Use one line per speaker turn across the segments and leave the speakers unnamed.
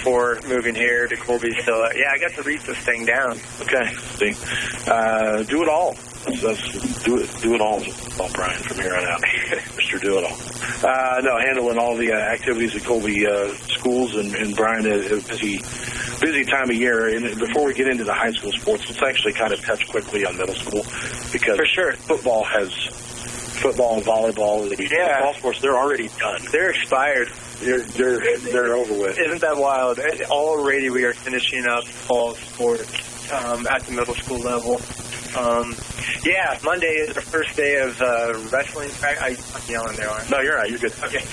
before moving here to Colby. So, yeah, I got to read this thing down.
Okay. See, do it all. Do it all, Brian, from here on out. Mr. Do It All. No, handling all the activities at Colby schools, and Brian, a busy time of year. And before we get into the high school sports, let's actually kind of touch quickly on middle school, because
for sure,
football and volleyball, the ball sports, they're already done.
They're expired.
They're over with.
Isn't that wild? Already we are finishing up fall sports at the middle school level. Monday is the first day of wrestling practice. I'm yelling there, aren't I?
No, you're right. You're good.
Okay.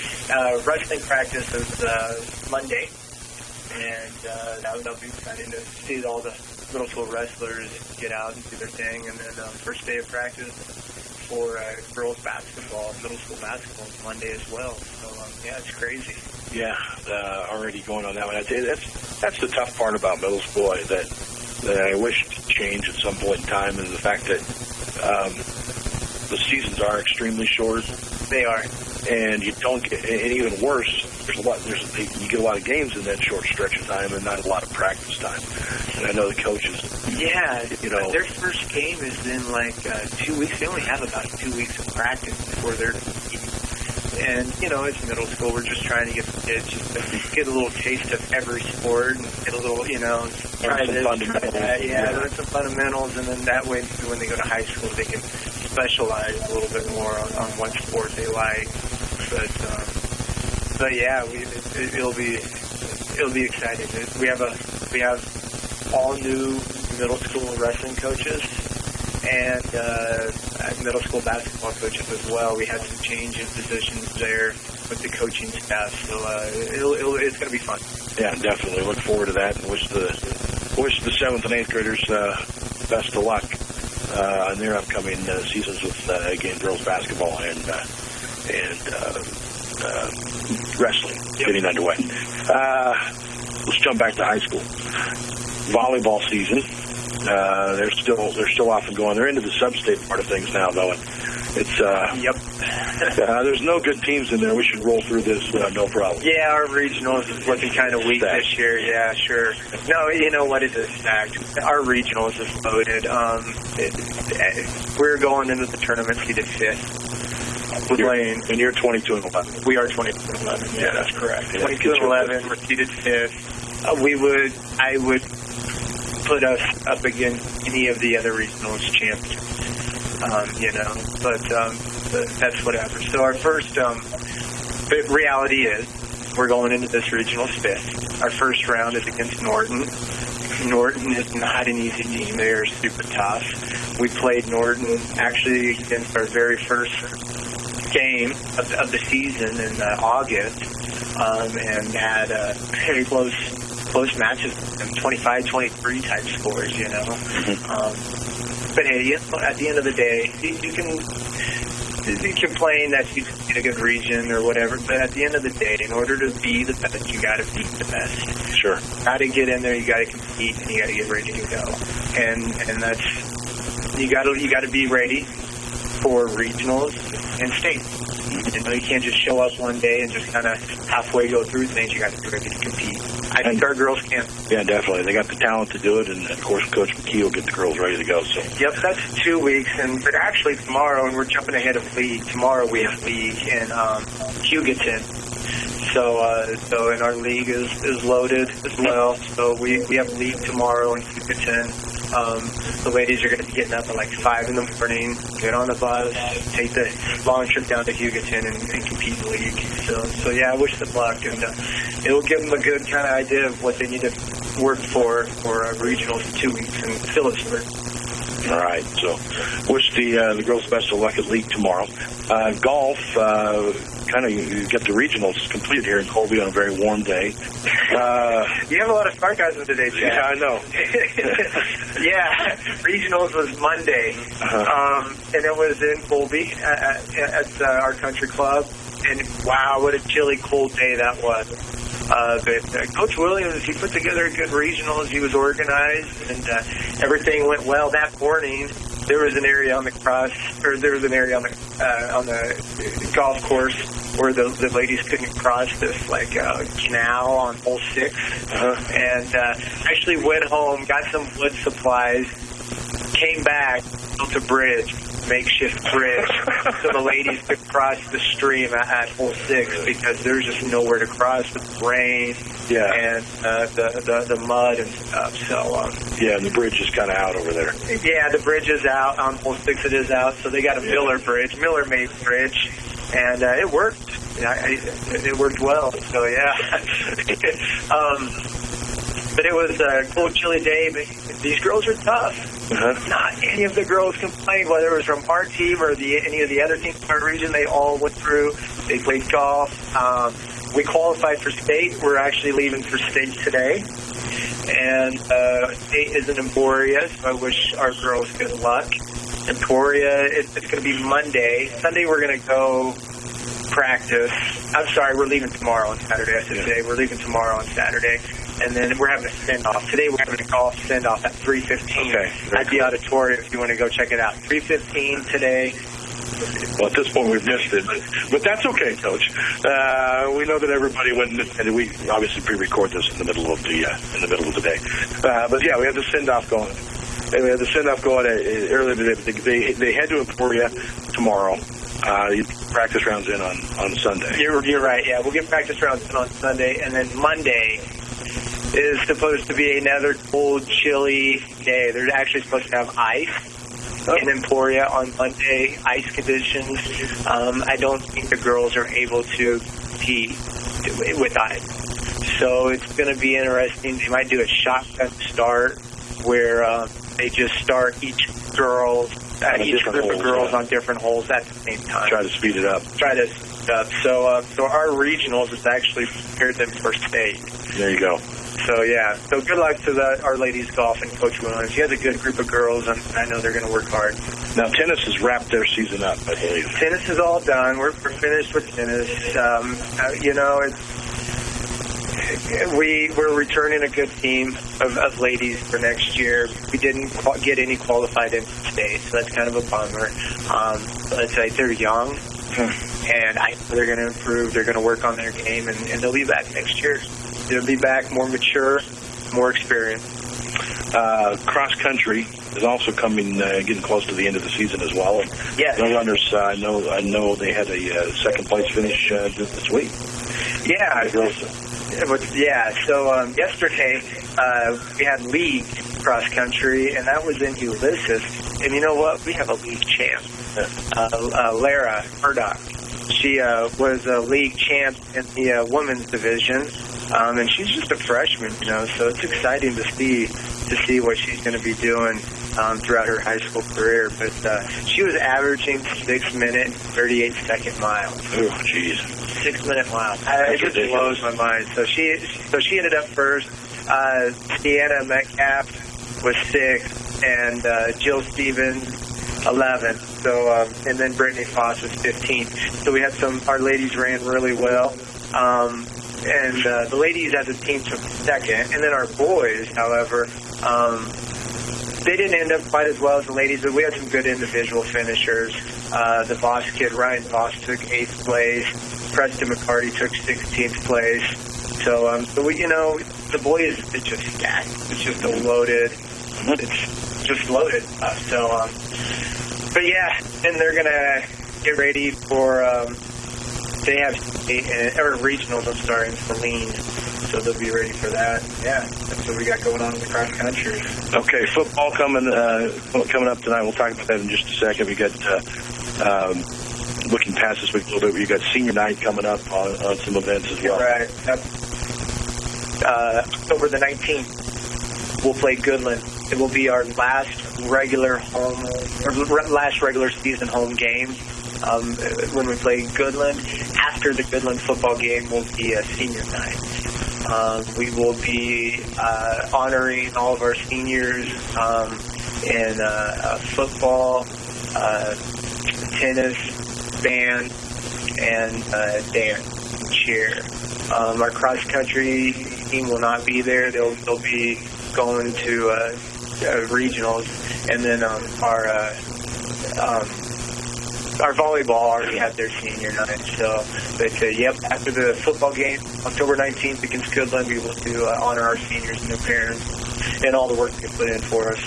Wrestling practice is Monday, and that'll be exciting to see all the middle school wrestlers get out and do their thing. And then first day of practice for girls basketball, middle school basketball is Monday as well. So, it's crazy.
Yeah, already going on that one. I'd say that's the tough part about middle school that I wish to change at some point in time, is the fact that the seasons are extremely short.
They are.
And you don't get, and even worse, you get a lot of games in that short stretch of time and not a lot of practice time. And I know the coaches.
Yeah, their first game is in 2 weeks. They only have about 2 weeks of practice before they're competing. And, it's middle school. We're just trying to get the kids just to get a little taste of every sport and get a little, try this, try that. Yeah, learn some fundamentals. And then that way, when they go to high school, they can specialize a little bit more on what sport they like. But yeah, it'll be exciting. We have all new middle school wrestling coaches and middle school basketball coaches as well. We had some change in positions there with the coaching staff, so it's going to be fun.
Yeah, definitely. Look forward to that, and wish the 7th and 8th graders best of luck on their upcoming seasons with again girls basketball and wrestling getting underway. Let's jump back to high school. Volleyball season. They're still off and going. They're into the sub-state part of things now, though. And it's there's no good teams in there. We should roll through this no problem.
Yeah, our regionals is looking kind of weak this year. Yeah, sure. No, you know what? It is stacked. Our regionals is loaded. We're going into the tournament seeded 5th.
And you're 22 and 11.
We are 22 and 11.
Yeah, that's correct.
22 and 11. We're seeded 5th. I would put us up against any of the other regionals champions. But that's whatever. So our first reality is we're going into this regional 5th. Our first round is against Norton. Norton is not an easy team. They are super tough. We played Norton actually against our very first game of the season in August, and had very close matches, 25-23 type scores, But hey, at the end of the day, you can complain that you get a good region or whatever, but at the end of the day, in order to be the best, you got to beat the best.
Sure.
You got to get in there, you got to compete, and you got to get ready to go. And that's you got to be ready for regionals and state. You can't just show up one day and just kind of halfway go through things. You got to be ready to compete. I think our girls can.
Yeah, definitely. They got the talent to do it, and of course, Coach McKee will get the girls ready to go. So.
Yep, that's 2 weeks, but actually tomorrow, and we're jumping ahead of league. Tomorrow we have league in Hugoton. So and our league is loaded as well. So we have league tomorrow in Hugoton. The ladies are going to be getting up at 5 in the morning, get on the bus, take the long trip down to Hugoton and compete in the league. So yeah, I wish them luck, and it'll give them a good kind of idea of what they need to work for regionals in 2 weeks in Phillipsburg.
All right, so wish the girls best of luck at league tomorrow. Golf, you get the regionals completed here in Colby on a very warm day.
You have a lot of smart guys in today, Chad.
Yeah, I know.
Yeah, regionals was Monday, and it was in Colby at our country club. And wow, what a chilly, cold day that was. But Coach Williams, he put together a good regionals. He was organized, and everything went well that morning. there was an area on the golf course where the ladies couldn't cross this canal on hole 6, and actually went home, got some wood supplies, came back, built a bridge, makeshift bridge, so the ladies could cross the stream at hole 6 because there's just nowhere to cross with the rain and the mud and stuff. So
and the bridge is kind of out over there.
Yeah, the bridge is out on hole 6. It is out, so they got a Miller-made bridge, and it worked. It worked well. So but it was a cold, chilly day. But these girls are tough. Not any of the girls complained, whether it was from our team or any of the other teams in our region. They all went through. They played golf. We qualified for state. We're actually leaving for state today. And state is in Emporia, so I wish our girls good luck. Emporia, it's going to be Monday. Sunday we're going to go practice. I'm sorry, we're leaving tomorrow on Saturday. I said today. We're leaving tomorrow on Saturday. And then we're having a send-off. Today we're having a golf send-off at 3:15 at the auditorium if you want to go check it out. 3:15 today.
Well, at this point we've missed it, but that's okay, Coach. We know that everybody went, and we obviously pre-record this in the middle of the day. But yeah, we have the send-off going. We have the send-off going earlier today. They head to Emporia tomorrow. Practice rounds in on Sunday.
You're right. Yeah, we'll get practice rounds in on Sunday, and then Monday is supposed to be another cold, chilly day. They're actually supposed to have ice in Emporia on Monday, ice conditions. I don't think the girls are able to compete with ice. So it's going to be interesting. They might do a shotgun start where they just start each group of girls on different holes at the same time.
Try to speed it up.
So our regionals has actually prepared them for state.
There you go.
So good luck to our ladies golf and Coach Williams. She has a good group of girls, and I know they're going to work hard.
Now, tennis has wrapped their season up, I believe.
Tennis is all done. We're finished with tennis. We're returning a good team of ladies for next year. We didn't get any qualified into state, so that's kind of a bummer. Let's say they're young, and I know they're going to improve. They're going to work on their game, and they'll be back next year. They'll be back more mature, more experienced.
Cross country is also coming, getting close to the end of the season as well.
Yes.
No runners. I know they had a second place finish this week.
Yeah. So yesterday we had league cross country, and that was in Ulysses. And you know what? We have a league champ, Lara Murdoch. She was a league champ in the women's division, and she's just a freshman, so it's exciting to see what she's going to be doing throughout her high school career. But she was averaging 6-minute, 38-second miles.
Oh, jeez.
6-minute mile. It just blows my mind. So she ended up first. Sienna Metcalf was 6th, and Jill Stevens 11th. So and then Brittany Foss was 15th. So we had our ladies ran really well. And the ladies as a team took second. And then our boys, however, they didn't end up quite as well as the ladies, but we had some good individual finishers. The Voss kid, Ryan Voss, took 8th place. Preston McCarty took 16th place. So we, the boys, it's just stacked. It's just loaded. It's just loaded. But yeah, then they're going to get ready for, they have regionals, I'm sorry, in Saline. So they'll be ready for that. Yeah, that's what we got going on in the cross country.
Okay, football coming up tonight. We'll talk about that in just a second. We got, looking past this week a little bit, we got senior night coming up on some events as well.
Right. October the 19th, we'll play Goodland. It will be our last regular season home game. When we play Goodland, after the Goodland football game will be a senior night. We will be honoring all of our seniors in football, tennis, band, and dance and cheer. Our cross-country team will not be there. They'll be going to regionals. And then our volleyball already had their senior night, so they said, yep, after the football game, October 19th against Goodland, we will do honor our seniors and their parents and all the work they put in for us.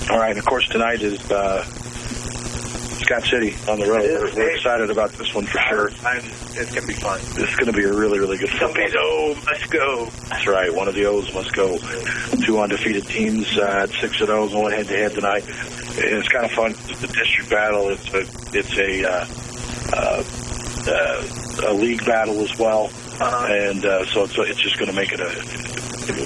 All right, and of course tonight is Scott City on the road. We're excited about this one for sure.
It's going to be fun.
This is going to be a really, really good football.
Somebody's O must go.
That's right. One of the O's must go. 2 undefeated teams at 6-0, going head-to-head tonight. It's kind of fun. It's a district battle. It's a league battle as well, and so it's just going to make it a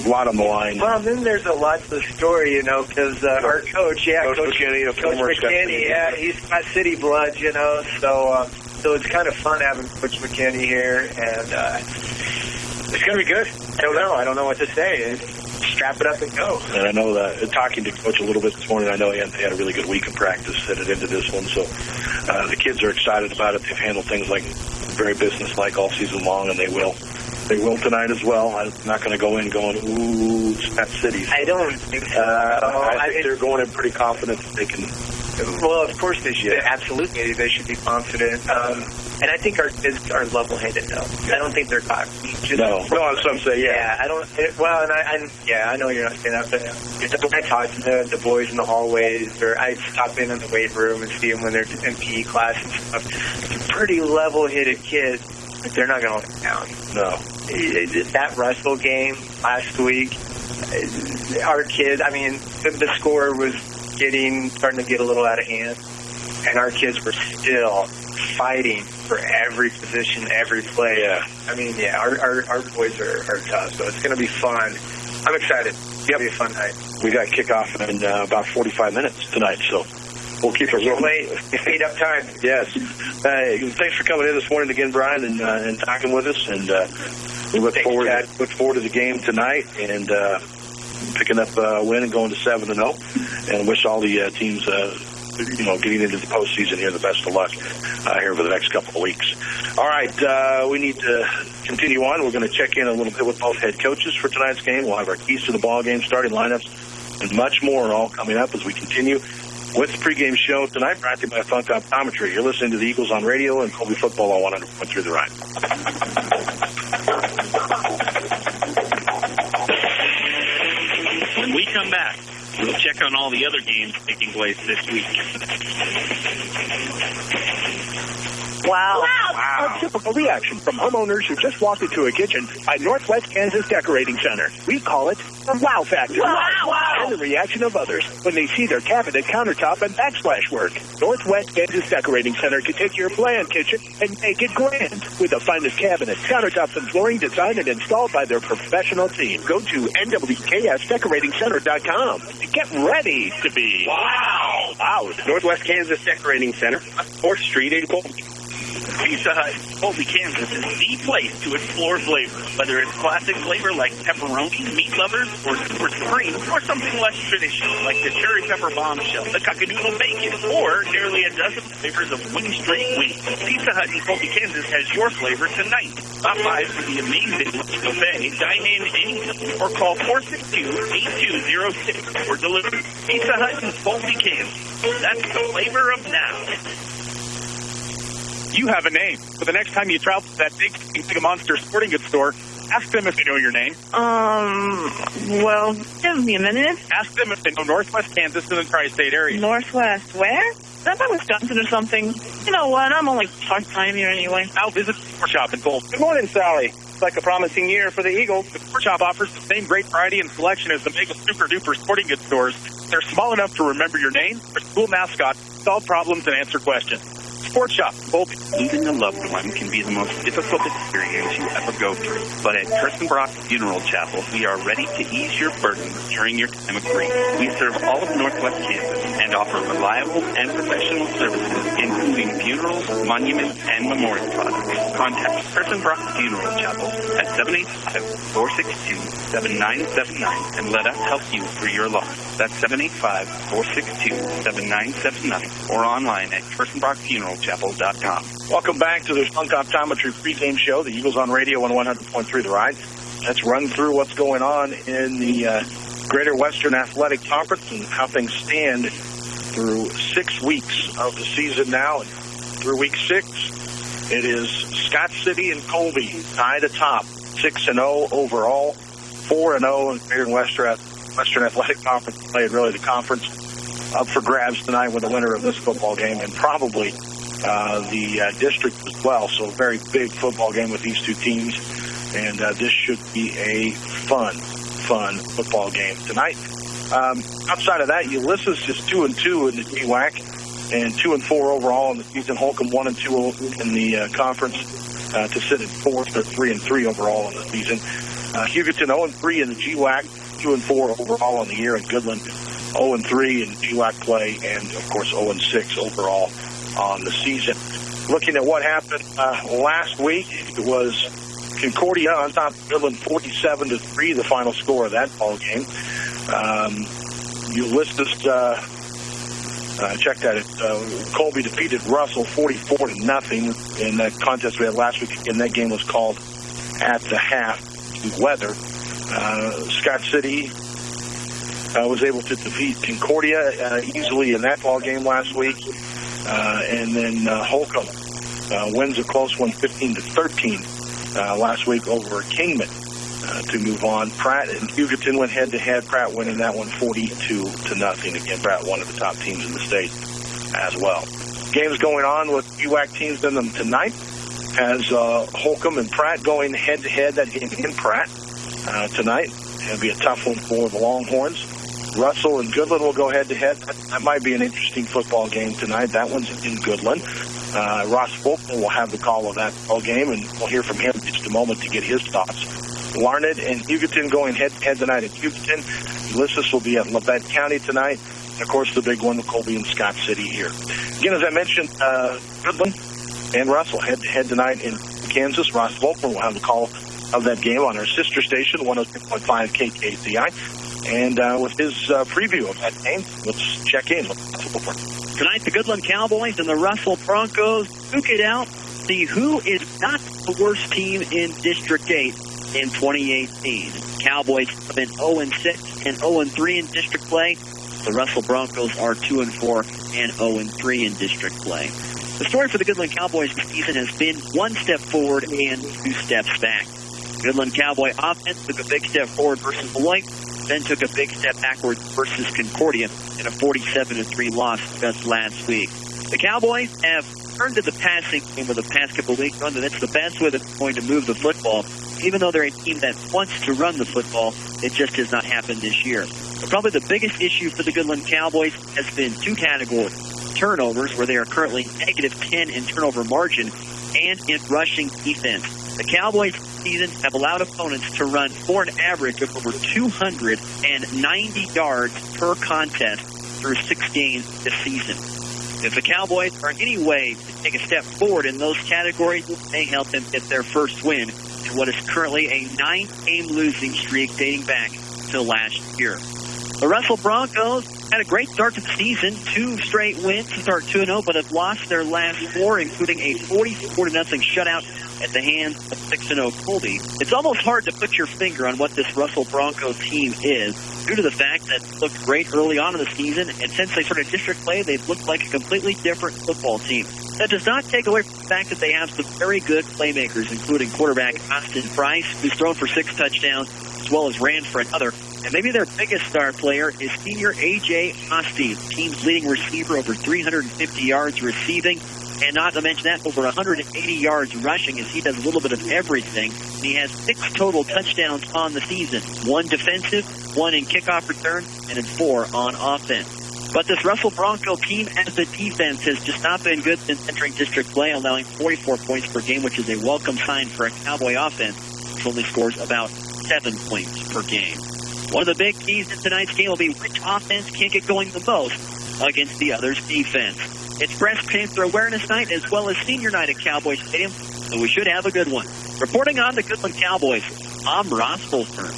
lot on the line.
Well, then there's a lot to the story, because our coach, Coach McKinney, he's got city blood, so it's kind of fun having Coach McKinney here, and it's going to be good. I don't know what to say. Strap it up and go.
And I know that talking to Coach a little bit this morning, I know he had a really good week of practice headed into this one. So the kids are excited about it. They've handled things like very business-like all season long, and they will. They will tonight as well. I'm not going to go in going, ooh, it's that city.
I don't think so.
I think they're going in pretty confident that they can.
Well, of course they should. Yeah. Absolutely, they should be confident. And I think our kids are level-headed, though. I don't think they're cocky.
No, some say,
yeah. I don't. I know you're not saying that, but when I talk to the boys in the hallways, or I stop in the weight room and see them when they're in PE class and stuff, it's pretty level-headed kids, but they're not going to let down.
No.
That Russell game last week, our kids, the score was starting to get a little out of hand, and our kids were still fighting for every position, every play.
Yeah.
Our boys are tough, so it's going to be fun. I'm excited. It's going to be a fun night.
We got kickoff in about 45 minutes tonight, so we'll keep it rolling.
Late. Speed up time.
Yes. Hey, thanks for coming in this morning again, Brian, and talking with us, and we look forward to the game tonight, and picking up a win and going to 7-0, and wish all the teams, getting into the postseason here the best of luck here for the next couple of weeks. All right, we need to continue on. We're going to check in a little bit with both head coaches for tonight's game. We'll have our keys to the ball game, starting lineups, and much more all coming up as we continue with the pregame show tonight, brought to you by Funk Optometry. You're listening to the Eagles on radio and Colby Football on 100.3 The Ride.
When we come back, we'll check on all the other games taking place this week.
Wow.
A typical reaction from homeowners who just walked into a kitchen at Northwest Kansas Decorating Center. We call it the wow factor.
Wow.
And the reaction of others when they see their cabinet, countertop, and backsplash work. Northwest Kansas Decorating Center can take your bland kitchen and make it grand with the finest cabinets, countertops, and flooring designed and installed by their professional team. Go to nwksdecoratingcenter.com and get ready to be wowed.
Northwest Kansas Decorating Center, 4th Street in Colby. Pizza Hut, Colby, Kansas is the place to explore flavor. Whether it's classic flavor like pepperoni, meat lovers, or super supreme, or something less traditional like the cherry pepper bombshell, the cockadoodle bacon, or nearly a dozen flavors of Wing Street wings. Pizza Hut in Colby, Kansas has your flavor tonight. Stop by for the amazing lunch buffet, dine in anytime, or call 462-8206 for delivery. Pizza Hut in Colby, Kansas. That's the flavor of now.
You have a name. So the next time you travel to that big monster sporting goods store, ask them if they know your name.
Well, give me a minute.
Ask them if they know Northwest Kansas in the tri-state area.
Northwest, where? Is that by Wisconsin or something? You know what? I'm only part-time here anyway.
I'll visit the Sport Shop in Colby.
Good morning, Sally. It's like a promising year for the Eagles.
The Sport Shop offers the same great variety and selection as the mega super-duper sporting goods stores. They're small enough to remember your name, their school mascot, solve problems, and answer questions. Sports Shop, Colby.
Losing a loved one can be the most difficult experience you ever go through. But at Kirstenbrock Funeral Chapel, we are ready to ease your burden during your time of grief. We serve all of Northwest Kansas and offer reliable and professional services, including funerals, monuments, and memorial products. Contact Kirstenbrock Funeral Chapel at 785-462-7979 and let us help you through your loss. That's 785-462-7979 or online at KirstenbrockFuneralChapel.com.
Welcome back to the Funk Optometry pregame show, the Eagles on radio on 100.3 The Ride. Let's run through what's going on in the Greater Western Athletic Conference and how things stand through 6 weeks of the season now. And through week 6, it is Scott City and Colby tied atop, 6-0 overall, 4-0 in Greater Western Athletic Conference played. Really, the conference up for grabs tonight with the winner of this football game, and probably the district as well. So a very big football game with these two teams, and this should be a fun football game tonight. Outside of that, Ulysses just 2-2 in the GWAC, and 2-4 overall in the season. Holcomb 1-2 in the conference to sit at 4th, or 3-3 overall in the season. Hugoton 0-3 in the GWAC, 2-4 overall in the year, and Goodland 0-3 in GWAC play, and of course 0-6 overall on the season. Looking at what happened last week, it was Concordia on top of Goodland 47-3, the final score of that ball game. Ulysses, check that. Colby defeated Russell 44-0 in that contest we had last week. Again, that game was called at the half due to weather. Scott City was able to defeat Concordia easily in that ball game last week. And then Holcomb wins a close one, 15-13 last week over Kingman to move on. Pratt and Hugoton went head-to-head. Pratt winning that one 42-0. Again, Pratt, one of the top teams in the state as well. Games going on with UAC teams in them tonight has Holcomb and Pratt going head-to-head. That game in Pratt tonight. It'll be a tough one for the Longhorns. Russell and Goodland will go head-to-head. That might be an interesting football game tonight. That one's in Goodland. Ross Fulton will have the call of that ball game, and we'll hear from him in just a moment to get his thoughts. Larned and Hugoton going head-to-head tonight at Hugoton. Ulysses will be at Labette County tonight. And, of course, the big one, Colby and Scott City here. Again, as I mentioned, Goodland and Russell head-to-head tonight in Kansas. Ross Fulton will have the call of that game on our sister station, 102.5 KKCI. And with his preview of that game, let's check in.
Tonight, the Goodland Cowboys and the Russell Broncos duke it out. See who is not the worst team in District 8 in 2018. Cowboys have been 0-6 and 0-3 in district play. The Russell Broncos are 2-4 and 0-3 in district play. The story for the Goodland Cowboys this season has been one step forward and 2 steps back. Goodland Cowboy offense took a big step forward versus Beloit, then took a big step backwards versus Concordia in a 47-3 loss just last week. The Cowboys have turned to the passing game with the past couple of weeks, and that's the best way they're going to move the football. Even though they're a team that wants to run the football, it just has not happened this year. But probably the biggest issue for the Goodland Cowboys has been 2 categories. Turnovers, where they are currently -10 in turnover margin, and in rushing defense. The Cowboys this season have allowed opponents to run for an average of over 290 yards per contest through 6 games this season. If the Cowboys are in any way to take a step forward in those categories, they help them get their first win in what is currently a 9-game losing streak dating back to last year. The Russell Broncos had a great start to the season, 2 straight wins to start 2-0, but have lost their last 4, including a 44-0 shutout at the hands of 6-0 Colby. It's almost hard to put your finger on what this Russell Broncos team is, due to the fact that it looked great early on in the season, and since they started district play, they've looked like a completely different football team. That does not take away from the fact that they have some very good playmakers, including quarterback Austin Price, who's thrown for 6 touchdowns, as well as ran for another. And maybe their biggest star player is senior A.J. Osti, the team's leading receiver, over 350 yards receiving, and not to mention that, over 180 yards rushing, as he does a little bit of everything. He has 6 total touchdowns on the season, 1 defensive, 1 in kickoff return, and in 4 on offense. But this Russell Bronco team as a defense has just not been good since entering district play, allowing 44 points per game, which is a welcome sign for a Cowboy offense, which only scores about 7 points per game. One of the big keys in tonight's game will be which offense can get going the most against the other's defense. It's Breast Cancer Awareness Night as well as Senior Night at Cowboy Stadium, so we should have a good one. Reporting on the Goodland Cowboys, I'm Ross Fulton.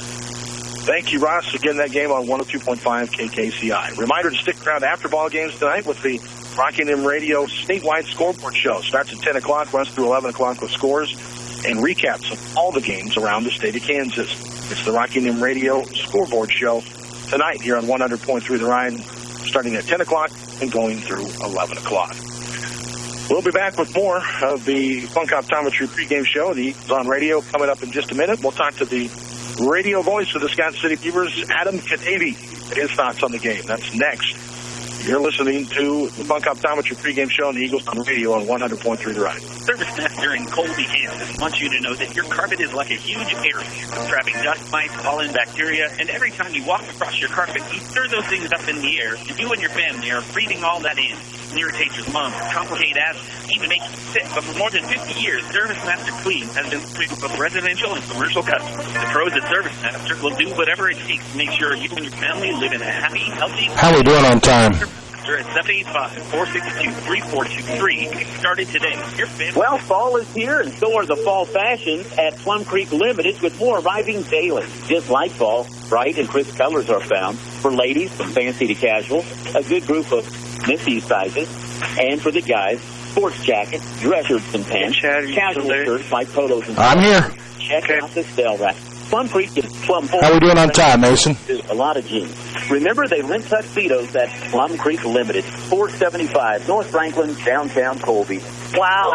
Thank you, Ross. Again, that game on 102.5 KKCI. Reminder to stick around after ball games tonight with the Rockingham Radio statewide scoreboard show. Starts at 10 o'clock, runs through 11 o'clock with scores and recaps of all the games around the state of Kansas. It's the Rockingham Radio scoreboard show tonight here on 100.3 The Rhine, starting at 10 o'clock
and going through 11 o'clock. We'll be back with more of the Funk Optometry pregame show. The Eagles on radio coming up in just a minute. We'll talk to the radio voice of the Scott City Beavers, Adam Kadavy, his thoughts on the game. That's next. You're listening to the Funk Optometry pregame show on the Eagles on radio on 100.3 The Ride.
Service Master in Colby, Kansas wants you to know that your carpet is like a huge area, trapping dust, mites, pollen, bacteria, and every time you walk across your carpet, you stir those things up in the air, and you and your family are breathing all that in. It irritates your lungs, complicate asthma, even make you sick. But for more than 50 years, Service Master Clean has been free for both residential and commercial customers. The pros at Service Master will do whatever it takes to make sure you and your family live in a happy, healthy...
How are we doing on time?
They're at 785-462-3423. Get started today. Your family.
Well, fall is here, and so are the fall fashions at Plum Creek Limited, with more arriving daily. Just like fall, bright and crisp colors are found for ladies from fancy to casual, a good group of Missy sizes, and for the guys, sports jackets, dress shirts and pants, casual shirts like polos and...
I'm here.
Check out the sale rack. Plum Creek is Plum...
How are we doing on time, Mason?
A lot of jeans. Remember, they rent tuxedos at Plum Creek Limited, 475 North Franklin, downtown Colby. Wow.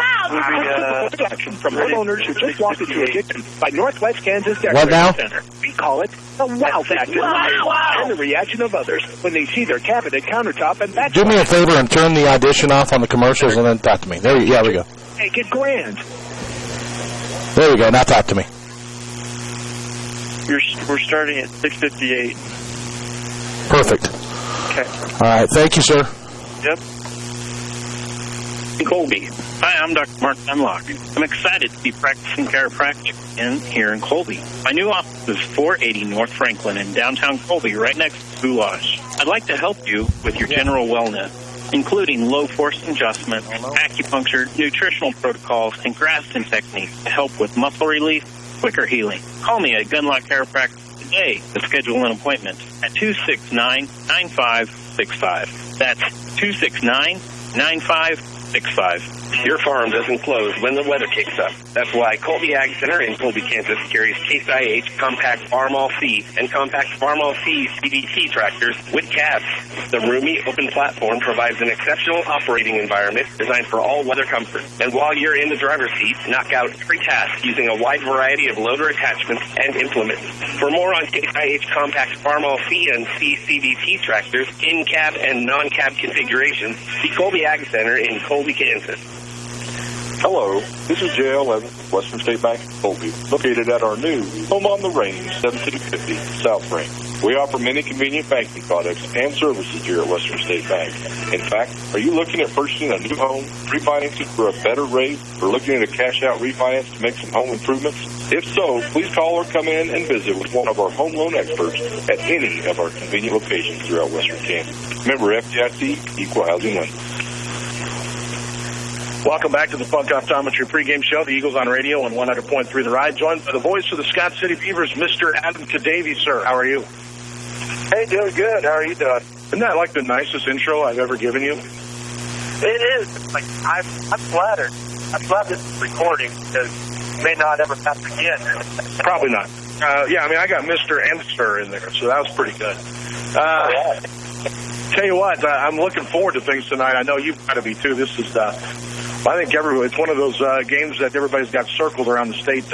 From homeowners who just walked into a kitchen by Northwest Kansas
What now?
Center. We call it the wow factor. Wow. And the reaction of others when they see their cabinet countertop and backsplash.
Do me a favor and turn the audition off on the commercials and then talk to me. There we go.
Make it grand.
There we go. Now talk to me.
We're starting at 6:58.
Perfect.
Okay.
All right. Thank you, sir.
Yep.
Colby. Hi, I'm Dr. Mark Dunlock. I'm excited to be practicing chiropractic here in Colby. My new office is 480 North Franklin in downtown Colby, right next to Goulash. I'd like to help you with your general wellness, including low force adjustment, acupuncture, nutritional protocols, and Graston techniques to help with muscle relief, quicker healing. Call me at Gunlock Chiropractic today to schedule an appointment at 269-9565. That's 269-9565.
Your farm doesn't close when the weather kicks up. That's why Colby Ag Center in Colby, Kansas carries Case IH Compact Farmall C and Compact Farmall C CVT tractors with cabs. The roomy, open platform provides an exceptional operating environment designed for all weather comfort. And while you're in the driver's seat, knock out every task using a wide variety of loader attachments and implements. For more on Case IH Compact Farmall C and C CVT tractors, in-cab and non-cab configurations, see Colby Ag Center in Colby, Kansas.
Hello, this is J.L. Evans, Western State Bank, Colby, located at our new Home on the Range, 1750 South Range. We offer many convenient banking products and services here at Western State Bank. In fact, are you looking at purchasing a new home, refinancing for a better rate, or looking at a cash-out refinance to make some home improvements? If so, please call or come in and visit with one of our home loan experts at any of our convenient locations throughout Western Kansas. Remember, FDIC, Equal Housing Lender.
Welcome back to the Funk Optometry pregame show. The Eagles on radio on 100.3 The Ride. Joined by the voice of the Scott City Beavers, Mr. Adam Kadavy. Sir, how are you?
Hey, doing good. How are you doing?
Isn't that like the nicest intro I've ever given you?
It is. Like I'm flattered. I'm glad this is recording because it may not ever happen again.
Probably not. Yeah, I mean, I got Mr. and Sir in there, so that was pretty good. Tell you what, I'm looking forward to things tonight. I know you've got to be too. This is, I think it's one of those games that everybody's got circled around the state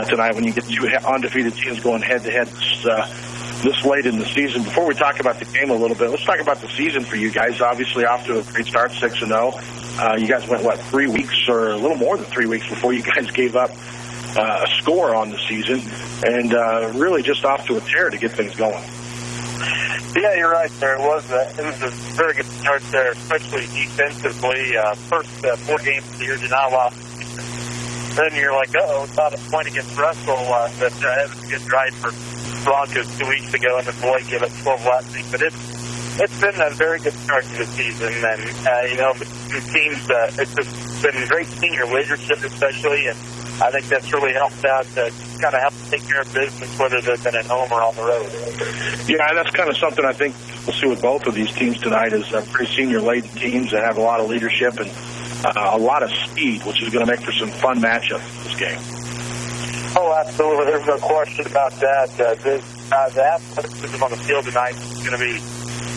tonight when you get two undefeated teams going head-to-head this late in the season. Before we talk about the game a little bit, let's talk about the season for you guys. Obviously off to a great start, 6-0. You guys went, 3 weeks or a little more than 3 weeks before you guys gave up a score on the season, and really just off to a tear to get things going.
Yeah, you're right. It was a very good start there, especially defensively. First 4 games of the year did not lost. Then you're like, it's not a point against Russell. That was a good drive for Broncos 2 weeks ago, and then Boyd gave up 12 last week. But it's been a very good start to the season, and the teams. It's just been great senior leadership, especially, and I think that's really helped out to kind of help take care of business, whether they've been at home or on the road.
Yeah, that's kind of something I think we'll see with both of these teams tonight is pretty senior-laden teams that have a lot of leadership and a lot of speed, which is going to make for some fun matchups in this game.
Oh, absolutely. There's no question about that. The athleticism on the field tonight is going to be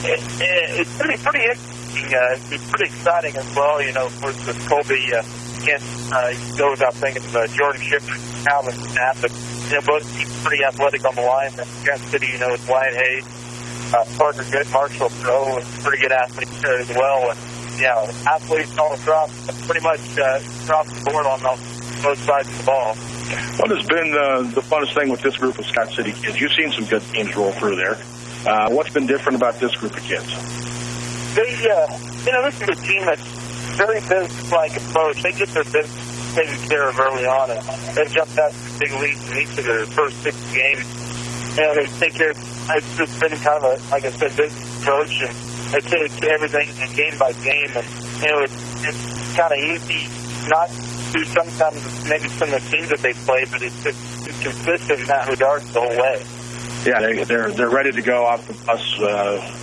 it's going to be pretty looking it's pretty exciting as well. You know, of course, with Colby, can't go without thinking of Jordan Shipper, Calvin Snap, but both teams pretty athletic on the line. Kansas City, with Wyatt Hayes, Parker Good, Marshall Pro, pretty good athletes there as well. And athletes all across, pretty much across the board on both sides of the ball.
What has been the funnest thing with this group of Scott City kids? You've seen some good teams roll through there. What's been different about this group of kids?
They, this is a team that's very business-like approach. They get their business taken care of early on, and they've jumped out to big leads in each of their first 6 games. They take care. It's just been kind of like I said, business approach, and they take everything game by game. And it's kind of easy not to sometimes maybe some of the teams that they play, but it's consistent in that regard the whole way.
Yeah, they're ready to go off the bus,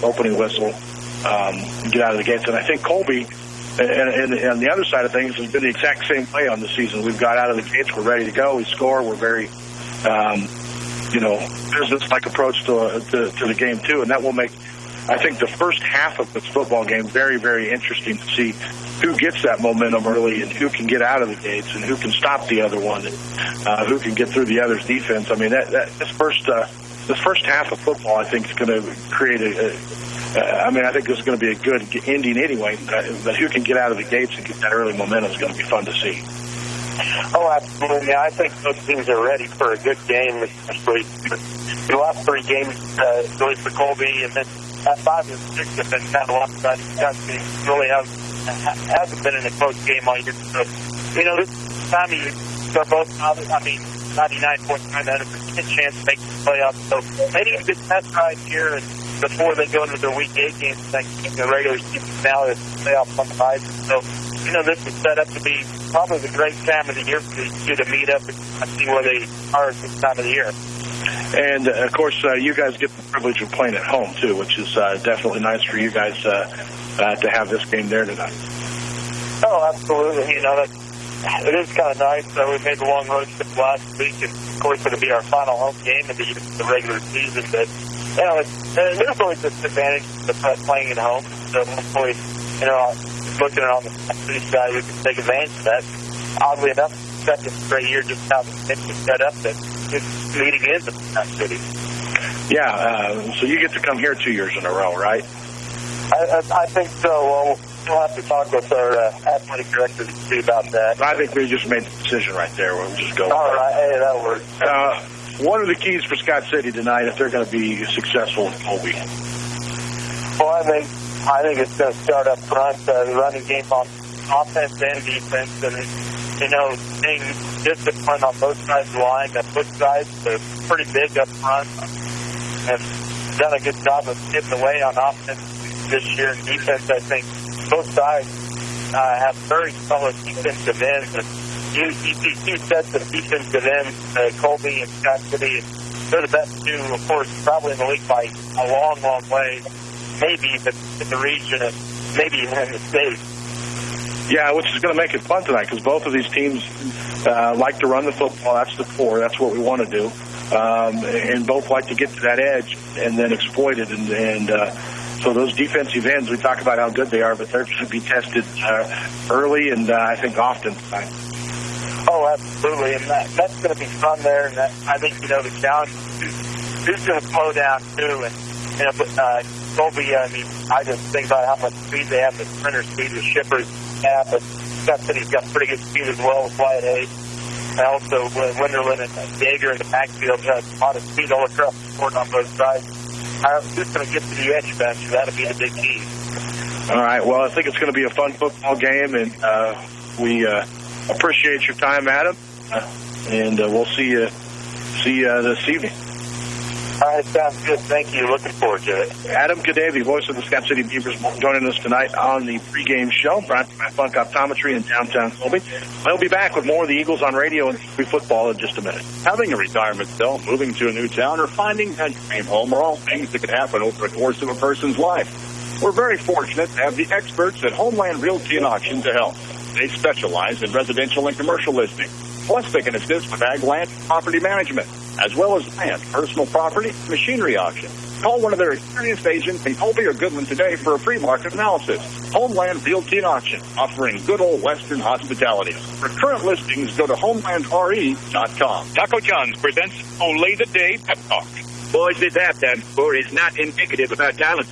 opening whistle, get out of the gates. And I think Colby, and on the other side of things, has been the exact same way on the season. We've got out of the gates, we're ready to go, we score, we're very, business-like approach to the game too, and that will make, I think, the first half of this football game very, very interesting to see who gets that momentum early and who can get out of the gates and who can stop the other one and who can get through the other's defense. I mean, this first half of football, I think, is going to create I think this is going to be a good ending anyway, but who can get out of the gates and get that early momentum is going to be fun to see.
Oh, absolutely. I think those teams are ready for a good game, especially the last 3 games, really for Colby, and then 5 and 6 have been kind of lopsided. Really hasn't been in a close game all year. So, this time they're both, 99.9% chance to make the playoffs. So they need to get that right here and before they go into their Week 8 games, the regular season finale, the playoffs on the horizon. So, this is set up to be probably the great time of the year for these two to meet up and see where they are at this time of the year.
And, of course, you guys get the privilege of playing at home, too, which is definitely nice for you guys to have this game there tonight.
Oh, absolutely. It is kind of nice. We made the long road trip last week, and, of course, it'll be our final home game of the regular season. But, there's always this advantage to playing at home. So, hopefully, looking at on the city side, we can take advantage of that. Oddly enough, second straight year, just how the things are set up, that this meeting is in that city.
Yeah, so you get to come here 2 years in a row, right?
I think so. Well, we'll have to talk with our athletic director to see about that.
I think we just made the decision right there. We'll just go.
All right. Hey, that'll work.
What are the keys for Scott City tonight if they're going to be successful in Colby?
Well, I think it's going to start up front, the running game on offense and defense, and staying disciplined on both sides of the line. The foot sides, they're pretty big up front, and done a good job of getting away on offense this year. And defense, I think both sides have very solid defensive ends. And you see 2 sets of defensive ends, Colby and Scott City. They're the best 2, of course, probably in the league by a long, long way. Maybe even in the region and maybe even in the state.
Yeah, which is going to make it fun tonight because both of these teams like to run the football. That's the core. That's what we want to do. And both like to get to that edge and then exploit it. And so those defensive ends, we talk about how good they are, but they're going to be tested early and I think often tonight.
Oh, absolutely. And that's going to be fun there. And I think, the challenge is going to slow down, too. And, Colby, I just think about how much speed they have, the sprinter speed the Shippers have, but Scott City's got pretty good speed as well with Wyatt Hayes. And also Winterland and Jaeger in the backfield has a lot of speed all across the court on both sides. I'm just going to get to the edge bench, so that'll be the big key.
All right, well, I think it's going to be a fun football game, and we appreciate your time, Adam, and we'll see you this evening.
All right, sounds good. Thank you. Looking forward to it.
Adam Kadavy, voice of the Scott City Beavers, joining us tonight on the pregame show, brought to you by Funk Optometry in downtown Colby. We'll be back with more of the Eagles on radio and free football in just a minute.
Having a retirement cell, moving to a new town, or finding that dream home are all things that could happen over the course of a person's life. We're very fortunate to have the experts at Homeland Realty and Auction to help. They specialize in residential and commercial listing. Plus, they can assist with ag land property management, as well as land, personal property, machinery auction. Call one of their experienced agents in Colby or Goodland today for a pre-market analysis. Homeland Realty and Auction, offering good old Western hospitality. For current listings, go to homelandre.com.
Taco John's presents Only the Day Pep Talk. Boys, this halftime score is not indicative of our talent.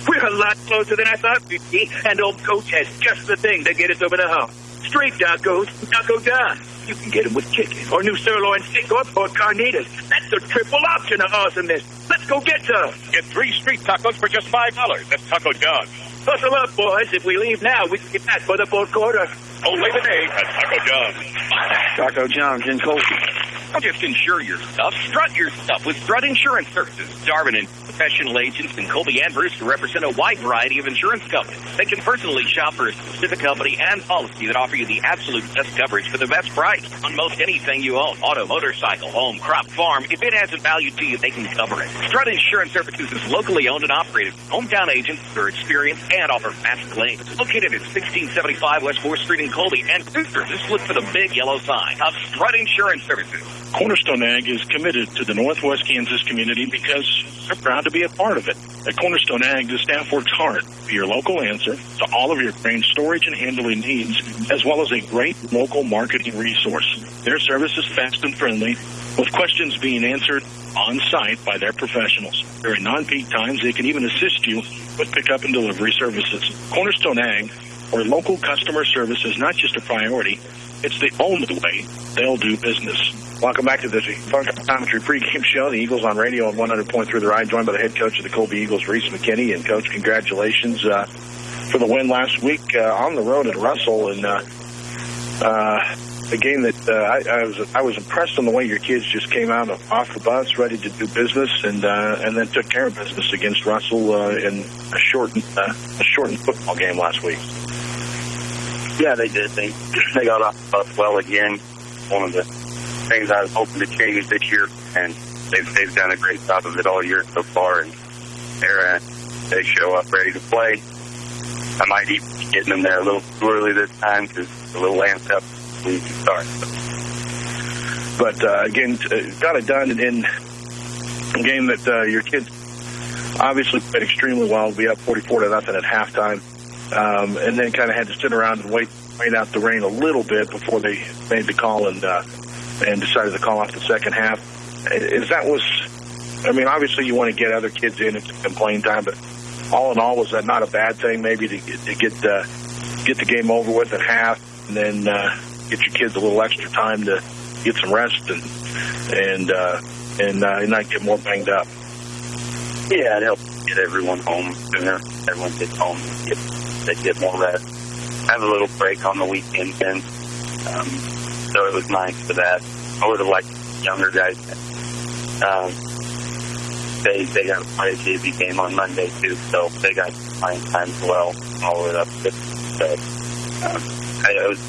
We're a lot closer than I thought we'd be, and old Coach has just the thing to get us over the hump. Street tacos, Taco John. You can get them with chicken or new sirloin steak or pork carnitas. That's the triple option of awesomeness. Let's go get some.
Get 3 street tacos for just $5. That's Taco John.
Hustle up, boys. If we leave now, we can get back for the fourth quarter.
Only the day at Taco John.
Taco John's in Colby.
Don't just insure your stuff, strut your stuff with Strut Insurance Services. Darwin and professional agents in Colby and Brewster represent a wide variety of insurance companies. They can personally shop for a specific company and policy that offer you the absolute best coverage for the best price on most anything you own. Auto, motorcycle, home, crop, farm. If it has a value to you, they can cover it. Strut Insurance Services is locally owned and operated. Hometown agents who are experienced and offer fast claims. Located at 1675 West 4th Street in Colby and Brewster. Just look for the big yellow sign of Strut Insurance Services.
Cornerstone Ag is committed to the Northwest Kansas community because they're proud to be a part of it. At Cornerstone Ag, the staff works hard to be your local answer to all of your grain storage and handling needs, as well as a great local marketing resource. Their service is fast and friendly, with questions being answered on site by their professionals. During non-peak times, they can even assist you with pickup and delivery services. Cornerstone Ag, where local customer service is not just a priority, it's the only way they'll do business. Welcome back to the Fun Commentary pregame show. The Eagles on radio on 100.3 The Ride, joined by the head coach of the Colby Eagles, Reese McKinney. And, Coach, congratulations for the win last week on the road at Russell. And a game that I was impressed on the way your kids just came out off the bus, ready to do business, and then took care of business against Russell in a shortened football game last week.
Yeah, they did. They got off the bus well again. One of the things I was hoping to change this year, and they've done a great job of it all year so far. And they show up ready to play. I might even be getting them there a little too early this time because a little amped up when you start.
But again, got it done in a game that your kids obviously played extremely well. We up 44-0 at halftime. And then kind of had to sit around and wait out the rain a little bit before they made the call and decided to call off the second half. Obviously you want to get other kids in and playing time, but all in all, was that not a bad thing? Maybe to get the game over with at half, and then get your kids a little extra time to get some rest and not get more banged up.
Yeah, it helps get everyone home sooner. Everyone gets home. They get more rest. Have a little break on the weekend, and so it was nice for that. I would have liked younger guys. They got to play a JV game on Monday too, so they got playing time as well. All it up. So it was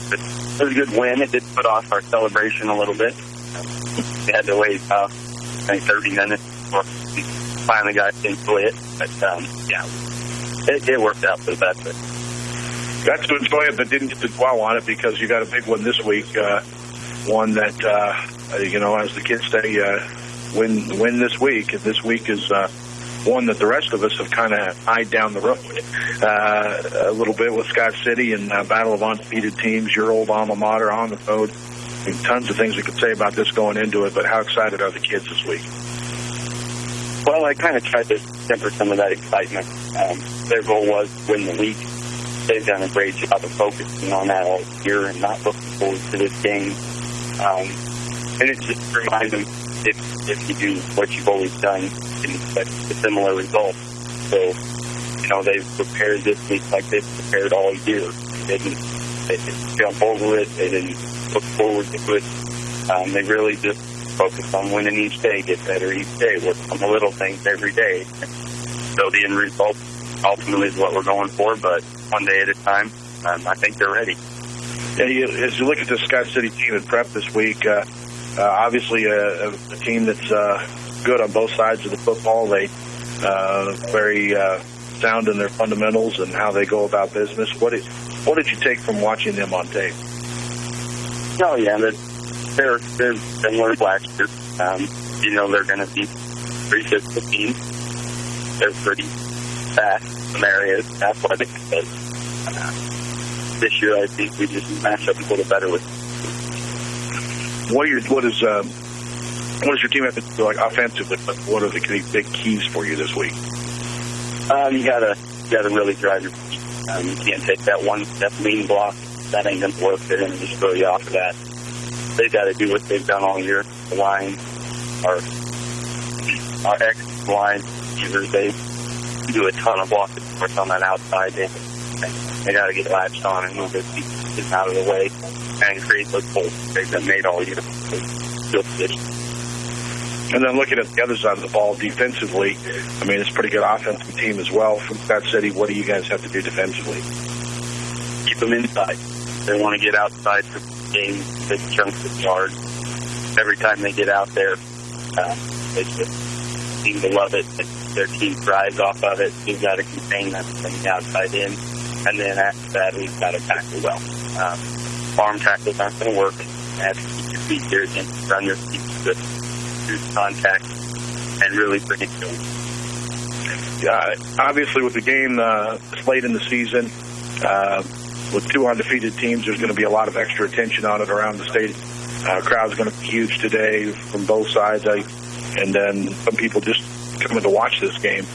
a good win. It did put off our celebration a little bit. We had to wait about 30 minutes before we finally got into it, but it worked out for the best.
Got to enjoy it, but didn't get to dwell on it because you got a big one this week. One that, as the kids say, win this week. And this week is one that the rest of us have kind of eyed down the road a little bit with Scott City and battle of undefeated teams, your old alma mater on the road. I mean, tons of things we could say about this going into it, but how excited are the kids this week?
Well, I kind of tried to temper some of that excitement. Their goal was to win the league. They've done a great job of focusing on that all year and not looking forward to this game. And it just reminds them, if you do what you've always done, you can expect a similar result. So, they've prepared this week like they've prepared all year. They didn't jump over it. They didn't look forward to it. They really just focused on winning each day, get better each day, work on the little things every day. So the end result ultimately is what we're going for, but one day at a time, I think they're ready.
Yeah, as you look at the Scott City team in prep this week, obviously a team that's good on both sides of the football. They very sound in their fundamentals and how they go about business. What did you take from watching them on tape?
Oh yeah, they're similar to last year. They're going to be pretty physical team. they're pretty fast. Some areas, athletic. But this year, I think we just match up a little better with.
What does your team have to do, like, offensively? What are the big keys for you this week?
You gotta really drive your feet. You can't take that one step lean block. That ain't gonna work. They're gonna just throw you off of that. They got to do what they've done all year. The line, our ex-line receivers, they do a ton of blocking for us on that outside. They got to get latched on and move their feet out of the way and create those holes they've been made all year.
And then looking at the other side of the ball defensively, I mean, it's a pretty good offensive team as well. From Scott City, what do you guys have to do defensively?
Keep them inside. They want to get outside for games, big chunks of yards. Every time they get out there, they just seem to love it. Their team thrives off of it. We've got to contain them from the outside in. And then after that, we've got to tackle well. Farm tackles aren't going to work. You have to keep your feet there and run your feet good through contact and really bring it to them.
Obviously, with the game this late in the season, with two undefeated teams, there's going to be a lot of extra attention on it around the state. Crowd's going to be huge today from both sides, and then some people just coming to watch this game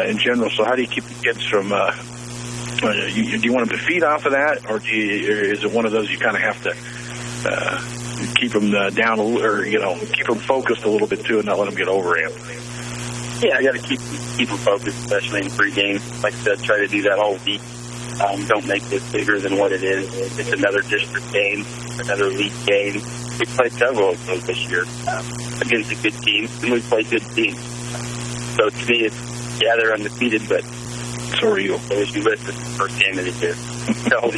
in general. So how do you keep the kids from do you want them to feed off of that, or is it one of those you kind of have to keep them down, or keep them focused a little bit too, and not let them get overamped?
Yeah, I got to keep them focused, especially in pregame. Like I said, try to do that all week. Don't make this bigger than what it is. It's another district game, another league game. We played several of those this year against a good team, and we played good teams. So to me, they're undefeated, but
so are you.
So as you list, it's the first game of the year. So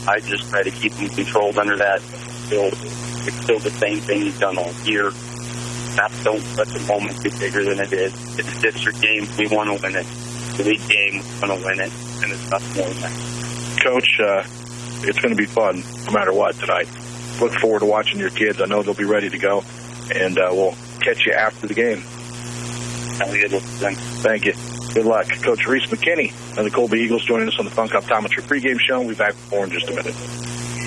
I just try to keep them controlled under that. It's still the same thing you've done all year. Don't let the moment be bigger than it is. It's a district game. We want to win it. The league game, we want to win it, and it's nothing more than that.
Coach, it's going to be fun no matter what tonight. Look forward to watching your kids. I know they'll be ready to go, and we'll catch you after the game. Thank you. Good luck. Coach Reese McKinney of the Colby Eagles joining us on the Funk Optometry pregame show. We'll be back before in just a minute.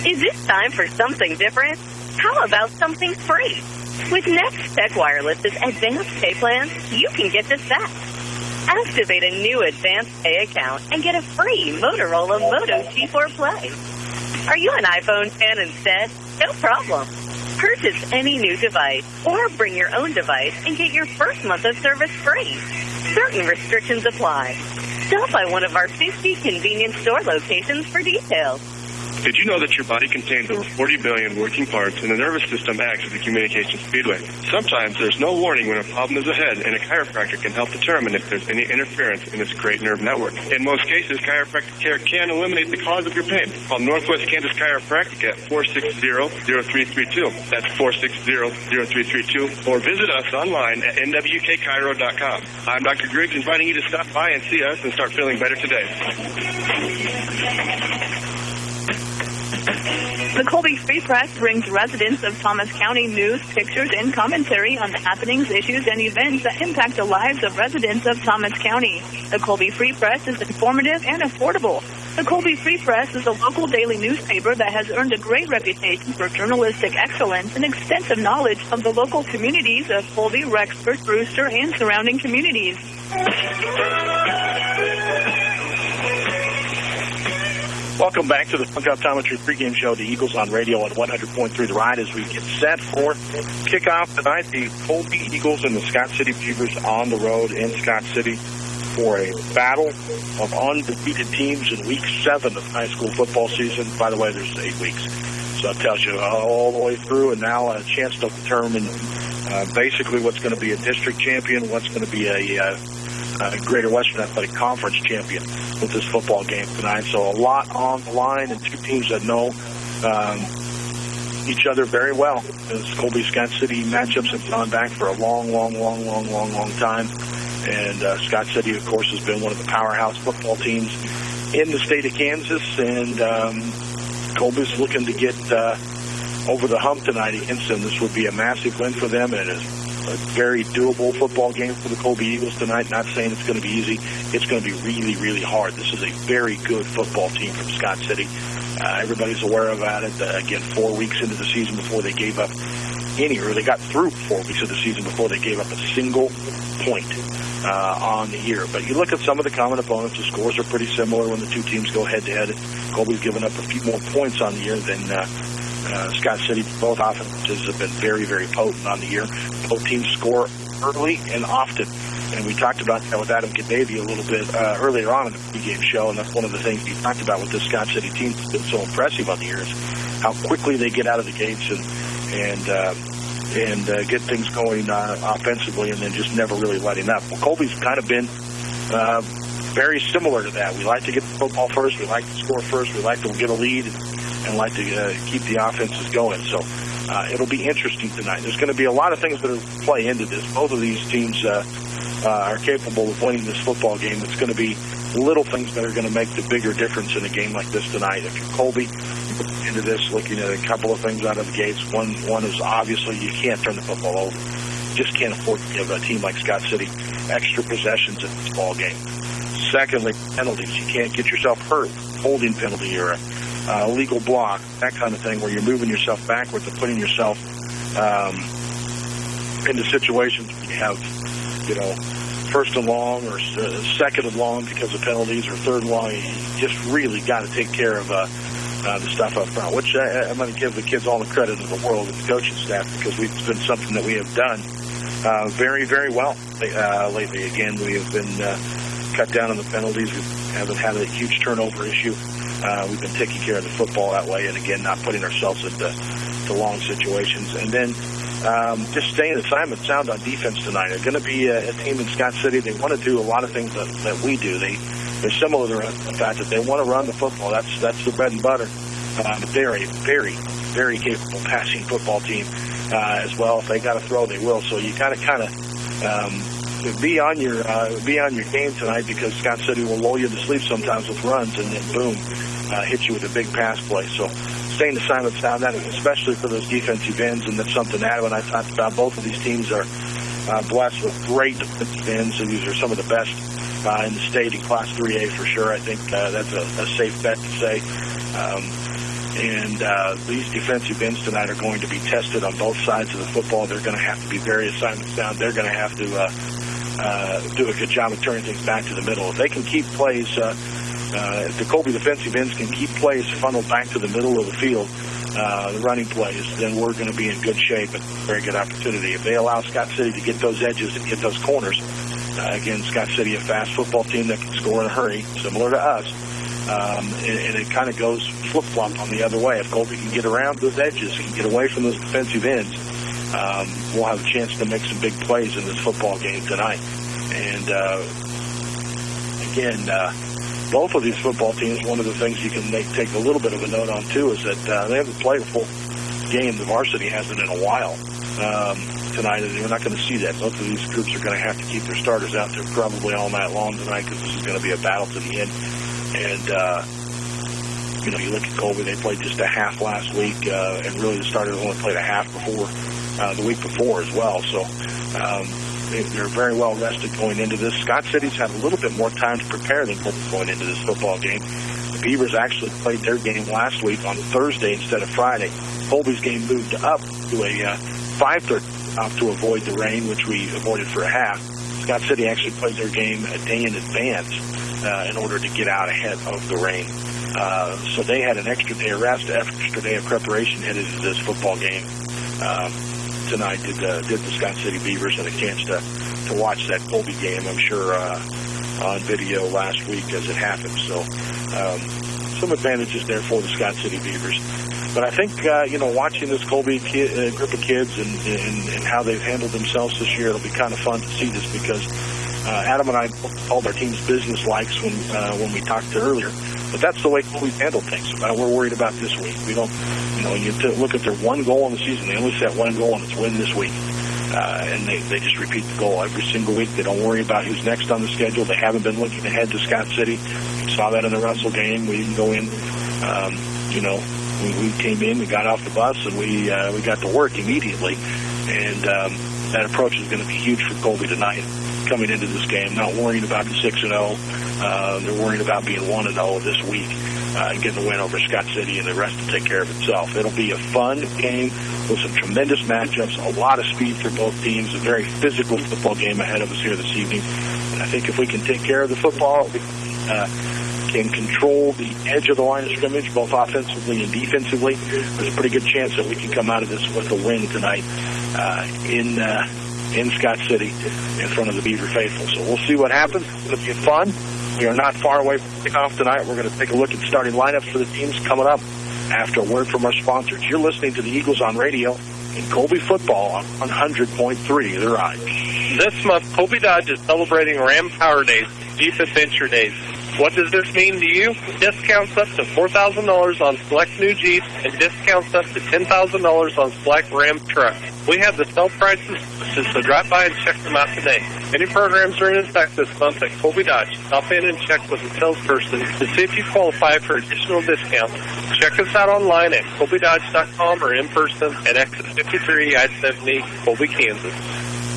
Is it time for something different? How about something free? With Next Tech Wireless's advanced pay plan, you can get this fast. Activate a new advanced pay account and get a free Motorola Moto G4 Play. Are you an iPhone fan instead? No problem. Purchase any new device or bring your own device and get your first month of service free. Certain restrictions apply. Stop by one of our 50 convenience store locations for details.
Did you know that your body contains over 40 billion working parts and the nervous system acts as a communication speedway? Sometimes there's no warning when a problem is ahead, and a chiropractor can help determine if there's any interference in this great nerve network. In most cases, chiropractic care can eliminate the cause of your pain. Call Northwest Kansas Chiropractic at 460-0332. That's 460-0332. Or visit us online at nwkchiro.com. I'm Dr. Griggs, inviting you to stop by and see us and start feeling better today.
The Colby Free Press brings residents of Thomas County news, pictures, and commentary on the happenings, issues, and events that impact the lives of residents of Thomas County. The Colby Free Press is informative and affordable. The Colby Free Press is a local daily newspaper that has earned a great reputation for journalistic excellence and extensive knowledge of the local communities of Colby, Rexford, Brewster, and surrounding communities.
Welcome back to the Funk Optometry pregame show, the Eagles on radio on 100.3 The Ride, as we get set for kickoff tonight. The Colby Eagles and the Scott City Beavers on the road in Scott City for a battle of undefeated teams in Week 7 of high school football season. By the way, there's 8 weeks, so it tells you all the way through, and now a chance to determine basically what's going to be a district champion, what's going to be a Greater Western Athletic Conference champion with this football game tonight. So a lot on the line, and two teams that know each other very well. As Colby-Scott City matchups have gone back for a long time. And Scott City, of course, has been one of the powerhouse football teams in the state of Kansas. And Colby's looking to get over the hump tonight against them. This would be a massive win for them, and it is very doable football game for the Colby Eagles tonight. Not saying it's going to be easy. It's going to be really, really hard. This is a very good football team from Scott City. Everybody's aware about it. Again, 4 weeks into the season before they gave up they got through 4 weeks of the season before they gave up a single point on the year. But you look at some of the common opponents, the scores are pretty similar when the two teams go head-to-head. Colby's given up a few more points on the year than Scott City. Both offenses have been very, very potent on the year. Both teams score early and often. And we talked about that with Adam Kadavy a little bit earlier on in the pregame show, and that's one of the things we talked about with this Scott City team that's been so impressive on the year is how quickly they get out of the gates and get things going offensively, and then just never really letting up. Well, Colby's kind of been very similar to that. We like to get the football first. We like to score first. We like to get a lead and like to keep the offenses going. So it'll be interesting tonight. There's going to be a lot of things that will play into this. Both of these teams are capable of winning this football game. It's going to be little things that are going to make the bigger difference in a game like this tonight. If you're Colby, into this, looking at a couple of things out of the gates. One is obviously you can't turn the football over. You just can't afford to give a team like Scott City extra possessions in this ball game. Secondly, penalties. You can't get yourself hurt. Holding penalty or a legal block, that kind of thing, where you're moving yourself backwards and putting yourself into situations where you have, first and long or second and long because of penalties, or third and long. You just really got to take care of the stuff up front, which I'm going to give the kids all the credit in the world and the coaching staff, because it's been something that we have done very, very well lately. Again, we have been cut down on the penalties. We haven't had a huge turnover issue. We've been taking care of the football that way, and again, not putting ourselves into long situations. And then just staying assignment sound on defense tonight. They're going to be a team in Scott City. They want to do a lot of things that we do. They're similar to the fact that they want to run the football. That's the bread and butter. But they're a very, very capable passing football team as well. If they got to throw, they will. So you got to kind of be on your game tonight, because Scott City will lull you to sleep sometimes with runs, and then boom, hit you with a big pass play. So staying assignment sound, that is especially for those defensive ends, and that's something Adam and I talked about. Both of these teams are blessed with great defensive ends, and these are some of the best in the state in Class 3A for sure. I think that's a safe bet to say. These defensive ends tonight are going to be tested on both sides of the football. They're going to have to be very assignment sound. They're going to have to do a good job of turning things back to the middle. If they can keep plays, if the Colby defensive ends can keep plays funneled back to the middle of the field, the running plays, then we're going to be in good shape and very good opportunity. If they allow Scott City to get those edges and get those corners, again, Scott City, a fast football team that can score in a hurry, similar to us, and it kind of goes flip-flop on the other way. If Colby can get around those edges, he can get away from those defensive ends, we'll have a chance to make some big plays in this football game tonight. And again, both of these football teams, one of the things you can take a little bit of a note on, too, is that they haven't played a full game. The varsity hasn't in a while tonight, and we're not going to see that. Both of these groups are going to have to keep their starters out there probably all night long tonight, because this is going to be a battle to the end. And, you look at Colby, they played just a half last week, and really the starters only played a half before the week before as well. So they're very well rested going into this. Scott City's had a little bit more time to prepare than Colby going into this football game. The Beavers actually played their game last week on Thursday instead of Friday. Colby's game moved up to a 5:30 to avoid the rain, which we avoided for a half. Scott City actually played their game a day in advance in order to get out ahead of the rain. So they had an extra day of rest, an extra day of preparation headed into this football game. Tonight did the Scott City Beavers, and a chance to watch that Colby game, I'm sure, on video last week as it happened. So some advantages there for the Scott City Beavers. But I think, watching this Colby group of kids and how they've handled themselves this year, it'll be kind of fun to see this, because Adam and I called our teams business likes when we talked earlier. But that's the way Colby's handled things. We're worried about this week. We don't, you look at their one goal in the season. They only set one goal, and it's win this week. And they just repeat the goal every single week. They don't worry about who's next on the schedule. They haven't been looking ahead to Scott City. We saw that in the Russell game. We didn't go in, we came in, we got off the bus, and we got to work immediately. And that approach is going to be huge for Colby tonight coming into this game, not worrying about the 6-0. They're worrying about being 1-0 this week and getting the win over Scott City, and the rest will take care of itself. It'll be a fun game with some tremendous matchups, a lot of speed for both teams, a very physical football game ahead of us here this evening. And I think if we can take care of the football, we can control the edge of the line of scrimmage, both offensively and defensively, there's a pretty good chance that we can come out of this with a win tonight in Scott City in front of the Beaver faithful. So we'll see what happens. It's going to be fun. We are not far away from kickoff tonight. We're going to take a look at starting lineups for the teams coming up after a word from our sponsors. You're listening to the Eagles on Radio in Colby football on 100.3 The Ride.
This month, Colby Dodge is celebrating Ram Power Days, Jeep Adventure Days. What does this mean to you? Discounts up to $4,000 on select new Jeeps and discounts up to $10,000 on select Ram trucks. We have the sale prices, so drive by and check them out today. Many programs are in effect this month at Colby Dodge. Stop in and check with a salesperson to see if you qualify for additional discounts. Check us out online at colbydodge.com or in person at Exit 53 I-70, Colby, Kansas.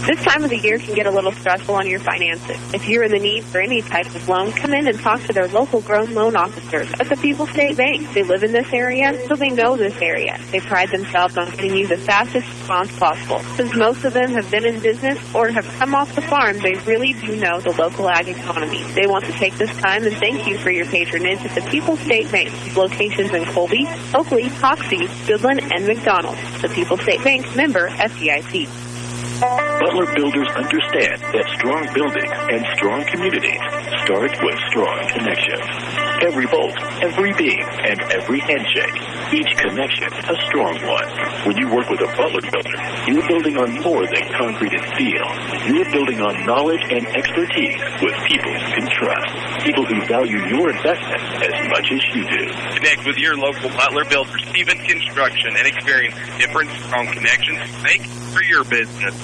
This time of the year can get a little stressful on your finances. If you're in the need for any type of loan, come in and talk to their local grown loan officers at the People's State Bank. They live in this area, so they know this area. They pride themselves on getting you the fastest response possible. Since most of them have been in business or have come off the farm, they really do know the local ag economy. They want to take this time and thank you for your patronage at the People's State Bank. Locations in Colby, Oakley, Hoxie, Goodland, and McDonald. The People's State Bank, member FDIC.
Butler Builders understand that strong buildings and strong communities start with strong connections. Every bolt, every beam, and every handshake, each connection a strong one. When you work with a Butler Builder, you're building on more than concrete and steel. You're building on knowledge and expertise with people you can trust. People who value your investment as much as you do.
Connect with your local Butler Builder, Stephen Construction, and experience different strong connections make for your business.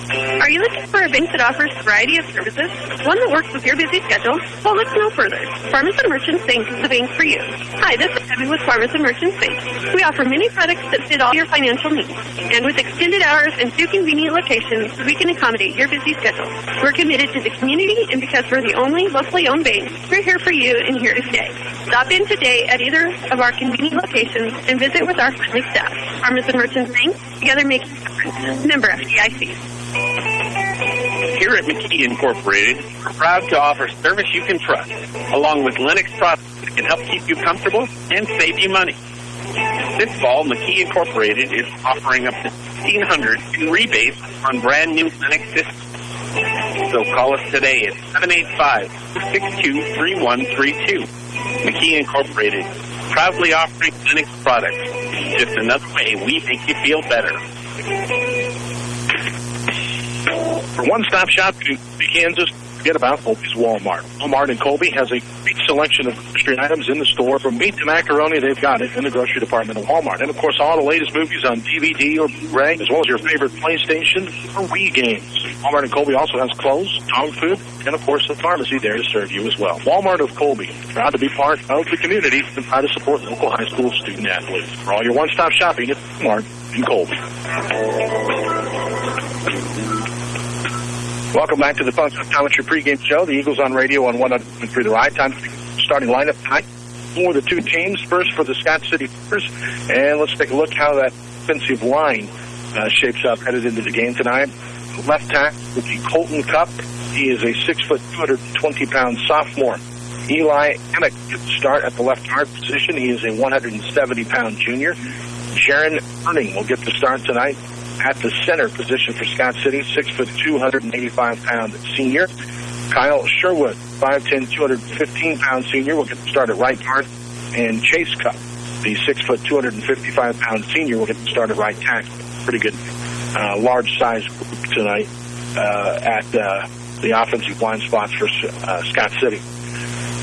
Are you looking for a bank that offers a variety of services? One that works with your busy schedule? Well, look no further. Farmers and Merchants Bank is the bank for you. Hi, this is Debbie with Farmers and Merchants Bank. We offer many products that fit all your financial needs. And with extended hours and 2 convenient locations, we can accommodate your busy schedule. We're committed to the community, and because we're the only locally owned bank, we're here for you and here to stay. Stop in today at either of our convenient locations and visit with our friendly staff. Farmers and Merchants Bank, together making a difference. Member FDIC.
Here at McKee Incorporated, we're proud to offer service you can trust, along with Linux products that can help keep you comfortable and save you money. This fall, McKee Incorporated is offering up to $1,500 in rebates on brand new Linux systems. So call us today at 785-262-3132. McKee Incorporated, proudly offering Linux products. Just another way we make you feel better.
For one-stop shopping in Kansas, forget about Colby's Walmart. Walmart in Colby has a great selection of grocery items in the store. From meat to macaroni, they've got it in the grocery department of Walmart. And, of course, all the latest movies on DVD or Blu-ray, as well as your favorite PlayStation or Wii games. Walmart in Colby also has clothes, dog food, and, of course, a pharmacy there to serve you as well. Walmart of Colby, proud to be part of the community and proud to support local high school student-athletes. For all your one-stop shopping, it's Walmart in Colby. Welcome back to the Punch Optometry pregame show. The Eagles on Radio on 100.3 The Ride. Time for the starting lineup tonight for the two teams. First for the Scott City Beavers. And let's take a look how that offensive line shapes up headed into the game tonight. Left tackle would be Colton Cupp. He is a 6', 220-pound sophomore. Eli Emick gets the start at the left guard position. He is a 170-pound junior. Jaron Erning will get the start tonight at the center position for Scott City, 6', 285-pound senior. Kyle Sherwood, 5'10", 215-pound senior, will get the start at right guard. And Chase Cupp, the 6', 255-pound senior, will get the start at right tackle. Pretty good large size group tonight at the offensive line spots for Scott City.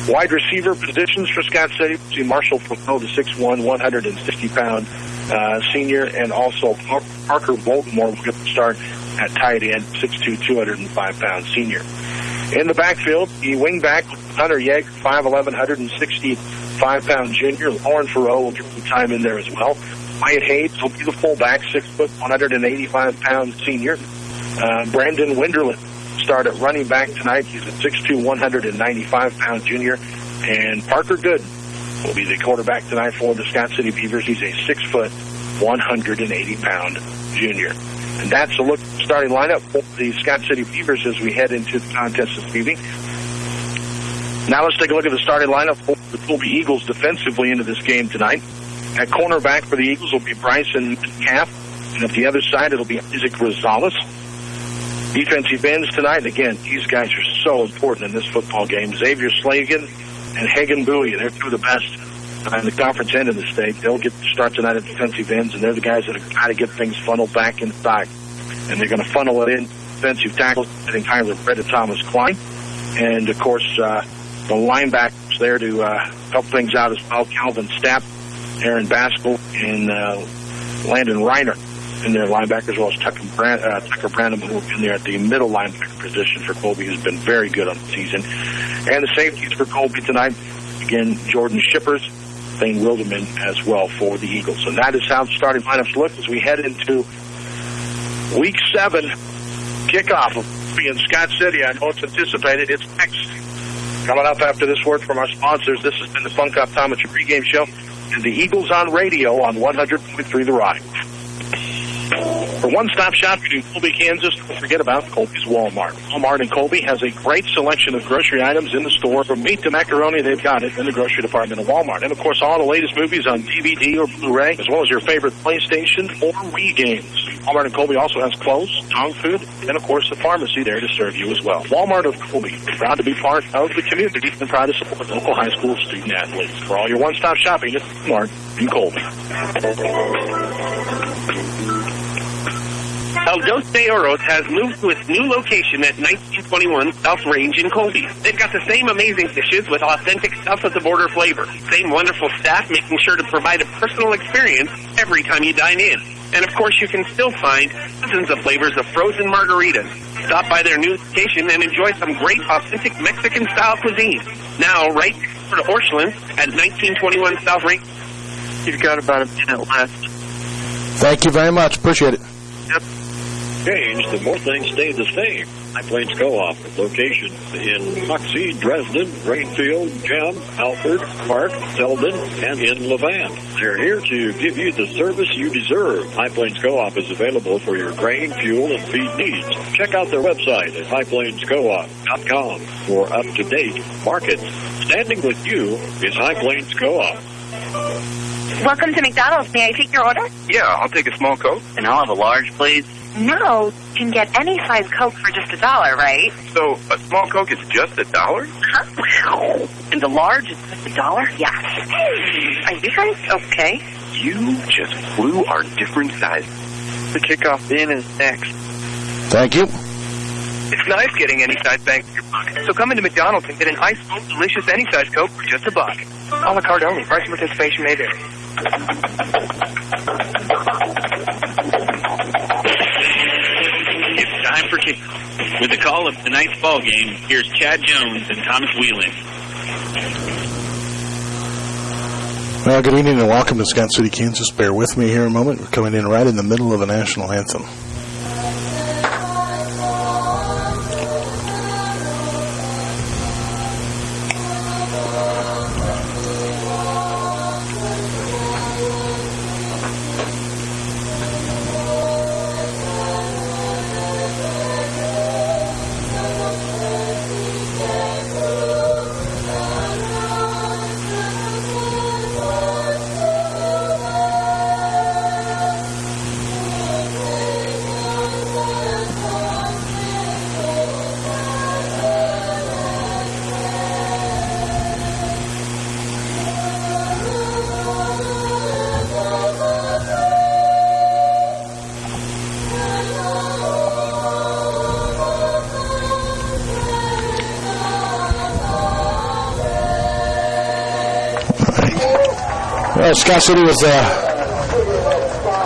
Wide receiver positions for Scott City. See Marshall Provo, the 6'1", 160-pound senior, and also Parker Baltimore will get the start at tight end, 6'2", 205-pound senior. In the backfield, the wingback, Hunter Yeager, 5'11", 165-pound junior. Lauren Farrow will get some time in there as well. Wyatt Hayes will be the fullback, 6', 185-pound senior. Brandon Winderland start at running back tonight. He's a 6'2", 195-pound junior. And Parker Good will be the quarterback tonight for the Scott City Beavers. He's a 6', 180-pound junior. And that's a look at the starting lineup for the Scott City Beavers as we head into the contest this evening. Now let's take a look at the starting lineup for the Colby Eagles defensively into this game tonight. At cornerback for the Eagles will be Bryson Metcalf. And at the other side, it'll be Isaac Rosales. Defensive ends tonight, and again, these guys are so important in this football game. Xavier Slagan and Hagen Bowie, they're two of the best in the conference end of the state. They'll get the start tonight at defensive ends, and they're the guys that have got to get things funneled back inside. And they're going to funnel it in defensive tackles, hitting Tyler Brett and Thomas Klein. And, of course, the linebackers there to help things out as well. Calvin Stapp, Aaron Baskell, and Landon Reiner in their linebackers, as well as Tucker Branham, who in there at the middle linebacker position for Colby, who's been very good on the season. And the safeties for Colby tonight, again, Jordan Shippers, Thane Wilderman as well for the Eagles. And that is how the starting lineups look as we head into Week 7 kickoff of in Scott City. I know it's anticipated. It's next. Coming up after this word from our sponsors, this has been the Funk Optometry pregame show and the Eagles on radio on 100.3 The Ride. For one-stop shopping in Colby, Kansas, don't forget about Colby's Walmart. Walmart in Colby has a great selection of grocery items in the store. From meat to macaroni, they've got it in the grocery department of Walmart. And, of course, all the latest movies on DVD or Blu-ray, as well as your favorite PlayStation or Wii games. Walmart in Colby also has clothes, dog food, and, of course, the pharmacy there to serve you as well. Walmart of Colby, proud to be part of the community and proud to support local high school student-athletes. For all your one-stop shopping, it's Walmart in Colby.
El Dos de Oros has moved to its new location at 1921 South Range in Colby. They've got the same amazing dishes with authentic south-of-the-border flavor. Same wonderful staff making sure to provide a personal experience every time you dine in. And, of course, you can still find dozens of flavors of frozen margaritas. Stop by their new location and enjoy some great authentic Mexican-style cuisine. Now, right next to Orchland at 1921 South Range. You've got about a minute left.
Thank you very much. Appreciate it.
Yep.
Changed, the more things stay the same. High Plains Co-op with locations in Moxie, Dresden, Rainfield, Gem, Alford, Park, Selden, and in Levant. They're here to give you the service you deserve. High Plains Co-op is available for your grain, fuel, and feed needs. Check out their website at highplainscoop.com for up-to-date markets. Standing with you is High Plains Co-op.
Welcome to McDonald's. May I take your order?
Yeah, I'll take a small Coke.
And I'll have a large, please.
No, you can get any size Coke for just $1, right?
So, a small Coke is just $1?
Huh? And the large is just $1? Yes. Are you guys okay?
You just blew our different sizes.
The kickoff in is next.
Thank you.
It's nice getting any size bang for your buck. So come into McDonald's and get an ice-cold, delicious any-size Coke for just $1. A la carte only. Price and participation may vary.
It's time for kickoff. With the call of tonight's ball game, here's Chad Jones and Thomas Wheeling.
Well, good evening and welcome to Scott City, Kansas. Bear with me here a moment. We're coming in right in the middle of the national anthem. Scott City was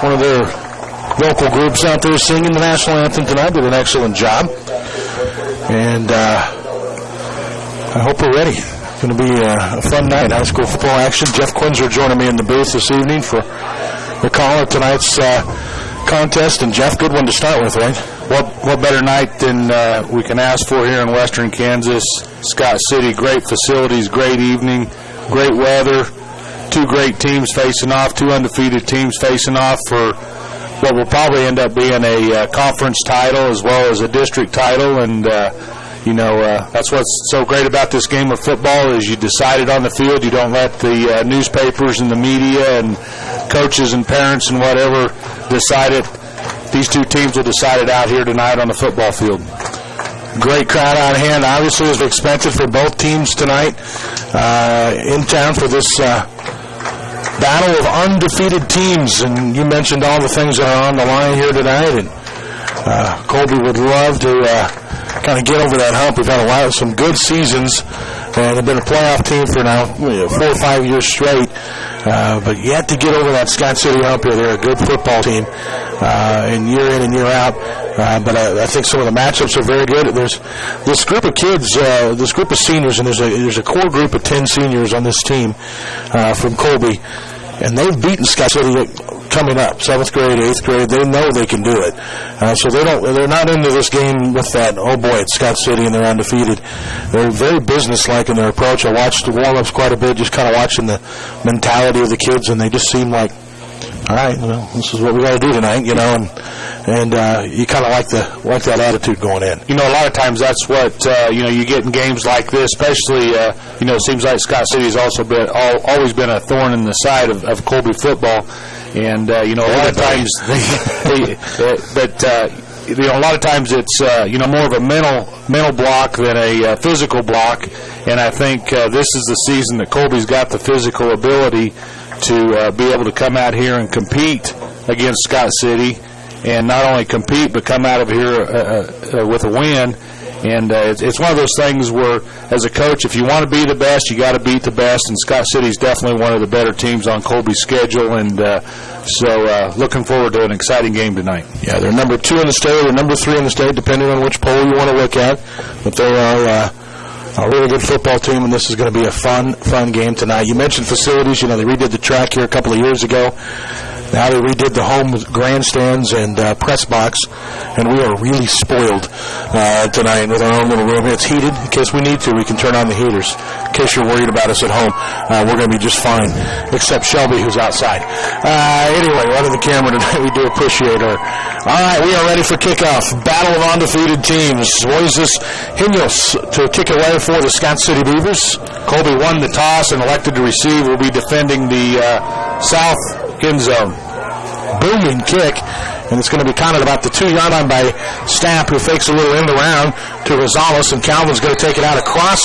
one of their local groups out there singing the national anthem tonight. Did an excellent job. And I hope we're ready. It's going to be a fun night. High school football action. Jeff Quinzer joining me in the booth this evening for the call of tonight's contest. And, Jeff, good one to start with, right? what better night than we can ask for here in western Kansas? Scott City, great facilities, great evening, great weather, two great teams facing off, two undefeated teams facing off for what will probably end up being a conference title as well as a district title. And, that's what's so great about this game of football is you decide it on the field. You don't let the newspapers and the media and coaches and parents and whatever decide it. These two teams will decide it out here tonight on the football field. Great crowd on hand, obviously, as expected for both teams tonight in town for this battle of undefeated teams. And you mentioned all the things that are on the line here tonight, and Colby would love to kind of get over that hump. We've had some good seasons, and have been a playoff team for now 4 or 5 years straight. But yet to get over that Scott City hump here. They're a good football team, and year in and year out. But I think some of the matchups are very good. There's this group of kids, this group of seniors, and there's a core group of 10 seniors on this team from Colby, and they've beaten Scott City coming up, 7th grade, 8th grade. They know they can do it. So they're not into this game with that, oh boy, it's Scott City and they're undefeated. They're very businesslike in their approach. I watched the warm-ups quite a bit, just kind of watching the mentality of the kids, and they just seem like, all right, well, this is what we got to do tonight, and you kind of like that attitude going in. A lot of times that's what you get in games like this, especially it seems like Scott City has also always been a thorn in the side of Colby football, and a lot of times a lot of times it's more of a mental block than a physical block, and I think this is the season that Colby's got the physical ability to be able to come out here and compete against Scott City, and not only compete but come out of here with a win. And it's one of those things where, as a coach, if you want to be the best, you got to beat the best. And Scott City's definitely one of the better teams on Colby's schedule. And so looking forward to an exciting game tonight. Yeah, they're number 2 in the state or number 3 in the state, depending on which poll you want to look at. But they are a really good football team, and this is going to be a fun game tonight. You mentioned facilities. They redid the track here a couple of years ago. Now they redid the home grandstands and press box, and we are really spoiled tonight with our own little room. It's heated. In case we need to, we can turn on the heaters. In case you're worried about us at home, we're going to be just fine, except Shelby, who's outside. Anyway, running the camera tonight, we do appreciate her. All right, we are ready for kickoff. Battle of undefeated teams. Moises Hinos to kick away for the Scott City Beavers. Colby won the toss and elected to receive. Will be defending the south end zone. Booming kick, and it's going to be counted about the 2-yard line by Stapp, who fakes a little end around to Rosales, and Calvin's going to take it out across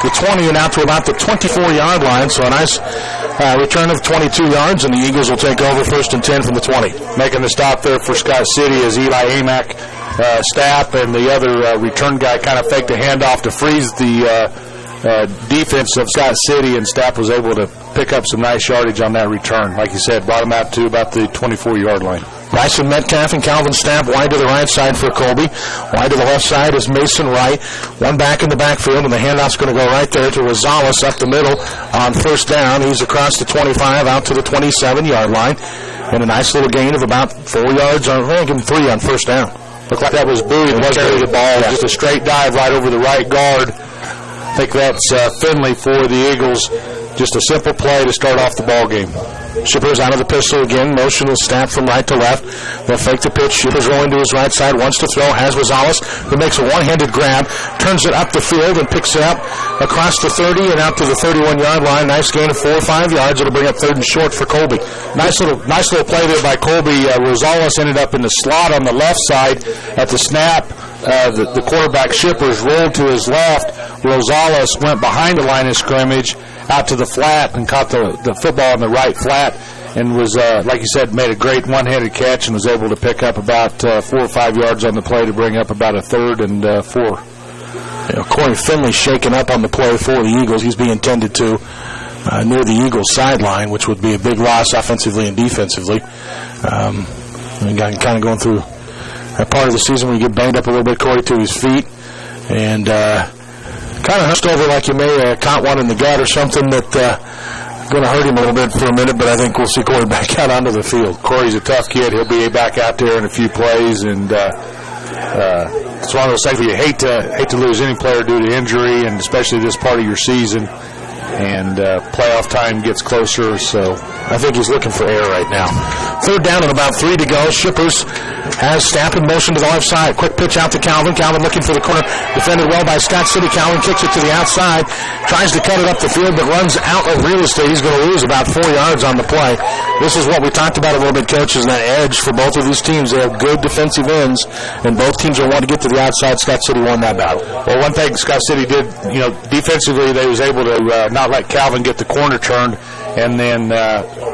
the 20 and out to about the 24-yard line. So a nice return of 22 yards, and the Eagles will take over 1st and 10 from the 20. Making the stop there for Scott City is Eli Amack, Stapp, and the other return guy kind of faked a handoff to freeze the defense of Scott City, and Stapp was able to pick up some nice yardage on that return. Like you said, brought him out to about the 24-yard line.
Bryson Metcalf and Calvin Stapp wide to the right side for Colby. Wide to the left side is Mason Wright. One back in the backfield, and the handoff's going to go right there to Rosales up the middle on 1st down. He's across the 25 out to the 27-yard line. And a nice little gain of about 4 yards. Give him 3 on 1st down.
Looked like that was Bowie that carried the ball. Yeah. Just a straight dive right over the right guard. I think that's Finley for the Eagles. Just a simple play to start off the ball game.
Shippers out of the pistol again. Motion will snap from right to left. They'll fake the pitch. Shippers rolling to his right side. Wants to throw. Has Rosales, who makes a one-handed grab. Turns it up the field and picks it up across the 30 and out to the 31-yard line. Nice gain of 4 or 5 yards. It'll bring up 3rd and short for Colby.
Nice little play there by Colby. Rosales ended up in the slot on the left side at the snap. The quarterback Shippers rolled to his left. Rosales went behind the line of scrimmage out to the flat and caught the football on the right flat and was, like you said, made a great one-handed catch and was able to pick up about 4 or 5 yards on the play to bring up about a 3rd and 4.
Corey Finley shaken up on the play for the Eagles. He's being tended to near the Eagles' sideline, which would be a big loss offensively and defensively. Kind of going through that part of the season when you get banged up a little bit, Corey, to his feet. And kind of hunched over like you may have caught one in the gut or something that going to hurt him a little bit for a minute, but I think we'll see Corey back out onto the field.
Corey's a tough kid. He'll be back out there in a few plays, and it's one of those things where you hate to lose any player due to injury, and especially this part of your season. And playoff time gets closer, so I think he's looking for air right now. Third down and about 3 to go. Shippers has Stapp in motion to the left side. Quick pitch out to Calvin. Calvin looking for the corner. Defended well by Scott City. Calvin kicks it to the outside. Tries to cut it up the field, but runs out of real estate. He's going to lose about 4 yards on the play. This is what we talked about a little bit, Coach, is that edge for both of these teams. They have good defensive ends, and both teams will want to get to the outside. Scott City won that battle.
Well, one thing Scott City did, defensively, they was able to not let Calvin get the corner turned, and then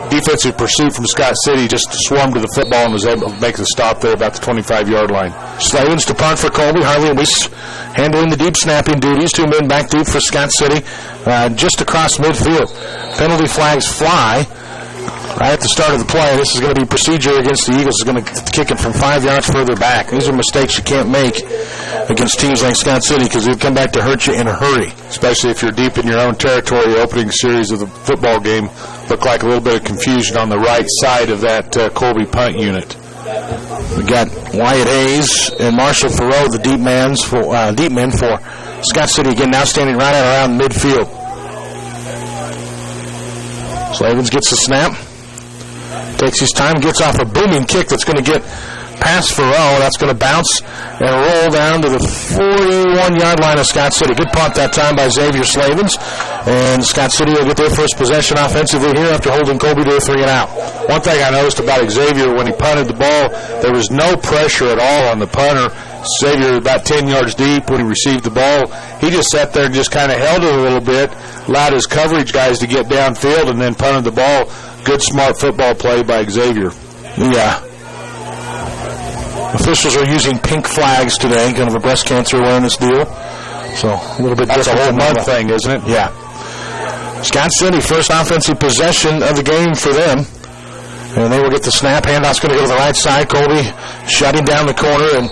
defensive pursuit from Scott City just swarmed to the football and was able to make the stop there about the 25-yard line.
Slavens to punt for Colby. Harley and Weiss handling the deep snapping duties. 2 men back deep for Scott City, just across midfield. Penalty flags fly right at the start of the play. This is going to be procedure against the Eagles. Is going to kick it from 5 yards further back. These are mistakes you can't make against teams like Scott City because they'll come back to hurt you in a hurry.
Especially if you're deep in your own territory. The opening series of the football game looked like a little bit of confusion on the right side of that Colby punt unit.
We got Wyatt Hayes and Marshall Thoreau, the deep men for Scott City again, now standing right at around midfield. Slavens gets the snap. Takes his time, gets off a booming kick that's going to get past Farrell. That's going to bounce and roll down to the 41-yard line of Scott City. Good punt that time by Xavier Slavens. And Scott City will get their first possession offensively here after holding Colby to a 3-and-out.
One thing I noticed about Xavier, when he punted the ball, there was no pressure at all on the punter. Xavier about 10 yards deep when he received the ball. He just sat there and just kind of held it a little bit, allowed his coverage guys to get downfield, and then punted the ball. Good, smart football play by Xavier.
Yeah. Officials are using pink flags today, kind of a breast cancer awareness deal. So a little bit
That's a whole month thing, isn't it?
Yeah. Scott City, first offensive possession of the game for them. And they will get the snap. Handoff's going to go to the right side. Colby shutting down the corner and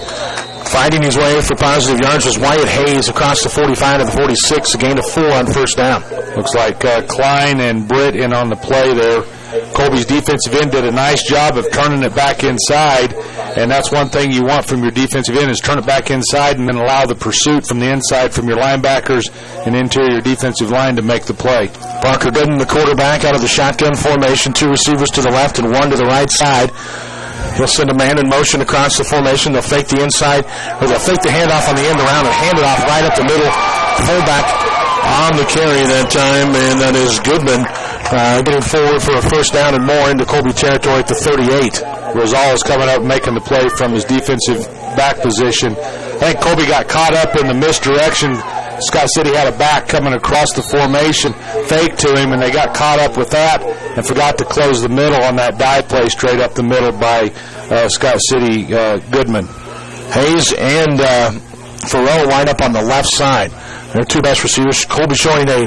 fighting his way for positive yards was Wyatt Hayes across the 45 to the 46, a gain of 4 on first down.
Looks like Klein and Britt in on the play there. Colby's defensive end did a nice job of turning it back inside, and that's one thing you want from your defensive end is turn it back inside and then allow the pursuit from the inside from your linebackers and interior defensive line to make the play.
Parker Gooden, the quarterback, out of the shotgun formation, 2 receivers to the left and 1 to the right side. He'll send a man in motion across the formation. They'll fake the inside, or they'll fake the handoff on the end around and hand it off right up the middle. Fullback on the carry that time, and that is Goodman getting forward for a first down and more into Colby territory at the 38.
Rosales coming up making the play from his defensive back position. I think Colby got caught up in the misdirection. Scott City had a back coming across the formation, fake to him, and they got caught up with that and forgot to close the middle on that dive play straight up the middle by Scott City Goodman.
Hayes and Farrell line up on the left side. They're 2 best receivers. Colby showing a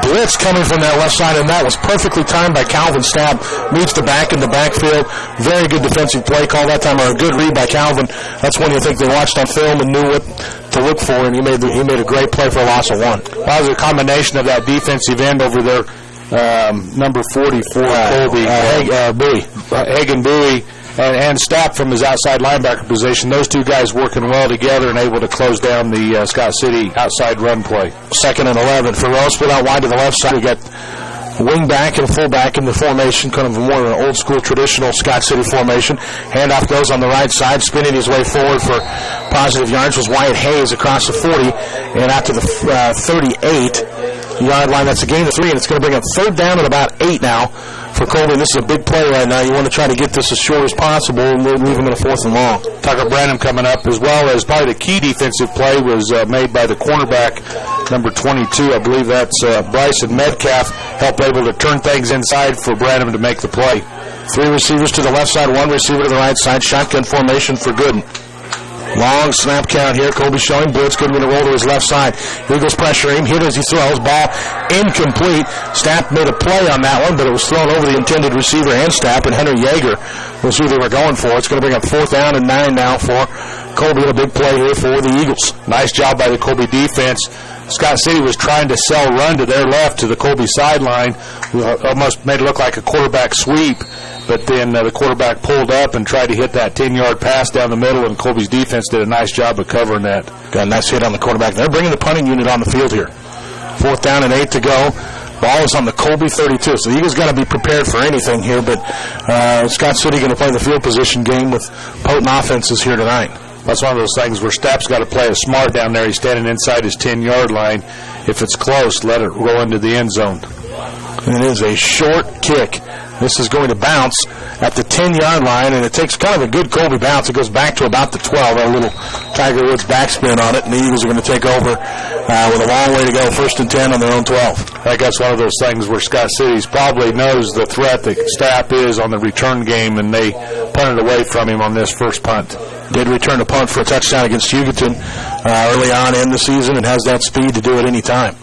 blitz coming from that left side, and that was perfectly timed by Calvin Stapp. Meets the back in the backfield. Very good defensive play call that time, or a good read by Calvin. That's when you think they watched on film and knew what to look for, and he made a great play for a loss of 1.
That was a combination of that defensive end over there, number 44, Colby, Hagen Bowie, and Stapp from his outside linebacker position. Those 2 guys working well together and able to close down the Scott City outside run play.
2nd and 11. Farrell split out wide to the left side. We got wing back and full back in the formation, kind of more of an old school traditional Scott City formation. Handoff goes on the right side, spinning his way forward for positive yards was Wyatt Hayes across the 40 and out to the 38-yard line. That's a gain of 3, and it's going to bring up third down at about 8 now for Colby. This is a big play right now. You want to try to get this as short as possible and leave him in a 4th and long.
Tucker Branham coming up, as well as probably the key defensive play was made by the cornerback, number 22. I believe that's Bryson Metcalf, helped able to turn things inside for Branham to make the play.
3 receivers to the left side, 1 receiver to the right side. Shotgun formation for Gooden. Long snap count here. Colby showing blitz. Goodman to roll to his left side. Eagles pressure him. Hit as he throws. Ball incomplete. Stapp made a play on that one, but it was thrown over the intended receiver and Stapp, and Henry Yeager was who they were going for. It's going to bring up 4th down and 9 now for Colby. A big play here for the Eagles.
Nice job by the Colby defense. Scott City was trying to sell run to their left to the Colby sideline. Almost made it look like a quarterback sweep.
but then the quarterback pulled up and tried to hit that 10-yard pass down the middle, and Colby's defense did a nice job of covering that.
Got a nice hit on the quarterback. They're bringing the punting unit on the field here. 4th down and 8 to go. Ball is on the Colby 32, so the Eagles got to be prepared for anything here, but Scott City going to play the field position game with potent offenses here tonight.
That's one of those things where Stapp's got to play it smart down there. He's standing inside his 10-yard line. If it's close, let it roll into the end zone.
And it is a short kick. This is going to bounce at the 10-yard line, and it takes kind of a good Colby bounce. It goes back to about the 12, a little Tiger Woods backspin on it, and the Eagles are going to take over with a long way to go, 1st and 10 on their own 12.
I think that's one of those things where Scott Cities probably knows the threat that Stapp is on the return game, and they punted away from him on this first punt.
Did return a punt for a touchdown against Hugoton early on in the season and has that speed to do it any time.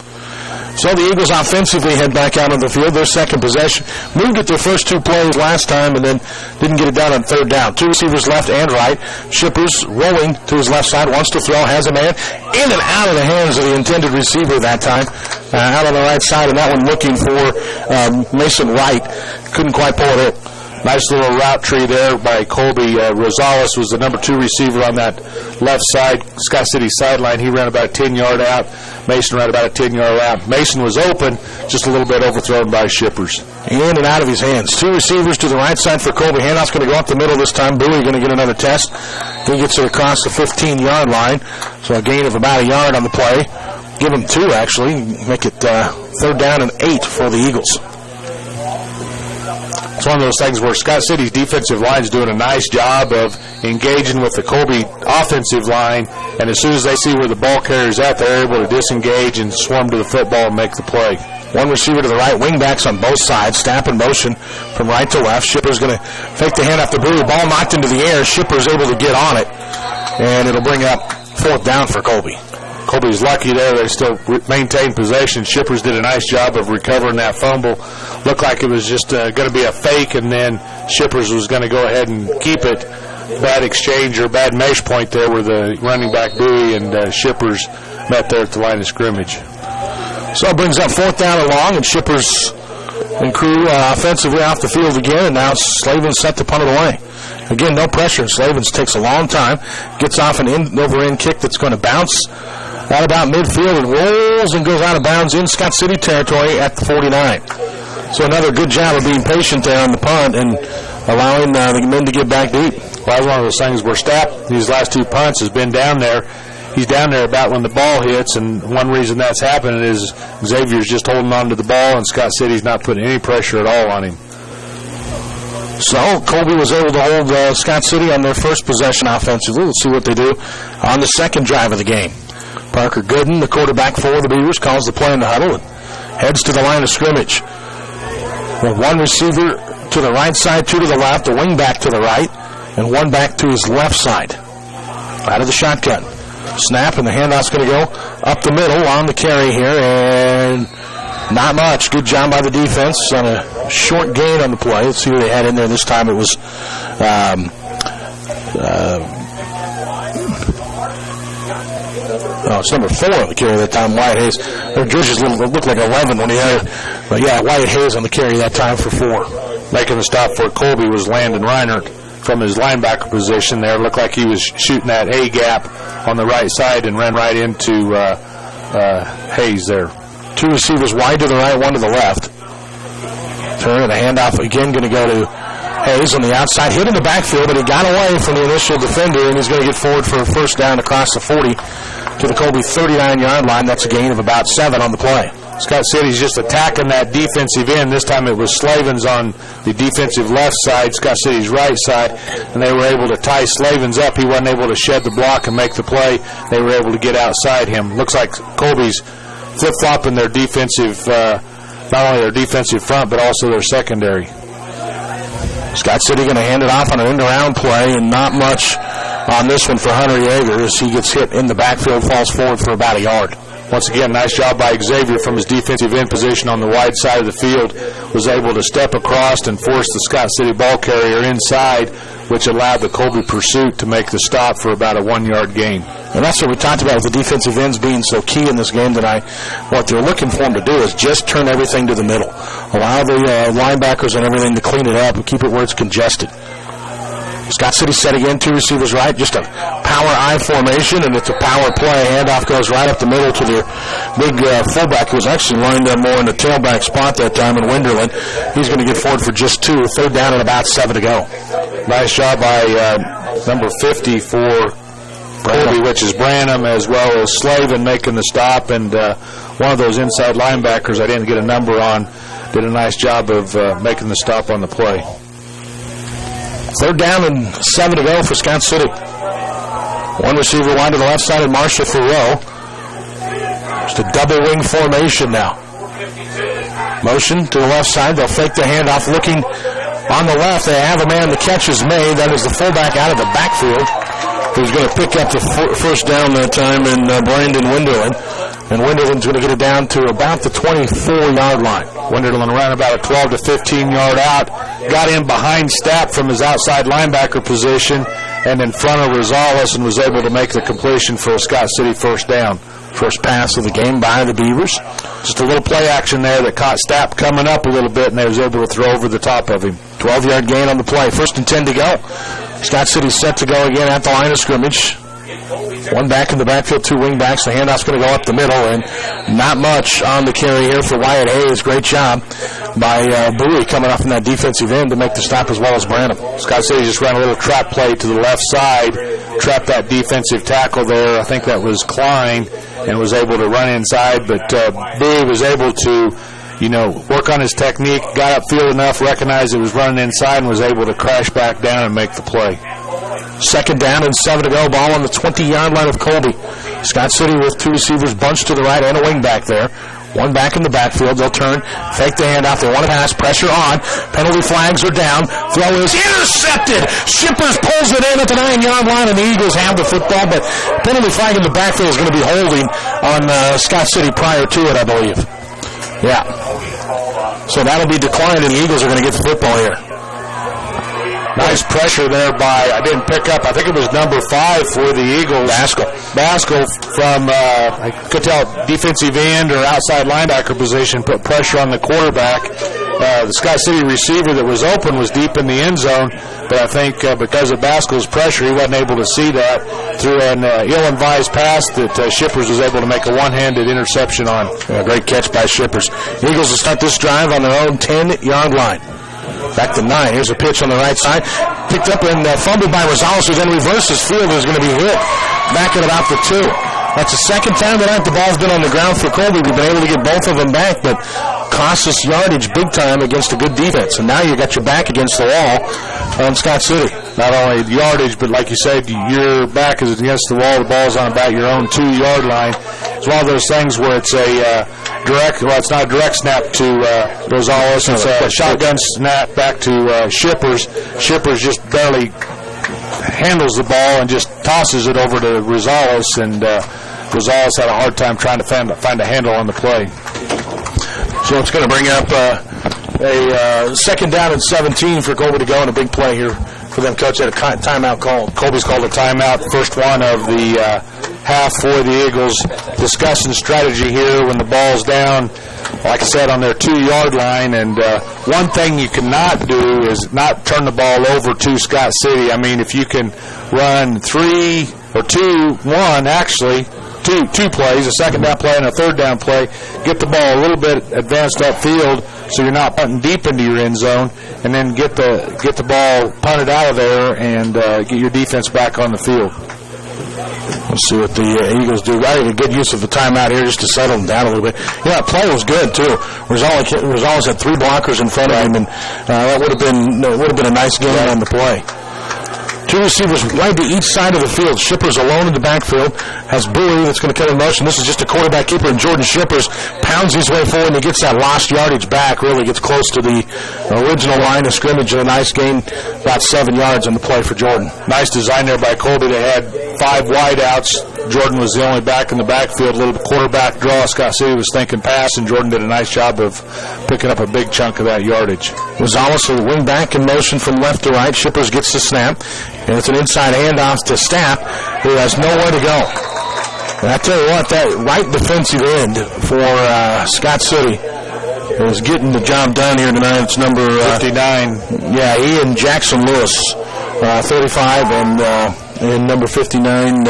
So the Eagles offensively head back out on the field. Their second possession. Moved it their first 2 plays last time and then didn't get it done on 3rd down. 2 receivers left and right. Shippers rolling to his left side. Wants to throw. Has a man. In and out of the hands of the intended receiver that time. Out on the right side, and that one looking for Mason Wright. Couldn't quite pull it in.
Nice little route tree there by Colby. Rosales was the number 2 receiver on that left side, Scott City sideline. He ran about a 10-yard out. Mason ran about a 10-yard out. Mason was open, just a little bit overthrown by Shippers.
In and out of his hands. 2 receivers to the right side for Colby. Handoff's going to go up the middle this time. Bowie going to get another test. He gets it across the 15-yard line, so a gain of about a yard on the play. Give him 2, actually. Make it 3rd down and 8 for the Eagles.
It's one of those things where Scott City's defensive line is doing a nice job of engaging with the Colby offensive line, and as soon as they see where the ball carrier's at, they're able to disengage and swarm to the football and make the play.
1 receiver to the right, wingbacks on both sides, Stapp in motion from right to left. Shipper's going to fake the handoff to Bowie. Ball knocked into the air. Shipper's able to get on it, and it'll bring up 4th down for Colby.
Colby's lucky there. They still maintain possession. Shippers did a nice job of recovering that fumble. Looked like it was just going to be a fake, and then Shippers was going to go ahead and keep it. Bad exchange or bad mesh point there where the running back Bowie and Shippers met there at the line of scrimmage.
So it brings up 4th down and long, and Shippers and crew offensively off the field again, and now Slavens set to punt it away. Again, no pressure. Slavens takes a long time, gets off an over-end kick that's going to bounce out about midfield and rolls and goes out of bounds in Scott City territory at the 49. So another good job of being patient there on the punt and allowing the men to get back deep.
Well, that's one of those things where Stapp, these last 2 punts, has been down there. He's down there about when the ball hits, and one reason that's happening is Xavier's just holding on to the ball, and Scott City's not putting any pressure at all on him.
So Colby was able to hold Scott City on their first possession offensively. Let's see what they do on the second drive of the game. Parker Gooden, the quarterback for the Beavers, calls the play in the huddle and heads to the line of scrimmage. With 1 receiver to the right side, 2 to the left, a wing back to the right, and 1 back to his left side. Out of the shotgun. Snap, and the handoff's going to go up the middle on the carry here, and not much. Good job by the defense on a short gain on the play. Let's see who they had in there this time. It was it's number 4 on the carry that time, Wyatt Hayes. Their jerseys looked like 11 when he had it. But, yeah, Wyatt Hayes on the carry that time for 4.
Making the stop for Colby was Landon Reinert from his linebacker position there. Looked like he was shooting that A gap on the right side and ran right into Hayes there.
2 receivers wide to the right, 1 to the left. Turn, the handoff again going to go to Hayes on the outside. Hit in the backfield, but he got away from the initial defender, and he's going to get forward for a first down across the 40 to the Colby 39-yard line. That's a gain of about 7 on the play.
Scott City's just attacking that defensive end. This time it was Slavens on the defensive left side, Scott City's right side, and they were able to tie Slavens up. He wasn't able to shed the block and make the play. They were able to get outside him. Looks like Colby's flip-flopping their defensive, not only their defensive front, but also their secondary.
Scott City going to hand it off on an end-around play, and not much on this one for Hunter Yeager as he gets hit in the backfield, falls forward for about a yard.
once again, nice job by Xavier from his defensive end position on the wide side of the field. Was able to step across and force the Scott City ball carrier inside, which allowed the Colby pursuit to make the stop for about a 1-yard gain.
And that's what we talked about with the defensive ends being so key in this game tonight. What they're looking for them to do is just turn everything to the middle. Allow the linebackers and everything to clean it up and keep it where it's congested. Scott City set again, 2 receivers right, just a power I formation, and it's a power play. Handoff goes right up the middle to their big fullback, who was actually lined up more in the tailback spot that time in Winderland. He's going to get forward for just 2, 3rd down and about 7 to go.
Nice job by number 50 for Colby, which is Branham, as well as Slavin making the stop, and one of those inside linebackers I didn't get a number on did a nice job of making the stop on the play.
3rd down and 7 to go for Scott City. 1 receiver wide to the left side and Marshall for row. Just a double wing formation now. Motion to the left side. They'll fake the handoff. Looking on the left, they have a man. The catch is made. That is the fullback out of the backfield, who's going to pick up the first down that time in Brandon Winderland. And Winderland's going to get it down to about the 24-yard line.
Winderland ran about a 12 to 15-yard out, got in behind Stapp from his outside linebacker position and in front of Rosales, and was able to make the completion for a Scott City first down.
First pass of the game by the Beavers.
Just a little play action there that caught Stapp coming up a little bit, and they was able to throw over the top of him.
12-yard gain on the play. 1st and 10 to go. Scott City's set to go again at the line of scrimmage. 1 back in the backfield, 2 wing backs. The handoff's going to go up the middle, and not much on the carry here for Wyatt Hayes. Great job by Bowie coming off from that defensive end to make the stop, as well as Branham.
Scott City just ran a little trap play to the left side, trapped that defensive tackle there. I think that was Klein, and was able to run inside, but Bowie was able to work on his technique, got upfield enough, recognized it was running inside, and was able to crash back down and make the play.
2nd down and 7 to go. Ball on the 20-yard line of Colby. Scott City with 2 receivers bunched to the right and a wing back there. 1 back in the backfield. They'll turn, fake the handoff. They want to pass. Pressure on. Penalty flags are down. Throw is intercepted. Shippers pulls it in at the 9-yard line, and the Eagles have the football, but penalty flag in the backfield is going to be holding on Scott City prior to it, I believe. Yeah. So that'll be declined, and the Eagles are going to get the football here.
Nice pressure there by, I didn't pick up, I think it was number 5 for the Eagles. Baskel from, I could tell, defensive end or outside linebacker position, put pressure on the quarterback. The Scott City receiver that was open was deep in the end zone, but I think because of Baskel's pressure, he wasn't able to see that. Through an ill-advised pass that Shippers was able to make a one-handed interception on.
Great catch by Shippers. Eagles will start this drive on their own 10-yard line. Back to 9. Here's a pitch on the right side. Picked up and fumbled by Rosales, who then reverses field. Is going to be hit back at about the 2. That's the 2nd time tonight the ball's been on the ground for Colby. We've been able to get both of them back, but cost us yardage big time against a good defense. And now you got your back against the wall on Scott City.
Not only yardage, but like you said, your back is against the wall. The ball's on about your own 2-yard line. It's one of those things where it's a direct, well, it's not a direct snap to Rosales. It's a shotgun snap back to Shippers. Shippers just barely handles the ball and just tosses it over to Rosales, and Rosales had a hard time trying to find a handle on the play.
So it's going to bring up a 2nd down and 17 for Colby to go, and a big play here for them. Coach had a timeout call.
Colby's called a timeout, first one of the half for the Eagles. Discussing strategy here when the ball's down, like I said, on their 2-yard line. And one thing you cannot do is not turn the ball over to Scott City. I mean, if you can run 3 or 2-1, actually, two plays, a 2nd down play and a 3rd down play, get the ball a little bit advanced upfield so you're not punting deep into your end zone, and then get the ball punted out of there and get your defense back on the field.
Let's see what the Eagles do. Right, a good use of the timeout here just to settle them down a little bit. Yeah, that play was good too. Rosales had 3 blockers in front of him, and that would have been a nice game on the play. 2 receivers wide to each side of the field. Shippers alone in the backfield. Has Bowie that's going to come in motion. This is just a quarterback keeper, and Jordan Shippers pounds his way forward, and he gets that lost yardage back. Really gets close to the original line of scrimmage, and a nice gain, about 7 yards on the play for Jordan.
Nice design there by Colby. They had 5 wideouts. Jordan was the only back in the backfield, a little quarterback draw. Scott City was thinking pass, and Jordan did a nice job of picking up a big chunk of that yardage.
Rosales, a wing back in motion from left to right. Shippers gets the snap, and it's an inside handoff to Stapp, who has nowhere to go. And I tell you what, that right defensive end for Scott City is getting the job done here tonight. It's number
59.
Yeah, he and Jackson Lewis, 35, and number 59,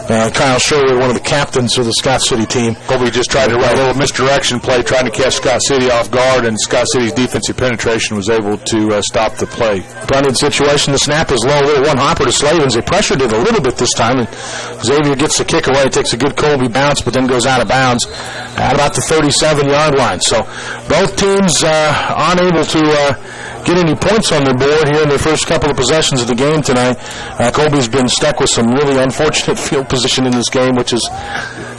Kyle Sherwood, one of the captains of the Scott City team.
Colby just tried to run a little misdirection play, trying to catch Scott City off guard, and Scott City's defensive penetration was able to stop the play.
Punted situation, the snap is low, little one hopper to Slavens. They pressured it a little bit this time, and Xavier gets the kick away, takes a good Colby bounce, but then goes out of bounds at about the 37-yard line. So both teams unable to get any points on their board here in their first couple of possessions of the game tonight. Colby's been stuck with some really unfortunate field position in this game, which has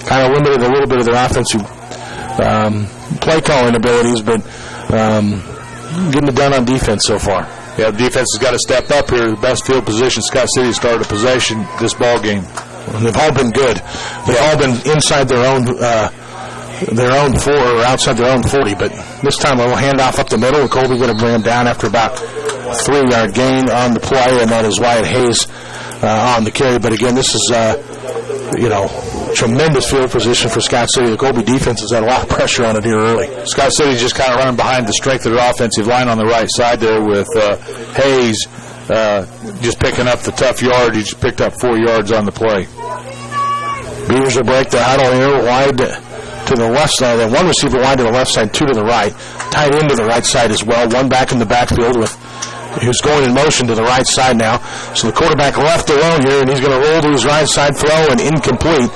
kind of limited a little bit of their offensive play calling abilities, but getting it done on defense so far.
Yeah, the defense has got to step up here. The best field position Scott City started a possession this ball game.
And they've all been good. They've all been inside their own 4 or outside their own 40, but this time a little handoff up the middle, and Colby going to bring him down after about 3-yard gain on the play, and that is Wyatt Hayes on the carry. But again, this is tremendous field position for Scott City. The Colby defense has had a lot of pressure on it here early.
Scott City's just kind of running behind the strength of their offensive line on the right side there with Hayes just picking up the tough yard. He just picked up 4 yards on the play.
Beavers will break the huddle here wide to the left side. One receiver wide to the left side, 2 to the right. Tight end to the right side as well. One back in the backfield who's going in motion to the right side now. So the quarterback left alone here, and he's going to roll to his right side, throw, and incomplete.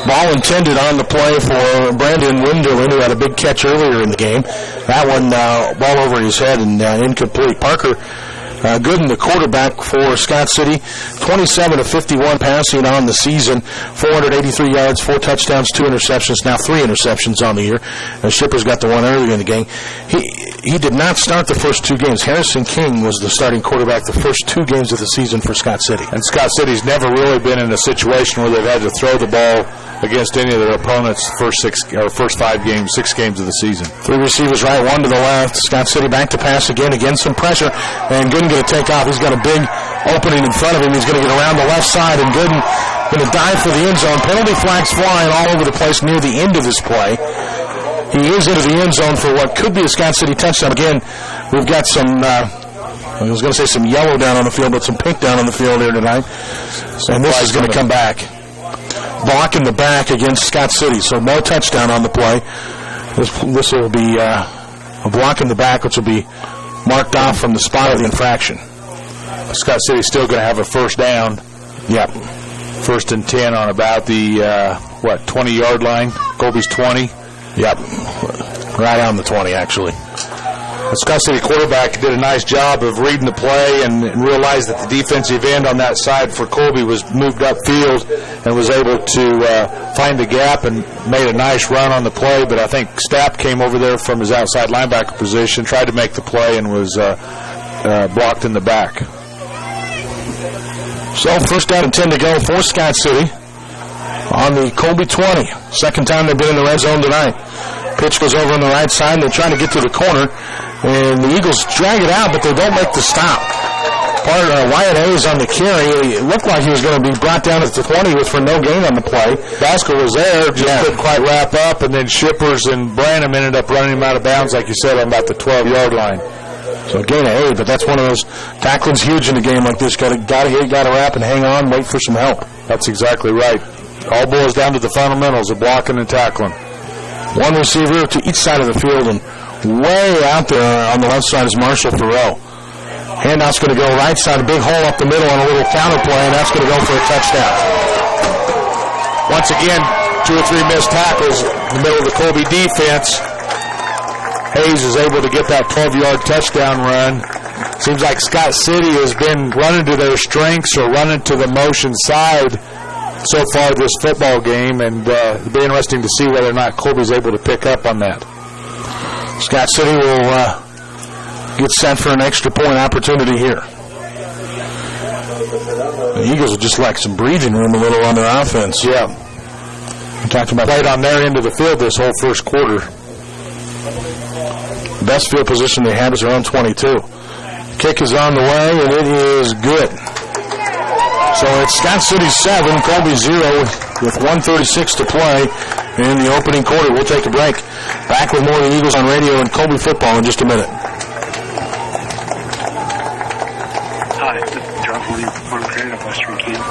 Ball intended on the play for Brandon Winderland, who had a big catch earlier in the game. That one, ball over his head and incomplete. Parker Gooden, the quarterback for Scott City, 27 of 51 passing on the season, 483 yards, 4 touchdowns, 2 interceptions, now 3 interceptions on the year. Shippers got the one earlier in the game. He did not start the first 2 games. Harrison King was the starting quarterback the first 2 games of the season for Scott City.
And Scott City's never really been in a situation where they've had to throw the ball against any of their opponents first 5 games, 6 games of the season.
3 receivers right, 1 to the left. Scott City back to pass again some pressure, and Gooden going to take off. He's got a big opening in front of him. He's going to get around the left side, and Gooden going to dive for the end zone. Penalty flags flying all over the place near the end of this play. He is into the end zone for what could be a Scott City touchdown. Again, we've got some, I was going to say some yellow down on the field, but some pink down on the field here tonight. And this is going to come back. Block in the back against Scott City, so no touchdown on the play. This will be a block in the back, which will be marked off from the spot of the infraction.
Scott City's still going to have a first down.
Yep.
1st and 10 on about the, 20-yard line. Colby's 20.
Yep. Right on the 20, actually.
The Scott City quarterback did a nice job of reading the play and realized that the defensive end on that side for Colby was moved upfield and was able to find the gap and made a nice run on the play. But I think Stapp came over there from his outside linebacker position, tried to make the play, and was blocked in the back.
So 1st down and 10 to go for Scott City on the Colby 20. Second time they've been in the red zone tonight. Pitch goes over on the right side. They're trying to get to the corner, and the Eagles drag it out, but they don't make the stop. Wyatt Hayes on the carry. It looked like he was going to be brought down at the 20 for no gain on the play.
Baskel was there, just couldn't quite wrap up, and then Shippers and Branham ended up running him out of bounds, like you said, on about the 12-yard line.
So gain of 8, but that's one of those tackling's huge in a game like this. Got to wrap and hang on, wait for some help.
That's exactly right. All boils down to the fundamentals of blocking and tackling.
One receiver to each side of the field, and way out there on the left side is Marshall Thoreau. Handoff's going to go right side, a big hole up the middle on a little counter play, and that's going to go for a touchdown.
Once again, 2 or 3 missed tackles in the middle of the Colby defense. Hayes is able to get that 12-yard touchdown run. Seems like Scott City has been running to their strengths or running to the motion side so far this football game, and it'll be interesting to see whether or not Colby's able to pick up on that.
Scott City will get set for an extra point opportunity here. The Eagles would just like some breathing room a little on their offense.
Yeah.
We talked about played on their end of the field this whole first quarter. Best field position they had was around 22. Kick is on the way, and it is good. So it's Scott City 7, Colby 0 with 1:36 to play in the opening quarter. We'll take a break. Back with more of the Eagles on radio and Colby football in just a minute.
Hi, this is John Williams from Farm Credit of Western Kansas.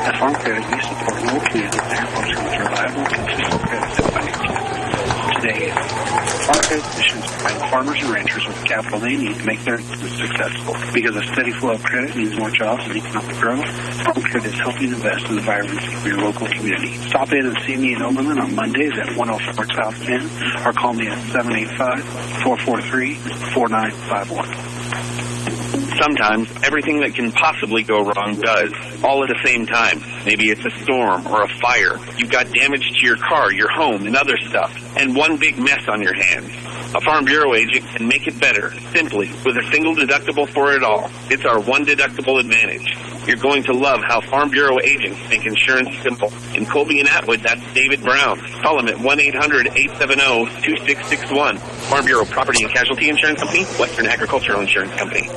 At Farm Credit, we support local communities that are focused with reliable, consistent credit and financial. Today, Farm Credit Solutions provide farmers and ranchers with the capital they need to make their business successful. Because a steady flow of credit means more jobs and economic growth, Farm Credit is helping invest in the vibrancy of your local community. Stop in and see me in Oberlin on Mondays at 104 South 10 or call me at 785-443-4951.
Sometimes everything that can possibly go wrong does, all at the same time. Maybe it's a storm or a fire. You've got damage to your car, your home, and other stuff, and one big mess on your hands. A Farm Bureau agent can make it better, simply, with a single deductible for it all. It's our one deductible advantage. You're going to love how Farm Bureau agents make insurance simple. In Colby and Atwood, that's David Brown. Call him at 1-800-870-2661. Farm Bureau Property and Casualty Insurance Company, Western Agricultural Insurance Company.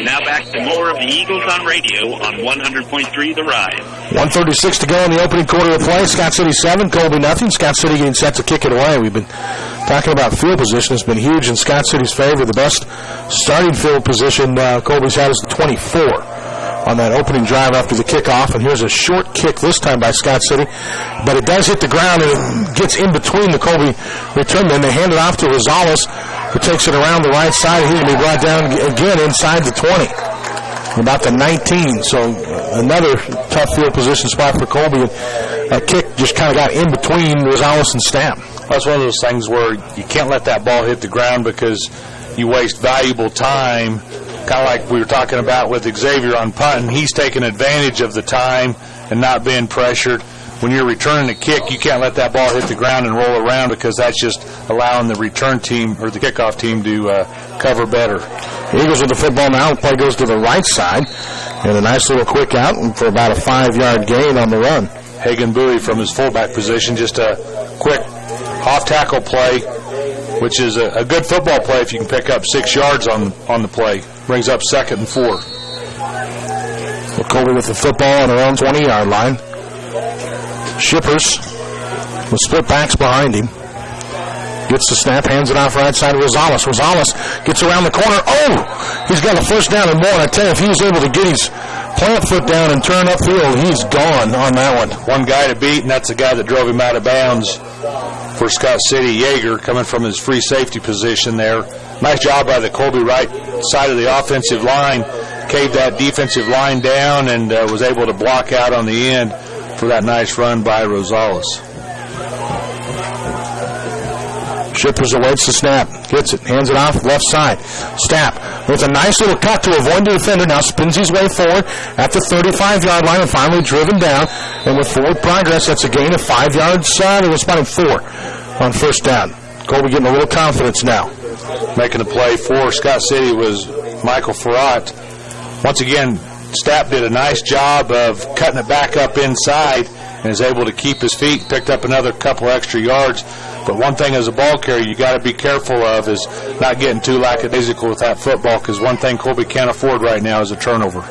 Now back to more of the Eagles on radio on 100.3 The Ride.
1:36 to go in the opening quarter of play. Scott City 7, Colby nothing. Scott City getting set to kick it away. We've been talking about field position. It's been huge in Scott City's favor. The best starting field position Colby's had is the 24 on that opening drive after the kickoff. And here's a short kick this time by Scott City. But it does hit the ground, and it gets in between the Colby return men. They hand it off to Rosales, who takes it around the right side. He's going to be brought down again inside the 20. About the 19. So another tough field position spot for Colby. A kick just kind of got in between Rosales and Stamp.
That's one of those things where you can't let that ball hit the ground because you waste valuable time, kind of like we were talking about with Xavier on punting. He's taking advantage of the time and not being pressured. When you're returning a kick, you can't let that ball hit the ground and roll around because that's just allowing the return team or the kickoff team to cover better.
Eagles with the football now. The play goes to the right side. And a nice little quick out for about a 5-yard gain on the run.
Hagan Bowie from his fullback position, just a quick off-tackle play, which is a good football play if you can pick up 6 yards on the play. Brings up 2nd and 4.
So Colby with the football on their own 20-yard line. Shippers with split backs behind him. Gets the snap, hands it off right side to Rosales. Rosales gets around the corner. Oh! He's got a first down and more. And I tell you, if he was able to get his plant foot down and turn upfield, he's gone on that one.
One guy to beat, and that's the guy that drove him out of bounds for Scott City. Yeager coming from his free safety position there. Nice job by the Colby right side of the offensive line. Caved that defensive line down and was able to block out on the end for that nice run by Rosales.
Shippers awaits the snap. Gets it. Hands it off left side. Snap with a nice little cut to avoid the defender. Now spins his way forward at the 35-yard line and finally driven down. And with forward progress, that's a gain of 5 yards. They were spotting 4 on first down. Colby getting a little confidence now.
Making the play for Scott City was Michael Farrat. Once again, Stapp did a nice job of cutting it back up inside and is able to keep his feet, picked up another couple extra yards. But one thing as a ball carrier you got to be careful of is not getting too lackadaisical with that football, because one thing Colby can't afford right now is a turnover.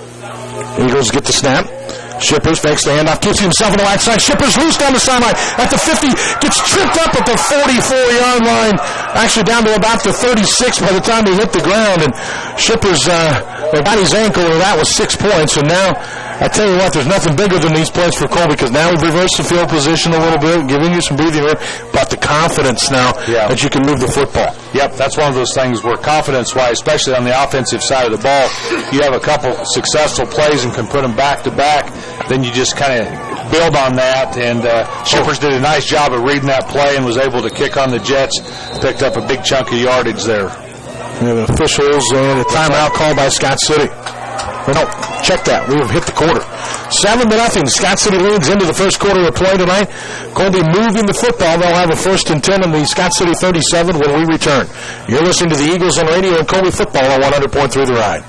Eagles get the snap. Shippers fakes the handoff, keeps himself on the right side. Shippers loose down the sideline at the 50, gets tripped up at the 44-yard line, actually down to about the 36 by the time he hit the ground. And Shippers got his ankle, and that was 6 points. And now, I tell you what, there's nothing bigger than these plays for Colby, because now we've reversed the field position a little bit, giving you some breathing room, but the confidence now that you can move the football.
Yep, that's one of those things where confidence-wise, especially on the offensive side of the ball, you have a couple successful plays and can put them back-to-back. Then you just kind of build on that, and Shippers did a nice job of reading that play and was able to kick on the Jets, picked up a big chunk of yardage there.
We have officials and a timeout called by Scott City. No, check that. We have hit the quarter. 7-0. Scott City leads into the first quarter of play tonight. Colby moving the football. They'll have a 1st and 10 in the Scott City 37 when we return. You're listening to the Eagles on radio and Colby football on 100.3 The Ride.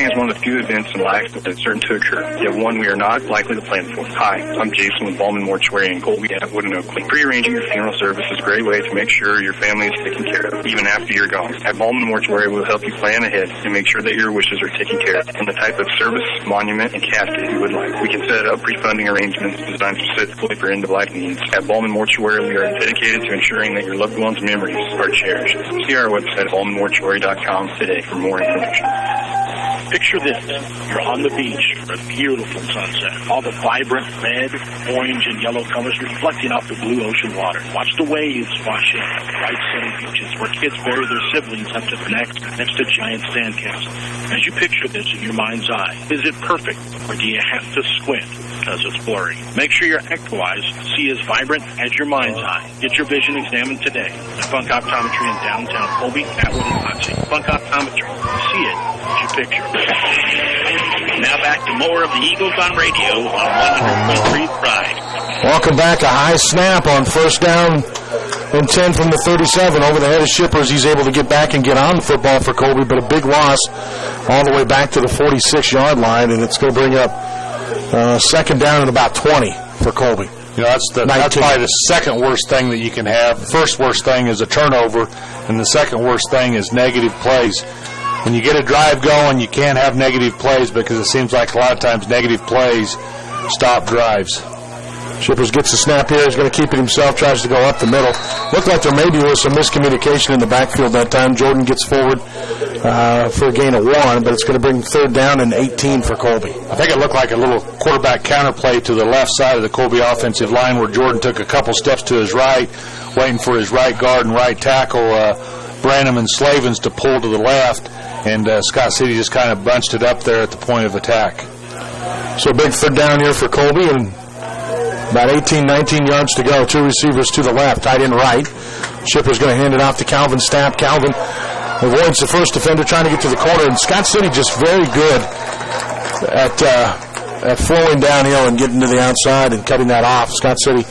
Flying is one of the few events in life that is certain to occur, yet one we are not likely to plan for. Hi, I'm Jason with Ballman Mortuary in Colby at Wood and Oakley. Pre-arranging your funeral service is a great way to make sure your family is taken care of, even after you're gone. At Ballman Mortuary, we'll help you plan ahead and make sure that your wishes are taken care of and the type of service, monument, and casket you would like. We can set up pre-funding arrangements designed specifically for end-of-life needs. At Ballman Mortuary, we are dedicated to ensuring that your loved ones' memories are cherished. See our website at ballmanmortuary.com today for more information.
Picture this. You're on the beach for a beautiful sunset. All the vibrant red, orange, and yellow colors reflecting off the blue ocean water. Watch the waves wash in. Bright sunny beaches where kids bury their siblings up to the neck next to giant sandcastles. As you picture this in your mind's eye, is it perfect or do you have to squint because it's blurry? Make sure your Ecto eyes see as vibrant as your mind's eye. Get your vision examined today at Funk Optometry in downtown Colby, Atwood, and Hoxie. Funk Optometry. See it as you picture it.
Now back to more of the Eagles on radio on 100.3 Pride.
Welcome back. A high snap on first down and 10 from the 37. Over the head of Shippers, he's able to get back and get on the football for Colby, but a big loss all the way back to the 46-yard line, and it's going to bring up second down and about 20 for Colby.
You know, that's probably the second worst thing that you can have. The first worst thing is a turnover, and the second worst thing is negative plays. When you get a drive going, you can't have negative plays because it seems like a lot of times negative plays stop drives.
Shippers gets the snap here. He's going to keep it himself, tries to go up the middle. Looked like there maybe was some miscommunication in the backfield that time. Jordan gets forward for a gain of 1, but it's going to bring third down and 18 for Colby.
I think it looked like a little quarterback counterplay to the left side of the Colby offensive line where Jordan took a couple steps to his right, waiting for his right guard and right tackle, Branham and Slavens, to pull to the left, and Scott City just kind of bunched it up there at the point of attack.
So big third down here for Colby, and about 18, 19 yards to go. Two receivers to the left, tight end right. Shipper's going to hand it off to Calvin Stapp. Calvin avoids the first defender trying to get to the corner, and Scott City just very good at flowing downhill and getting to the outside and cutting that off. Scott City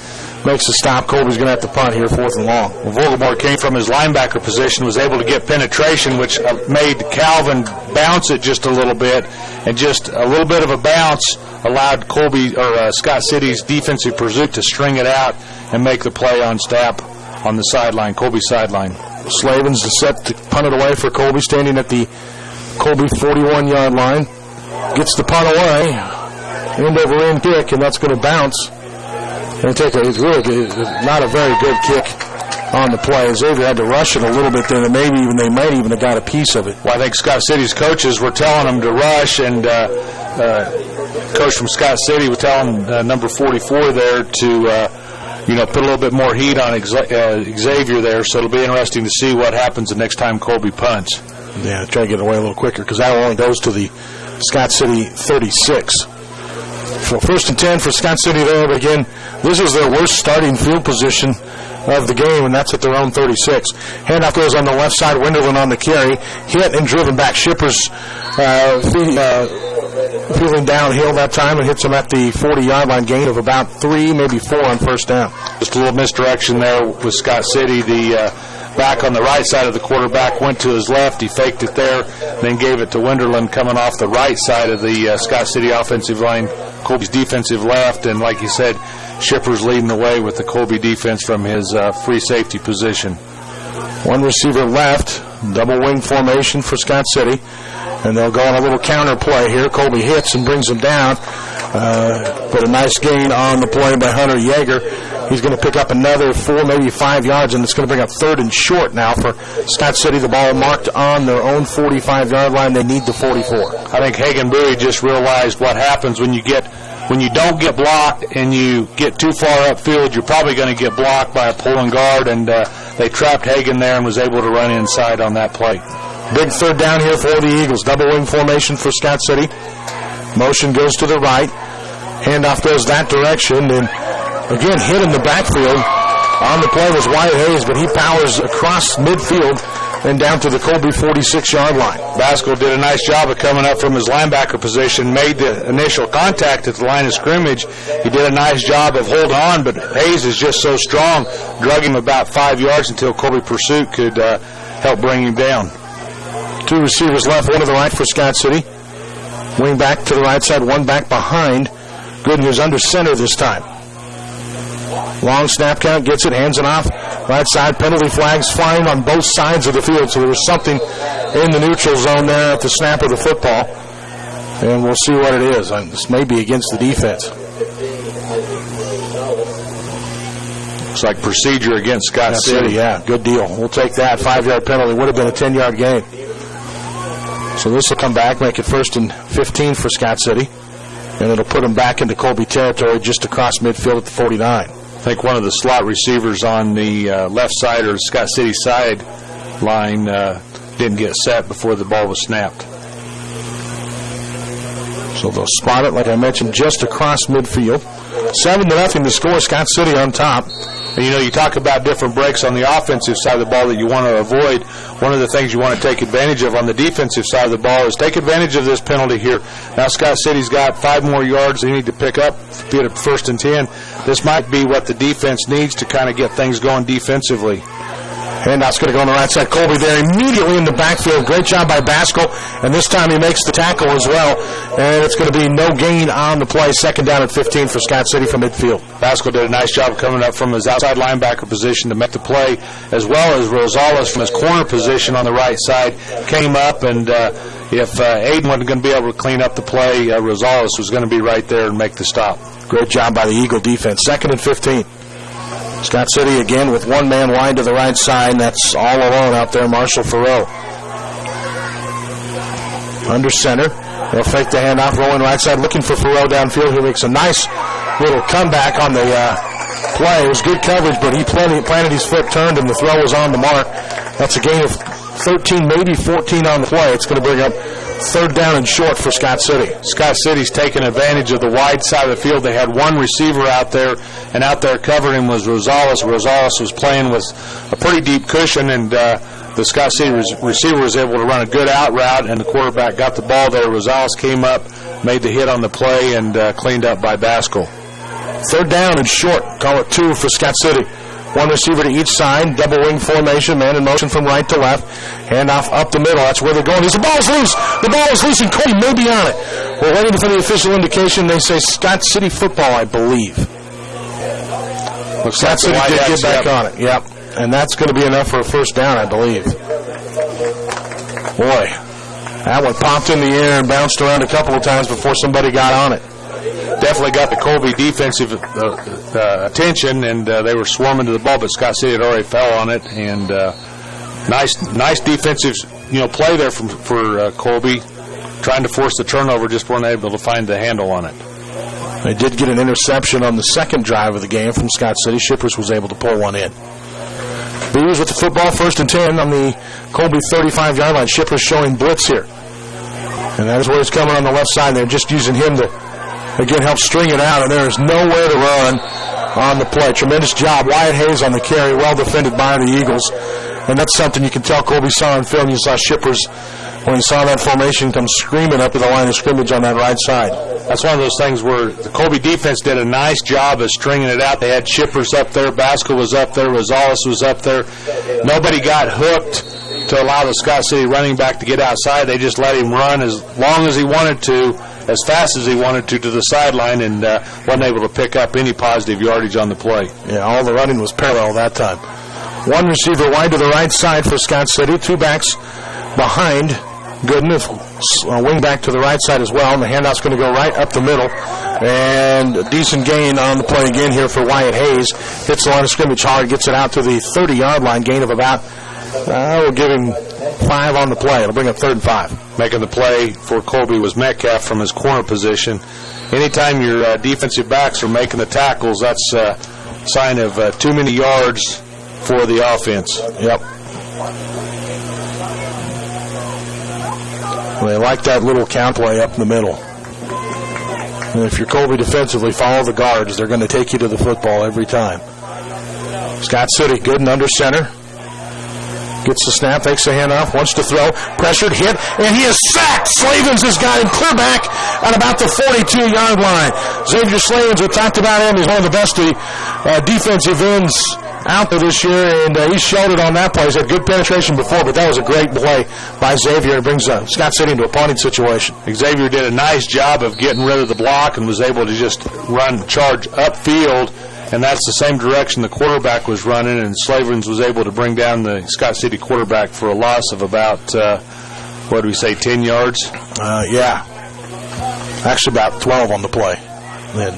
makes a stop. Colby's going to have to punt here, 4th and long.
Well, Vogelmore came from his linebacker position, was able to get penetration, which made Calvin bounce it just a little bit, and just a little bit of a bounce allowed Colby or Scott City's defensive pursuit to string it out and make the play on Stapp on the sideline, Colby sideline.
Slavens is set to punt it away for Colby, standing at the Colby 41-yard line. Gets the punt away, end-over-end kick, and that's going to bounce. And take it's really not a very good kick on the play. Xavier had to rush it a little bit there, and they might even have got a piece of it.
Well, I think Scott City's coaches were telling them to rush, and coach from Scott City was telling number 44 there to put a little bit more heat on Xavier there. So it'll be interesting to see what happens the next time Colby punts.
Yeah, try to get away a little quicker because that only goes to the Scott City 36. So 1st and 10 for Scott City there, but again, this is their worst starting field position of the game, and that's at their own 36. Handoff goes on the left side, Winderland on the carry, hit and driven back. Shippers feeling downhill that time and hits him at the 40-yard line, gain of about 3, maybe 4 on first down.
Just a little misdirection there with Scott City. The back on the right side of the quarterback went to his left. He faked it there, then gave it to Winderland coming off the right side of the Scott City offensive line, Colby's defensive left, and like you said, Shippers leading the way with the Colby defense from his free safety position.
One receiver left, double wing formation for Scott City, and they'll go on a little counter play here. Colby hits and brings him down, but a nice gain on the play by Hunter Yeager. He's going to pick up another 4, maybe 5 yards, and it's going to bring up 3rd and short now for Scott City. The ball marked on their own 45-yard line. They need the 44.
I think Hagen Bowie just realized what happens when you don't get blocked and you get too far upfield. You're probably going to get blocked by a pulling guard, and they trapped Hagen there and was able to run inside on that play.
Big third down here for the Eagles. Double wing formation for Scott City. Motion goes to the right. Handoff goes that direction, and again, hit in the backfield. On the play was Wyatt Hayes, but he powers across midfield and down to the Colby 46-yard line.
Basco did a nice job of coming up from his linebacker position, made the initial contact at the line of scrimmage. He did a nice job of holding on, but Hayes is just so strong, drug him about 5 yards until Colby Pursuit could help bring him down.
2 receivers left, one to the right for Scott City. Wing back to the right side, one back behind. Gooden is under center this time. Long snap count, gets it, hands it off. Right side, penalty flags flying on both sides of the field. So there was something in the neutral zone there at the snap of the football. And we'll see what it is. This may be against the defense.
Looks like procedure against Scott City.
Yeah, good deal. We'll take that. 5-yard penalty. Would have been a 10-yard gain. So this will come back, make it 1st and 15 for Scott City. And it'll put them back into Colby territory just across midfield at the 49.
I think one of the slot receivers on the left side or Scott City side line didn't get set before the ball was snapped.
So they'll spot it, like I mentioned, just across midfield. 7-0 to score. Scott City on top.
And, you talk about different breaks on the offensive side of the ball that you want to avoid. One of the things you want to take advantage of on the defensive side of the ball is take advantage of this penalty here. Now Scott City's got 5 more yards they need to pick up, be it 1st and 10. This might be what the defense needs to kind of get things going defensively.
Handoff's going to go on the right side. Colby there immediately in the backfield. Great job by Basco. And this time he makes the tackle as well. And it's going to be no gain on the play. 2nd down at 15 for Scott City from midfield.
Basco did a nice job coming up from his outside linebacker position to make the play, as well as Rosales from his corner position on the right side came up. And if Aiden wasn't going to be able to clean up the play, Rosales was going to be right there and make the stop.
Great job by the Eagle defense. 2nd and 15. Scott City again with one man wide to the right side. That's all alone out there, Marshall Farrell. Under center. They'll fake the handoff, rolling right side, looking for Farrell downfield, who makes a nice little comeback on the play. It was good coverage, but he planted his foot, turned, and the throw was on the mark. That's a gain of 13, maybe 14 on the play. It's going to bring up 3rd down and short for Scott City.
Scott City's taking advantage of the wide side of the field. They had one receiver out there, and out there covering him was Rosales. Rosales was playing with a pretty deep cushion, and the Scott City receiver was able to run a good out route, and the quarterback got the ball there. Rosales came up, made the hit on the play, and cleaned up by Basco.
3rd down and short. Call it 2 for Scott City. One receiver to each side, double wing formation, man in motion from right to left. Handoff up the middle. That's where they're going. The ball's loose. The ball is loose, and Colby may be on it. We're waiting for the official indication. They say Scott City football, I believe. Scott City did get back on it. Yep. And that's going to be enough for a 1st down, I believe. Boy, that one popped in the air and bounced around a couple of times before somebody got on it.
Definitely got the Colby defensive attention, and they were swarming to the ball, but Scott City had already fell on it. And nice defensive play there for Colby, trying to force the turnover, just weren't able to find the handle on it.
They did get an interception on the 2nd drive of the game from Scott City. Shippers was able to pull one in. Beavers with the football, 1st and 10 on the Colby 35-yard line. Shippers showing blitz here. And that is where he's coming on the left side. They're just using him to, again, help string it out, and there is nowhere to run on the play. Tremendous job. Wyatt Hayes on the carry, well defended by the Eagles. And that's something you can tell Colby saw on film. You saw Shippers, when he saw that formation, come screaming up to the line of scrimmage on that right side.
That's one of those things where the Colby defense did a nice job of stringing it out. They had Shippers up there, Basco was up there, Rosales was up there. Nobody got hooked to allow the Scott City running back to get outside. They just let him run as long as he wanted to, as fast as he wanted to the sideline, and wasn't able to pick up any positive yardage on the play.
Yeah, all the running was parallel that time. One receiver wide to the right side for Scott City. 2 backs behind Gooden. Wing back to the right side as well. And the handoff's going to go right up the middle. And a decent gain on the play again here for Wyatt Hayes. Hits the line of scrimmage hard, gets it out to the 30-yard line. Gain of about, we'll give him 5 on the play. It'll bring up 3rd and 5.
Making the play for Colby was Metcalf from his corner position. Anytime your defensive backs are making the tackles, that's a sign of too many yards for the offense.
Yep. They like that little count play up in the middle. And if you're Colby defensively, follow the guards. They're going to take you to the football every time. Scott City, good and under center. Gets the snap, takes the handoff, wants to throw, pressured, hit, and he is sacked. Slavens has got him clear back at about the 42-yard line. Xavier Slavens, we talked about him, he's one of the best defensive ends
out there this year, and he showed it on that play. He's had good penetration before, but that was a great play by Xavier. It brings Scott City into a punting situation.
Xavier did a nice job of getting rid of the block and was able to just charge upfield, and that's the same direction the quarterback was running, and Slaverins was able to bring down the Scott City quarterback for a loss of about, 10 yards?
Yeah. Actually about 12 on the play. Then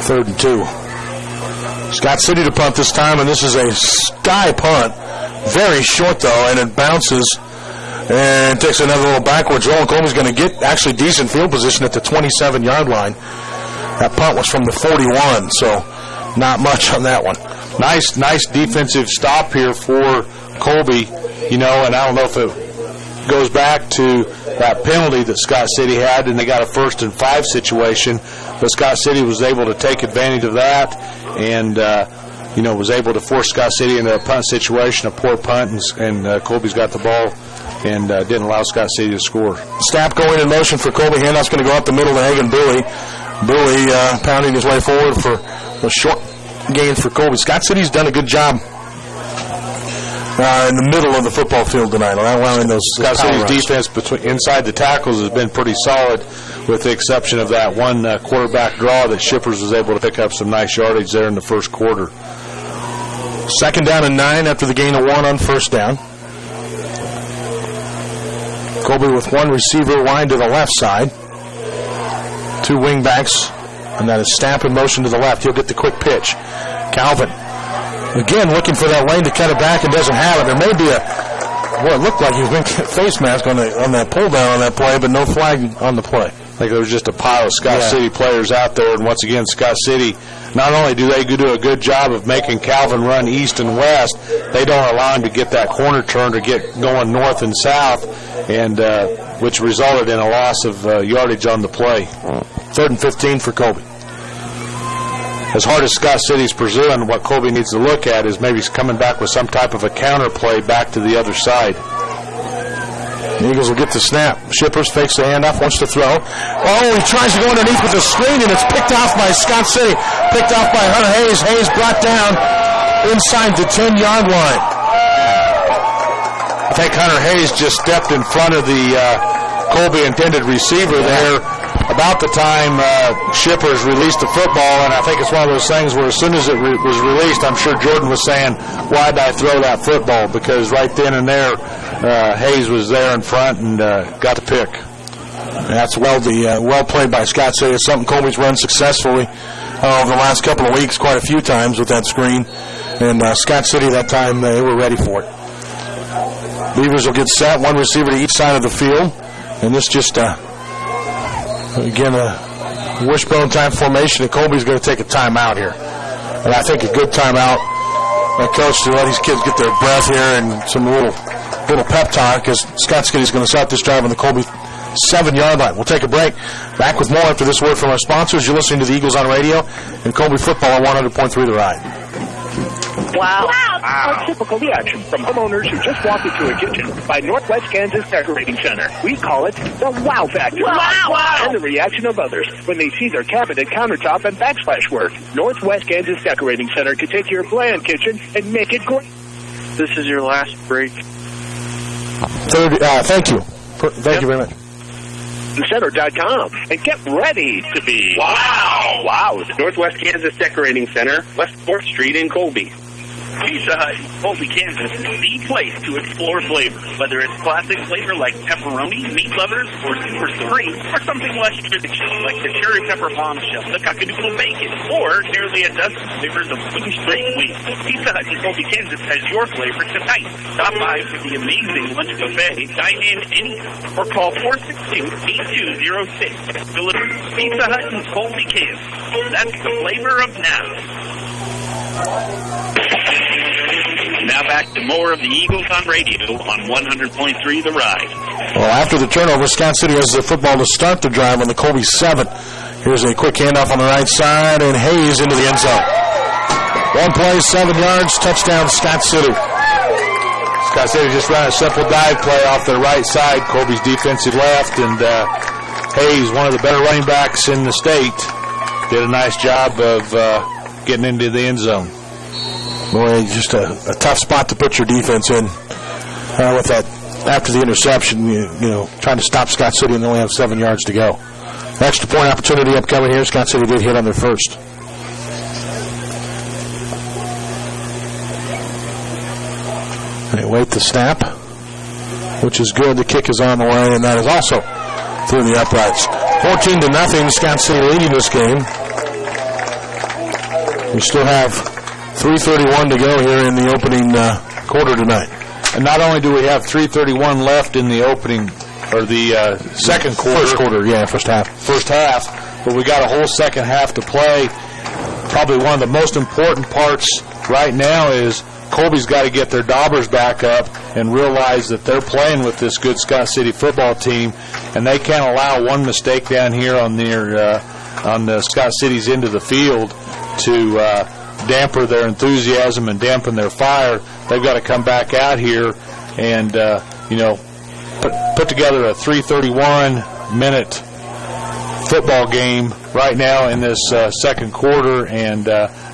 3rd and 2. Scott City to punt this time, and this is a sky punt. Very short, though, and it bounces and takes another little backwards roll. And Colby's going to get actually decent field position at the 27-yard line. That punt was from the 41, so not much on that one.
Nice defensive stop here for Colby, and I don't know if it goes back to that penalty that Scott City had, and they got a 1st and 5 situation, but Scott City was able to take advantage of that and, was able to force Scott City into a punt situation, a poor punt, and Colby's got the ball and didn't allow Scott City to score.
Snap going in motion for Colby. Handoff's going to go up the middle to Hagan Bowie. Bowie pounding his way forward for a short gain for Colby. Scott City's done a good job in the middle of the football field tonight, allowing those
Scott City's defense inside the tackles has been pretty solid, with the exception of that one quarterback draw that Shippers was able to pick up some nice yardage there in the first quarter.
2nd down and 9 after the gain of 1 on 1st down. Colby with one receiver wide to the left side. 2 wing backs, and that is Stamp in motion to the left. He'll get the quick pitch. Calvin, again, looking for that lane to cut it back and doesn't have it. There may be it looked like he was going to get face mask on that pull down on that play, but no flag on the play.
Like there was just a pile of Scott City players out there, and once again, Scott City, not only do they do a good job of making Calvin run east and west, they don't allow him to get that corner turn to get going north and south, and which resulted in a loss of yardage on the play.
3rd and 15 for Colby.
As hard as Scott City's pursuing, what Colby needs to look at is maybe coming back with some type of a counter play back to the other side.
The Eagles will get the snap. Shippers fakes the handoff, wants to throw. Oh, he tries to go underneath with the screen, and it's picked off by Scott City. Picked off by Hunter Hayes. Hayes brought down inside the 10-yard line.
I think Hunter Hayes just stepped in front of the Colby intended receiver there about the time Shippers released the football, and I think it's one of those things where as soon as it was released, I'm sure Jordan was saying, why did I throw that football? Because right then and there, Hayes was there in front and got the pick.
That's well played by Scott City. It's something Colby's run successfully over the last couple of weeks, quite a few times with that screen. And Scott City that time, they were ready for it. Beavers will get set, one receiver to each side of the field. And this just, again, a wishbone type formation. And Colby's going to take a timeout here. And I think a good timeout by Coach to let these kids get their breath here and some little pep talk, because Scott City's going to start this drive on the Colby 7-yard line. We'll take a break. Back with more after this word from our sponsors. You're listening to the Eagles on Radio and Colby football on 100.3 The Ride.
Wow.
Our typical reaction from homeowners who just walked into a kitchen by Northwest Kansas Decorating Center. We call it the wow factor.
Wow.
And the reaction of others when they see their cabinet, countertop, and backsplash work. Northwest Kansas Decorating Center can take your bland kitchen and make it great.
This is your last break.
Thank you. Thank you very much.
Center.com and get ready to be wow.
Northwest Kansas Decorating Center, West 4th Street in Colby.
Pizza Hut in Colby, Kansas is the place to explore flavors. Whether it's classic flavor like pepperoni, meat lovers, or super supreme, or something less traditional like the cherry pepper bombshell, the cockadoodle bacon, or nearly a dozen flavors of wooden straight wings. Pizza Hut in Colby, Kansas has your flavor tonight. Stop by for the amazing lunch buffet, dine in anytime, or call 462-8206. Deliver Pizza Hut in Colby, Kansas. That's the flavor of now. Now back to more of the Eagles on Radio on 100.3 The Ride.
Well, after the turnover, Scott City has the football to start the drive on the Colby 7. Here's a quick handoff on the right side, and Hayes into the end zone. One play, 7 yards, touchdown, Scott City.
Scott City just ran a simple dive play off the right side, Colby's defensive left, and Hayes, one of the better running backs in the state, did a nice job of getting into the end zone.
Boy, just a tough spot to put your defense in with that. After the interception, you know, trying to stop Scott City and they only have 7 yards to go. Extra point opportunity upcoming here. Scott City did hit on their first. They wait the snap, which is good. The kick is on the way, and that is also through the uprights. 14-0, Scott City leading this game. We still have 3:31 to go here in the opening quarter tonight.
And not only do we have 3:31 left in the opening, or the second quarter.
First quarter, yeah, first half.
First half, but we got a whole second half to play. Probably one of the most important parts right now is Colby's got to get their daubers back up and realize that they're playing with this good Scott City football team, and they can't allow one mistake down here on their on the Scott City's end of the field to damper their enthusiasm and dampen their fire. They've got to come back out here and put together a 3:31-minute football game right now in this second quarter and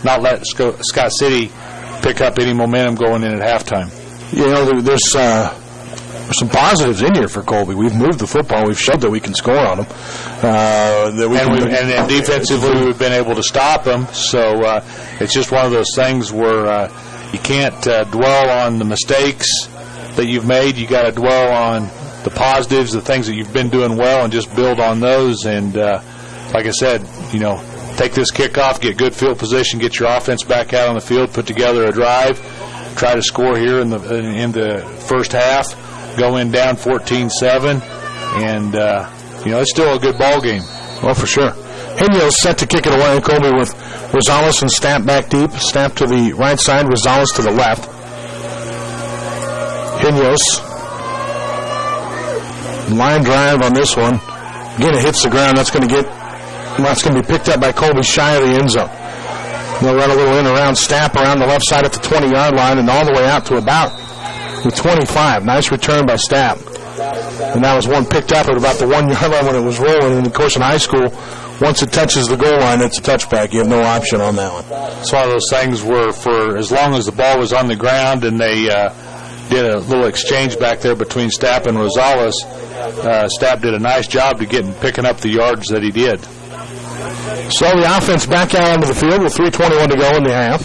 not let Scott City pick up any momentum going in at halftime.
You know, there's some positives in here for Colby. We've moved the football. We've showed that we can score on them.
And defensively, we've been able to stop them. So it's just one of those things where you can't dwell on the mistakes that you've made. You got to dwell on the positives, the things that you've been doing well, and just build on those. And like I said, take this kickoff, get good field position, get your offense back out on the field, put together a drive, try to score here in the first half, go in down 14-7, and it's still a good ball game.
Well, for sure. Hino's set to kick it away. Colby with Rosales and Stamp back deep. Stamp to the right side, Rosales to the left. Hino's line drive on this one. Again, it hits the ground. That's going to be picked up by Colby shy of the end zone. They'll run a little in around Stamp around the left side at the 20-yard line and all the way out to about the 25. Nice return by Stamp. And that was one picked up at about the 1-yard line when it was rolling. And, of course, in high school, once it touches the goal line, it's a touchback. You have no option on that one.
It's one of those things where for as long as the ball was on the ground and they did a little exchange back there between Stapp and Rosales, Stapp did a nice job to picking up the yards that he did.
So the offense back out onto the field with 3:21 to go in the half.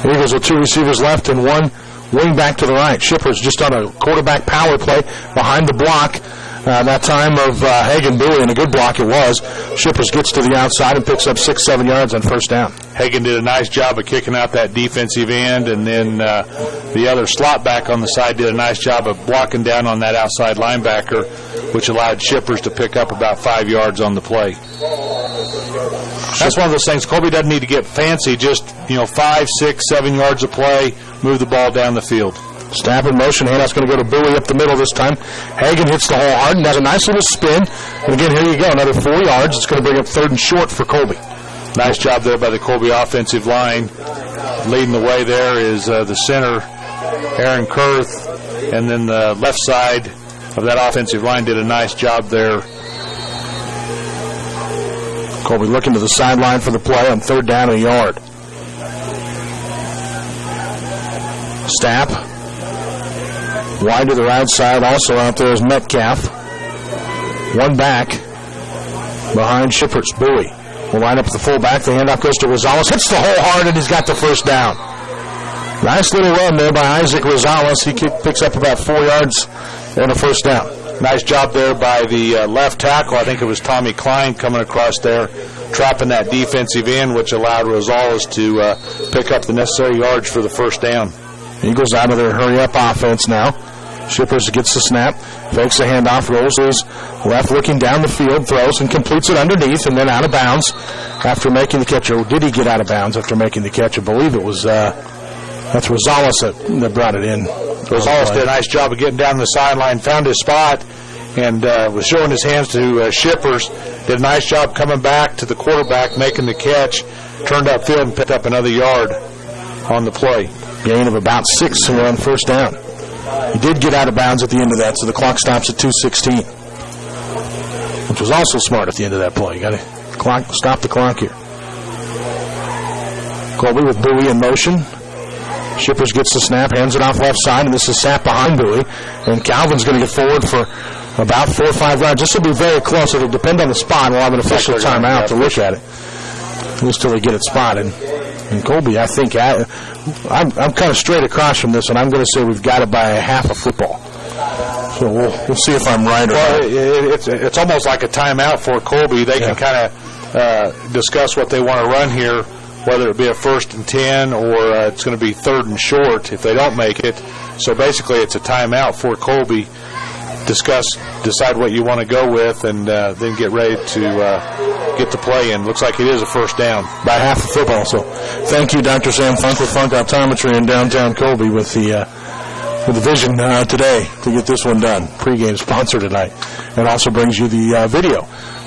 The Eagles with two receivers left and one wing back to the right. Shippers just on a quarterback power play behind the block. That time of Hagen Bowie, and a good block it was. Shippers gets to the outside and picks up 6-7 yards on first down.
Hagen did a nice job of kicking out that defensive end, and then the other slot back on the side did a nice job of blocking down on that outside linebacker, which allowed Shippers to pick up about 5 yards on the play. That's one of those things. Colby doesn't need to get fancy, just 5, 6, 7 yards of play, move the ball down the field.
Snap in motion. Handoff's going to go to Bowie up the middle this time. Hagen hits the hole hard and has a nice little spin. And again, here you go, another 4 yards. It's going to bring up 3rd and short for Colby.
Nice job there by the Colby offensive line. Leading the way there is the center, Aaron Kurth. And then the left side of that offensive line did a nice job there.
Colby looking to the sideline for the play on 3rd down, a yard. Stapp. Wide to the right side. Also out there is Metcalf. One back behind Shippers. Bowie will line up the fullback. The handoff goes to Rosales. Hits the hole hard, and he's got the first down. Nice little run there by Isaac Rosales. He picks up about 4 yards and a first down.
Nice job there by the left tackle. I think it was Tommy Klein coming across there, trapping that defensive end, which allowed Rosales to pick up the necessary yards for the first down.
Eagles out of their hurry-up offense now. Shippers gets the snap, fakes the handoff, rolls his left looking down the field, throws and completes it underneath and then out of bounds after making the catch. Or did he get out of bounds after making the catch? I believe it was that's Rosales that brought it in.
Rosales did a nice job of getting down the sideline, found his spot, and was showing his hands to Shippers. Did a nice job coming back to the quarterback, making the catch, turned upfield and picked up another yard on the play.
Gain of about 6 on first down. He did get out of bounds at the end of that, so the clock stops at 2:16, which was also smart at the end of that play. You got to stop the clock here. Colby with Bowie in motion.
Shippers gets the snap, hands it off left side, and this is Sapp behind Bowie. And Calvin's going to get forward for about 4 or 5 yards. This will be very close. It'll depend on the spot. We'll have an official timeout to look at it. Just till we get it spotted. And Colby, I think, I'm kind of straight across from this, and I'm going to say we've got it by a half a football. So we'll see if I'm right or not.
It's almost like a timeout for Colby. They can kind of discuss what they want to run here, whether it be a 1st and 10 or it's going to be 3rd and short if they don't make it. So basically it's a timeout for Colby. Decide what you want to go with, and then get ready to get the play in. Looks like it is a 1st down.
By half a football. So thank you, Dr. Sam Funk with Funk Optometry in downtown Colby with the vision today to get this one done. Pre-game sponsor tonight. And also brings you the video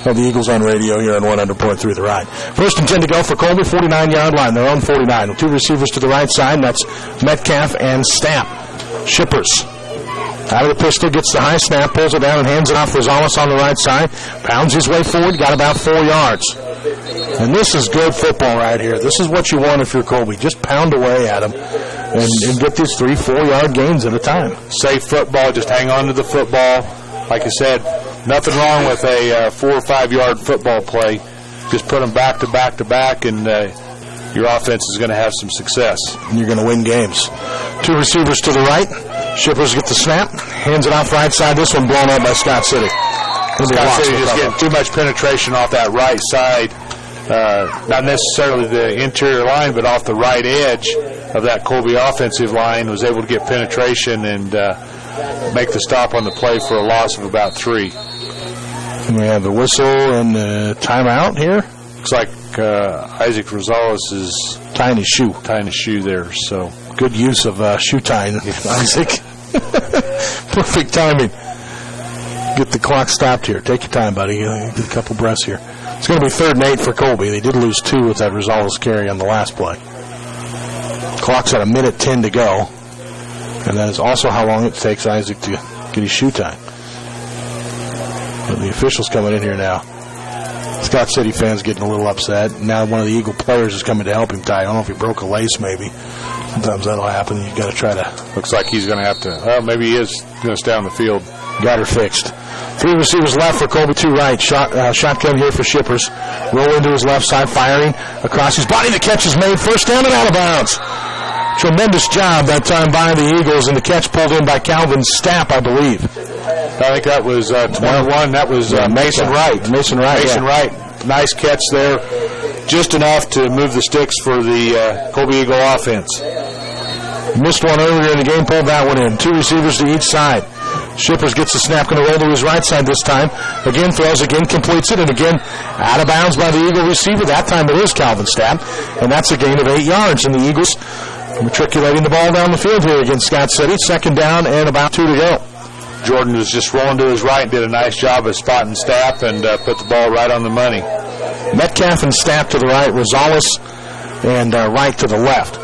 of the Eagles on radio here on 100.3 The Ride. 1st and 10 to go for Colby, 49-yard line, their own 49. With 2 receivers to the right side, and that's Metcalf and Stapp. Shippers out of the pistol, gets the high snap, pulls it down and hands it off for Rosales on the right side. Pounds his way forward, got about 4 yards. And this is good football right here. This is what you want if you're Colby. Just pound away at him and get these 3-4 yard gains at a time.
Safe football, just hang on to the football. Like I said, nothing wrong with a 4 or 5 yard football play. Just put them back to back to back, and your offense is going to have some success.
And you're going to win games. 2 receivers to the right. Shippers get the snap, hands it off right side. This one blown up by Scott City.
Scott City just getting too much penetration off that right side. Not necessarily the interior line, but off the right edge of that Colby offensive line. Was able to get penetration and make the stop on the play for a loss of about 3.
And we have the whistle and the timeout here.
Looks like Isaac Rosales'
tying his
shoe there. So
good use of shoe tying, Isaac. Perfect timing. Get the clock stopped here. Take your time, buddy. Get a couple breaths here. It's going to be 3rd and 8 for Colby. They did lose 2 with that Rosales carry on the last play. Clock's at 1:10 to go. And that is also how long it takes Isaac to get his shoe tied. But the official's coming in here now. Scott City fans getting a little upset. Now one of the Eagle players is coming to help him tie. I don't know if he broke a lace maybe. Sometimes that'll happen. You've got to try to...
Looks like he's going to have to... maybe he is going to stay on the field.
Got her fixed. 3 receivers left for Colby, 2 right. Shotgun here for Shippers. Roll into his left side, firing across his body. The catch is made. 1st down and out of bounds. Tremendous job that time by the Eagles, and the catch pulled in by Calvin Stapp, I believe.
I think that was 21. That was Mason Wright.
Mason Wright.
Nice catch there. Just enough to move the sticks for the Colby Eagle offense.
Missed one earlier in the game, pulled that one in. 2 receivers to each side. Shippers gets the snap, going to roll to his right side this time. Again throws, again completes it, and again out of bounds by the Eagle receiver. That time it is Calvin Stapp, and that's a gain of 8 yards. And the Eagles matriculating the ball down the field here against Scott City. 2nd down and about 2 to go.
Jordan was just rolling to his right and did a nice job of spotting Stapp and put the ball right on the money.
Metcalf and Stapp to the right, Rosales and Wright to the left.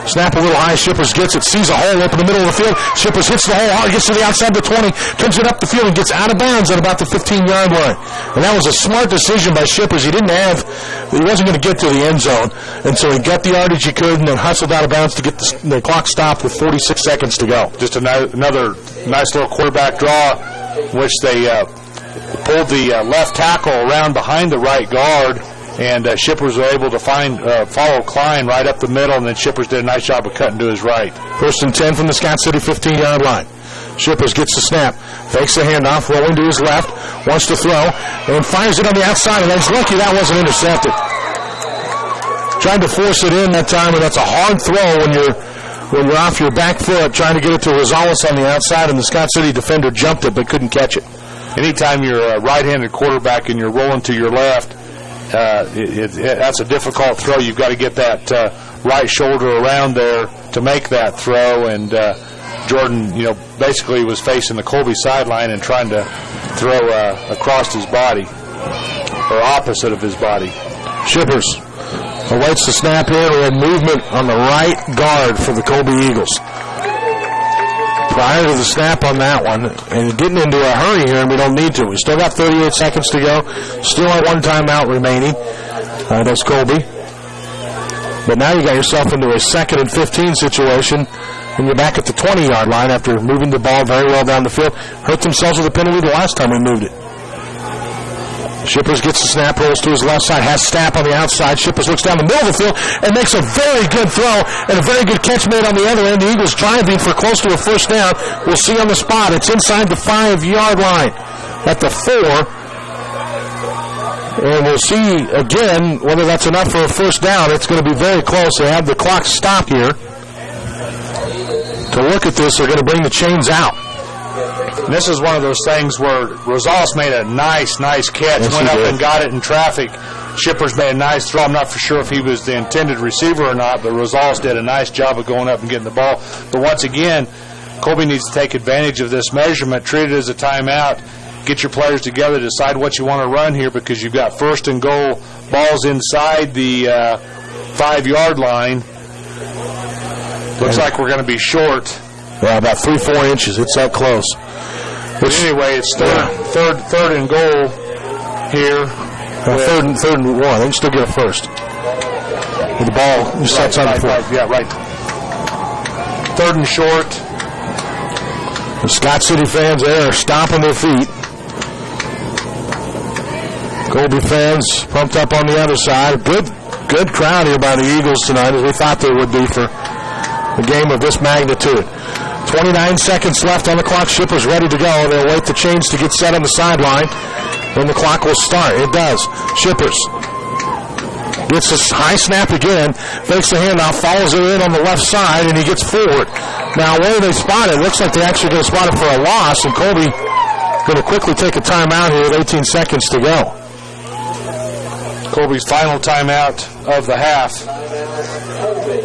Snap a little high, Shippers gets it, sees a hole up in the middle of the field. Shippers hits the hole hard, gets to the outside of the 20, turns it up the field and gets out of bounds at about the 15-yard line. And that was a smart decision by Shippers. He wasn't going to get to the end zone, and so he got the yardage he could and then hustled out of bounds to get the clock stopped with 46 seconds to go.
Just another nice little quarterback draw, which they pulled the left tackle around behind the right guard. And Shippers were able to follow Klein right up the middle, and then Shippers did a nice job of cutting to his right.
1st and 10 from the Scott City 15-yard line. Shippers gets the snap, fakes the handoff, rolling to his left, wants to throw, and fires it on the outside, and he's lucky that wasn't intercepted. Tried to force it in that time, and that's a hard throw when you're off your back foot, trying to get it to Rosales on the outside, and the Scott City defender jumped it but couldn't catch it.
Anytime you're a right-handed quarterback and you're rolling to your left, that's a difficult throw. You've got to get that right shoulder around there to make that throw. And Jordan, basically was facing the Colby sideline and trying to throw across his body or opposite of his body.
Shippers awaits the snap here. We had movement on the right guard for the Colby Eagles. Prior to the snap on that one, and getting into a hurry here, and we don't need to. We still got 38 seconds to go. Still at 1 timeout remaining. That's Colby. But now you got yourself into a 2nd and 15 situation, and you're back at the 20-yard line after moving the ball very well down the field. Hurt themselves with a penalty the last time we moved it. Shippers gets the snap, rolls to his left side, has Stapp on the outside. Shippers looks down the middle of the field and makes a very good throw and a very good catch made on the other end. The Eagles driving for close to a first down. We'll see on the spot. It's inside the 5-yard line at the 4. And we'll see again whether that's enough for a first down. It's going to be very close. They have the clock stop here. To look at this, they're going to bring the chains out.
And this is one of those things where Rosales made a nice catch,
yes,
went up and got it in traffic. Shippers made a nice throw. I'm not for sure if he was the intended receiver or not, but Rosales did a nice job of going up and getting the ball. But once again, Colby needs to take advantage of this measurement, treat it as a timeout, get your players together, decide what you want to run here because you've got 1st and goal, balls inside the 5-yard line. Looks like we're going to be short.
Yeah, about 3-4 inches. It's that close.
But anyway, it's third and goal here.
Third and 1. They can still get it first. With the ball sets on the floor.
Yeah, right. 3rd and short.
The Scott City fans there are stomping their feet. Colby fans pumped up on the other side. Good crowd here by the Eagles tonight, as we thought they would be for a game of this magnitude. 29 seconds left on the clock. Shippers ready to go. They'll wait the chains to get set on the sideline. Then the clock will start. It does. Shippers gets a high snap again. Fakes the handoff. Follows it in on the left side, and he gets forward. Now, where they spot it, looks like they're actually going to spot it for a loss, and Colby going to quickly take a timeout here with 18 seconds to go.
Colby's final timeout of the half.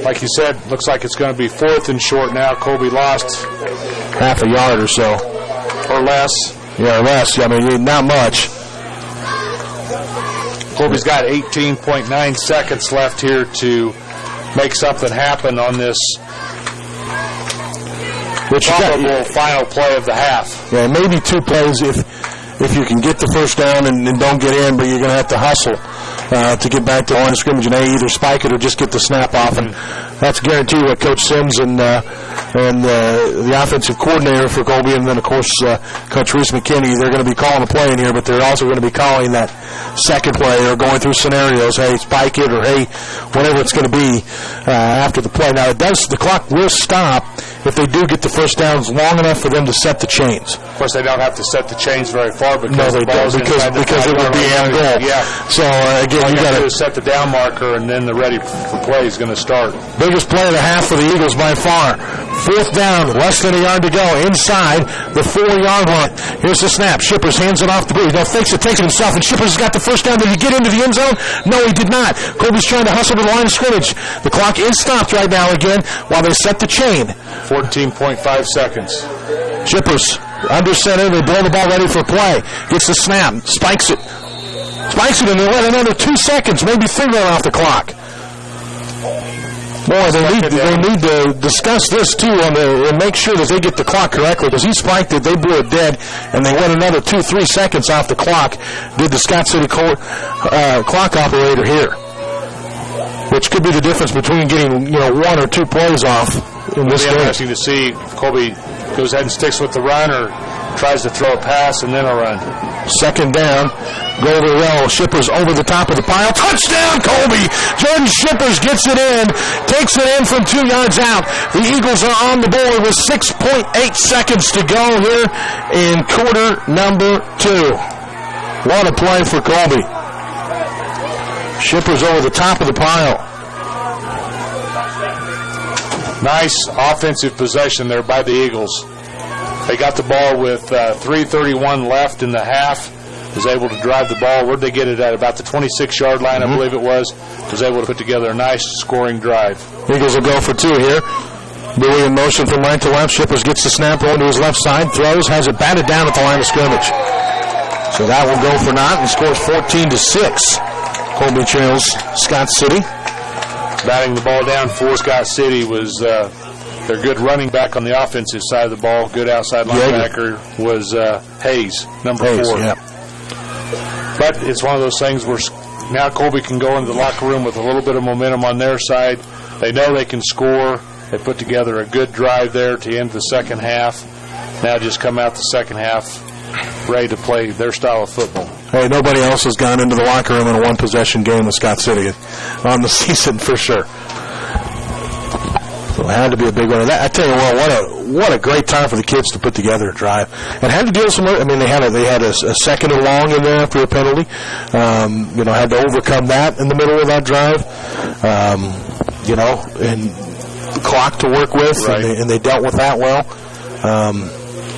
Like you said, looks like it's going to be 4th and short now. Colby lost
half a yard or so.
Or less.
Yeah, or less. I mean, not much.
Colby's got 18.9 seconds left here to make something happen on this probable final play of the half.
Yeah, maybe 2 plays if you can get the first down and don't get in, but you're going to have to hustle to get back to the line of scrimmage and either spike it or just get the snap off. And that's guaranteed what Coach Sims and the offensive coordinator for Colby, and then, of course, Coach Reese McKinney, they're going to be calling a play in here, but they're also going to be calling that second play or going through scenarios, hey, spike it, or hey, whatever it's going to be after the play. Now, the clock will stop if they do get the first downs long enough for them to set the chains.
Of course, they don't have to set the chains very far because
they don't, because it would be end goal.
Yeah.
So, again, you got to
set the down marker, and then the ready for play is going to start.
Biggest play of the half for the Eagles by far. 4th down, less than a yard to go, inside the 4-yard line. Here's the snap. Shippers hands it off the boot. He fakes it, takes it himself, and Shippers has got the first down. Did he get into the end zone? No, he did not. Colby's trying to hustle to the line of scrimmage. The clock is stopped right now again while they set the chain.
14.5 seconds.
Shippers under center. They blow the ball ready for play. Gets the snap. Spikes it, and they let another 2 seconds, maybe 3 run off the clock. Boy, they need to discuss this, too, and make sure that they get the clock correctly, because he spiked it, they blew it dead, and they went another 2-3 seconds off the clock, did the Scott City clock operator here, which could be the difference between getting 1 or 2 plays off in this game.
It'll be interesting to see if Colby goes ahead and sticks with the run or tries to throw a pass and then a run.
2nd down. Go to the well. Shippers over the top of the pile. Touchdown, Colby! Jordan Shippers gets it in. Takes it in from 2 yards out. The Eagles are on the board with 6.8 seconds to go here in quarter number 2. What a play for Colby. Shippers over the top of the pile.
Nice offensive possession there by the Eagles. They got the ball with 3:31 left in the half. Was able to drive the ball. Where'd they get it at? About the 26-yard line, I believe it was. Was able to put together a nice scoring drive.
Eagles will go for 2 here. Billy in motion from right to left. Shippers gets the snap going to his left side. Throws, has it batted down at the line of scrimmage. So that will go for naught and scores 14-6. Colby trails Scott City.
Batting the ball down for Scott City was their good running back on the offensive side of the ball. Good outside linebacker was Hayes, number 4.
Yeah.
But it's one of those things where now Colby can go into the locker room with a little bit of momentum on their side. They know they can score. They put together a good drive there to end the second half. Now just come out the second half ready to play their style of football.
Hey, nobody else has gone into the locker room in a one-possession game with Scott City on the season for sure. So it had to be a big one. I tell you what a great time for the kids to put together a drive. And had to deal with some. I mean, they had a second and long in there after a penalty. Had to overcome that in the middle of that drive. And the clock to work with, right. and they dealt with that well.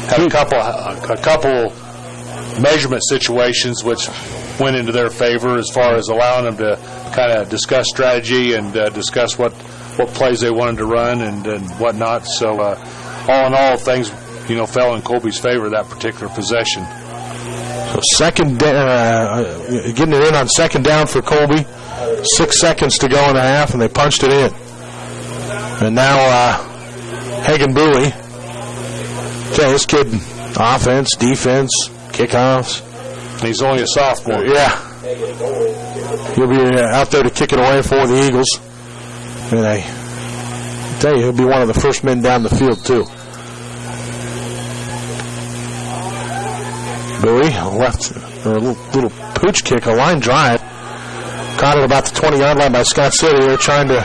Had a couple measurement situations which went into their favor as far as allowing them to kind of discuss strategy and discuss what plays they wanted to run and whatnot. So all in all, things fell in Colby's favor that particular possession.
So getting it in on second down for Colby. 6 seconds to go in the half, and they punched it in. And now Hagen Bowie. Okay, this kid, offense, defense, kickoffs.
He's only a sophomore.
Yeah. He'll be out there to kick it away for the Eagles. And I tell you, he'll be one of the first men down the field, too. Bowie, a little pooch kick, a line drive. Caught at about the 20-yard line by Scott City. They're trying to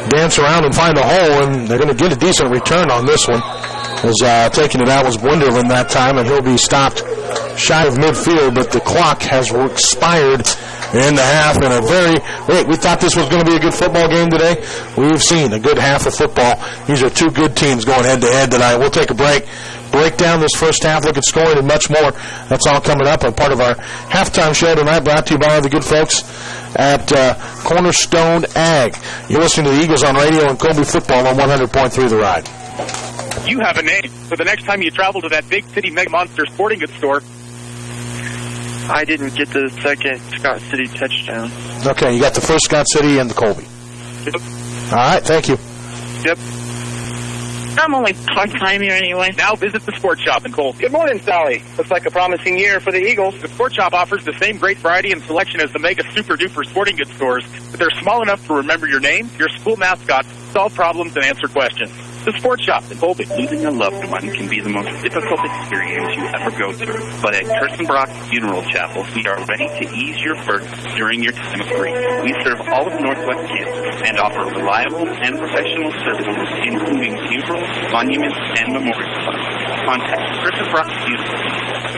dance around and find a hole, and they're going to get a decent return on this one. As taking it out was Wunderlin that time, and he'll be stopped shy of midfield, but the clock has expired in the half. And we thought this was going to be a good football game today. We've seen a good half of football. These are two good teams going head-to-head tonight. We'll take a break down this first half, look at scoring and much more. That's all coming up on part of our halftime show tonight, brought to you by the good folks at Cornerstone Ag. You're listening to the Eagles on radio and Colby football on 100.3 The Ride.
You have a name for the next time you travel to that big city Mega Monster sporting goods store.
I didn't get the second Scott City touchdown.
Okay, you got the first Scott City and the Colby.
Yep.
All right, thank you.
Yep.
I'm only part-time here anyway.
Now visit the Sports Shop in Colby.
Good morning, Sally. Looks like a promising year for the Eagles.
The Sports Shop offers the same great variety and selection as the mega super-duper sporting goods stores, but they're small enough to remember your name, your school mascot, solve problems, and answer questions. The Sports Shop in Colby.
Losing a loved one can be the most difficult experience you ever go through. But at Kirstenbrock Funeral Chapel, we are ready to ease your burden during your time of grief. We serve all of Northwest Kansas and offer reliable and professional services, including funerals, monuments, and memorial funds. Contact Kirstenbrock Funeral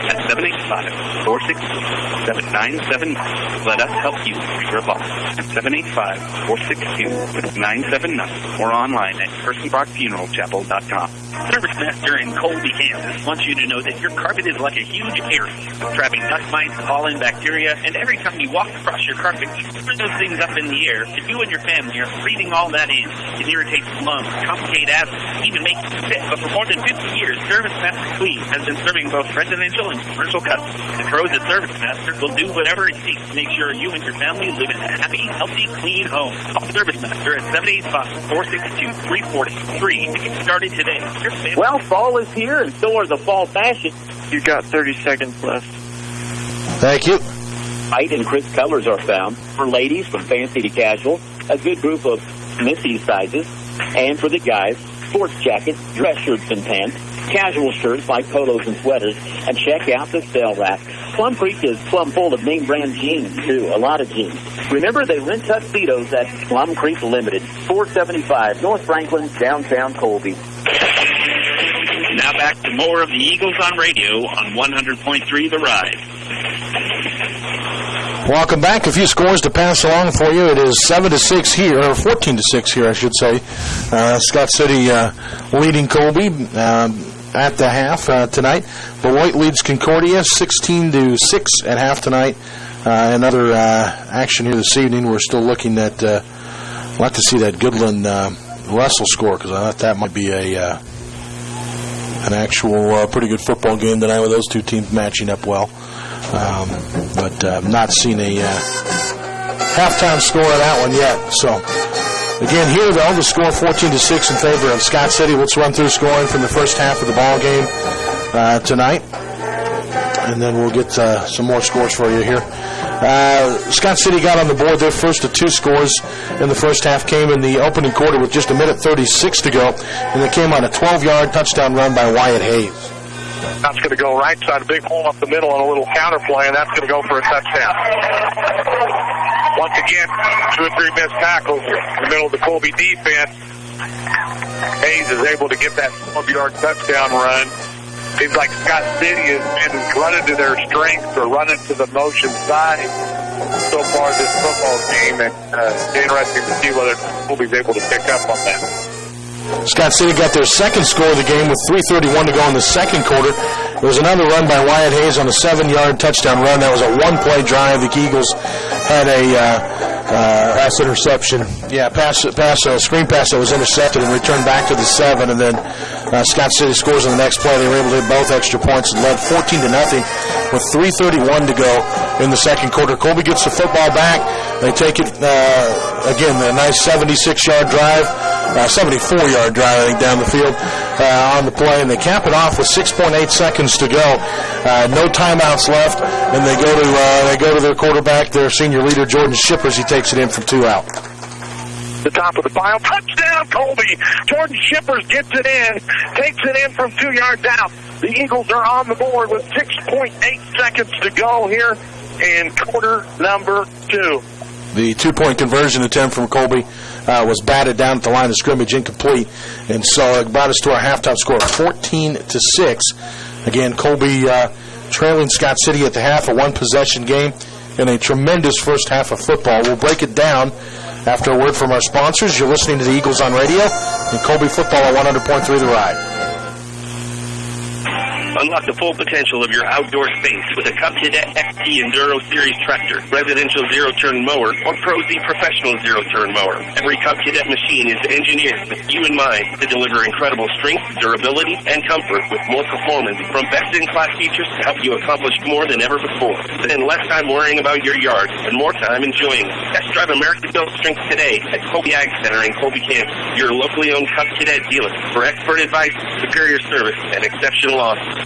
at 785-462-7979. Let us help you through your loss at 785-462-7979 or online at KirstenbrockFuneralChapel.com. Service Master in Colby, Kansas wants you to know that your carpet is like a huge area, trapping dust mites, pollen, bacteria, and every time you walk across your carpet, you throw those things up in the air, and you and your family are breathing all that in. It irritates lungs, complicate asthma, even makes you sick. But for more than 50 years, Service Master Clean has been serving both residential and commercial customers. The pros at Service Master will do whatever it takes to make sure you and your family live in a happy, healthy, clean home. Call Service Master at 785-462-3483 to get started today.
Well, fall is here, and so are the fall fashions.
You got 30 seconds left.
Thank you.
Light and crisp colors are found for ladies from fancy to casual, a good group of Missy sizes, and for the guys, sports jackets, dress shirts and pants, casual shirts like polos and sweaters, and check out the sale rack. Plum Creek is plumb full of name brand jeans, too, a lot of jeans. Remember, they rent tuxedos at Plum Creek Limited, 475 North Franklin, downtown Colby.
Now back to more of the Eagles on radio on 100.3 The Ride.
Welcome back. A few scores to pass along for you. It is 7-6 here, or 14-6 here, I should say. Scott City leading Colby at the half tonight. Beloit leads Concordia 16-6 at half tonight. Another action here this evening. We're still looking at. I'd like to see that Goodland Russell score because I thought that might be an actual pretty good football game tonight with those two teams matching up well. But not seen a halftime score of that one yet. So, again, here, though, the score 14-6 in favor of Scott City. Let's run through scoring from the first half of the ball game tonight. And then we'll get some more scores for you here.
Scott City got on the board. Their first of 2 scores in the first half came in the opening quarter with just 1:36 to go, and it came on a 12-yard touchdown run by Wyatt Hayes.
That's going to go right side, a big hole up the middle on a little counter play, and that's going to go for a touchdown. Once again, 2 or 3 missed tackles in the middle of the Colby defense. Hayes is able to get that 12-yard touchdown run. Seems like Scott City has been running to their strengths or running to the motion side so far this football game, and it's interesting to see whether Colby's able to pick up on that.
Scott City got their second score of the game with 3:31 to go in the second quarter. There was another run by Wyatt Hayes on a 7-yard touchdown run. That was a one-play drive. The Eagles had a
pass interception.
Yeah, screen pass that was intercepted and returned back to the 7, and then Scott City scores on the next play. They were able to hit both extra points and led 14-0 with 3:31 to go in the second quarter. Colby gets the football back. They take it, again, a nice 76-yard drive, 74-yard drive, I think, down the field on the play, and they cap it off with 6.8 seconds to go. No timeouts left, and they go to their quarterback, their senior leader, Jordan Shippers. He takes it in from 2 out.
The top of the pile. Touchdown, Colby. Jordan Shippers gets it in, takes it in from 2 yards out. The Eagles are on the board with 6.8 seconds to go here in quarter number 2.
The 2-point conversion attempt from Colby was batted down at the line of scrimmage, incomplete, and so it brought us to our halftime score of 14-6. Again, Colby trailing Scott City at the half, a one-possession game, and a tremendous first half of football. We'll break it down after a word from our sponsors. You're listening to the Eagles on Radio and Colby football at 100.3 The Ride.
Unlock the full potential of your outdoor space with a Cub Cadet XT Enduro Series tractor, residential zero-turn mower, or Pro Z professional zero-turn mower. Every Cub Cadet machine is engineered with you in mind to deliver incredible strength, durability, and comfort with more performance from best-in-class features to help you accomplish more than ever before. Spend less time worrying about your yard and more time enjoying it. Test drive American-built strength today at Colby Ag Center in Colby, Kansas, your locally owned Cub Cadet dealer for expert advice, superior service, and exceptional offers.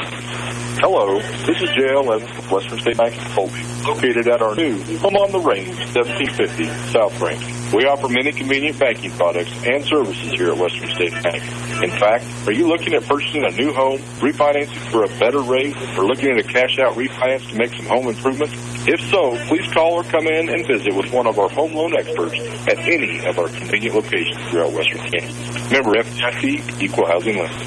Hello, this is J.L. Evans with Western State Bank in Colby, located at our new Home on the Range, 1750 South Range. We offer many convenient banking products and services here at Western State Bank. In fact, are you looking at purchasing a new home, refinancing for a better rate, or looking at a cash-out refinance to make some home improvements? If so, please call or come in and visit with one of our home loan experts at any of our convenient locations throughout Western Kansas. Remember, FDIC, Equal Housing Lender.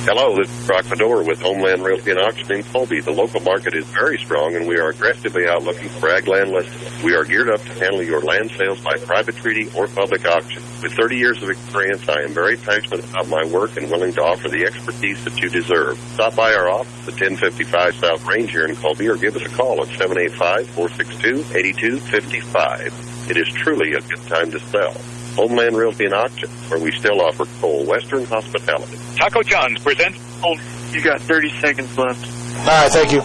Hello, this is Brock Fedor with Homeland Realty and Auction in Colby. The local market is very strong, and we are aggressively out looking for ag land listings. We are geared up to handle your land sales by private treaty or public auction. With 30 years of experience, I am very passionate about my work and willing to offer the expertise that you deserve. Stop by our office at 1055 South Range here in Colby, or give us a call at 785-462-8255. It is truly a good time to sell. Homeland Realty and Auction, where we still offer full Western hospitality.
Taco John's presents.
You got 30 seconds left.
All right, thank you.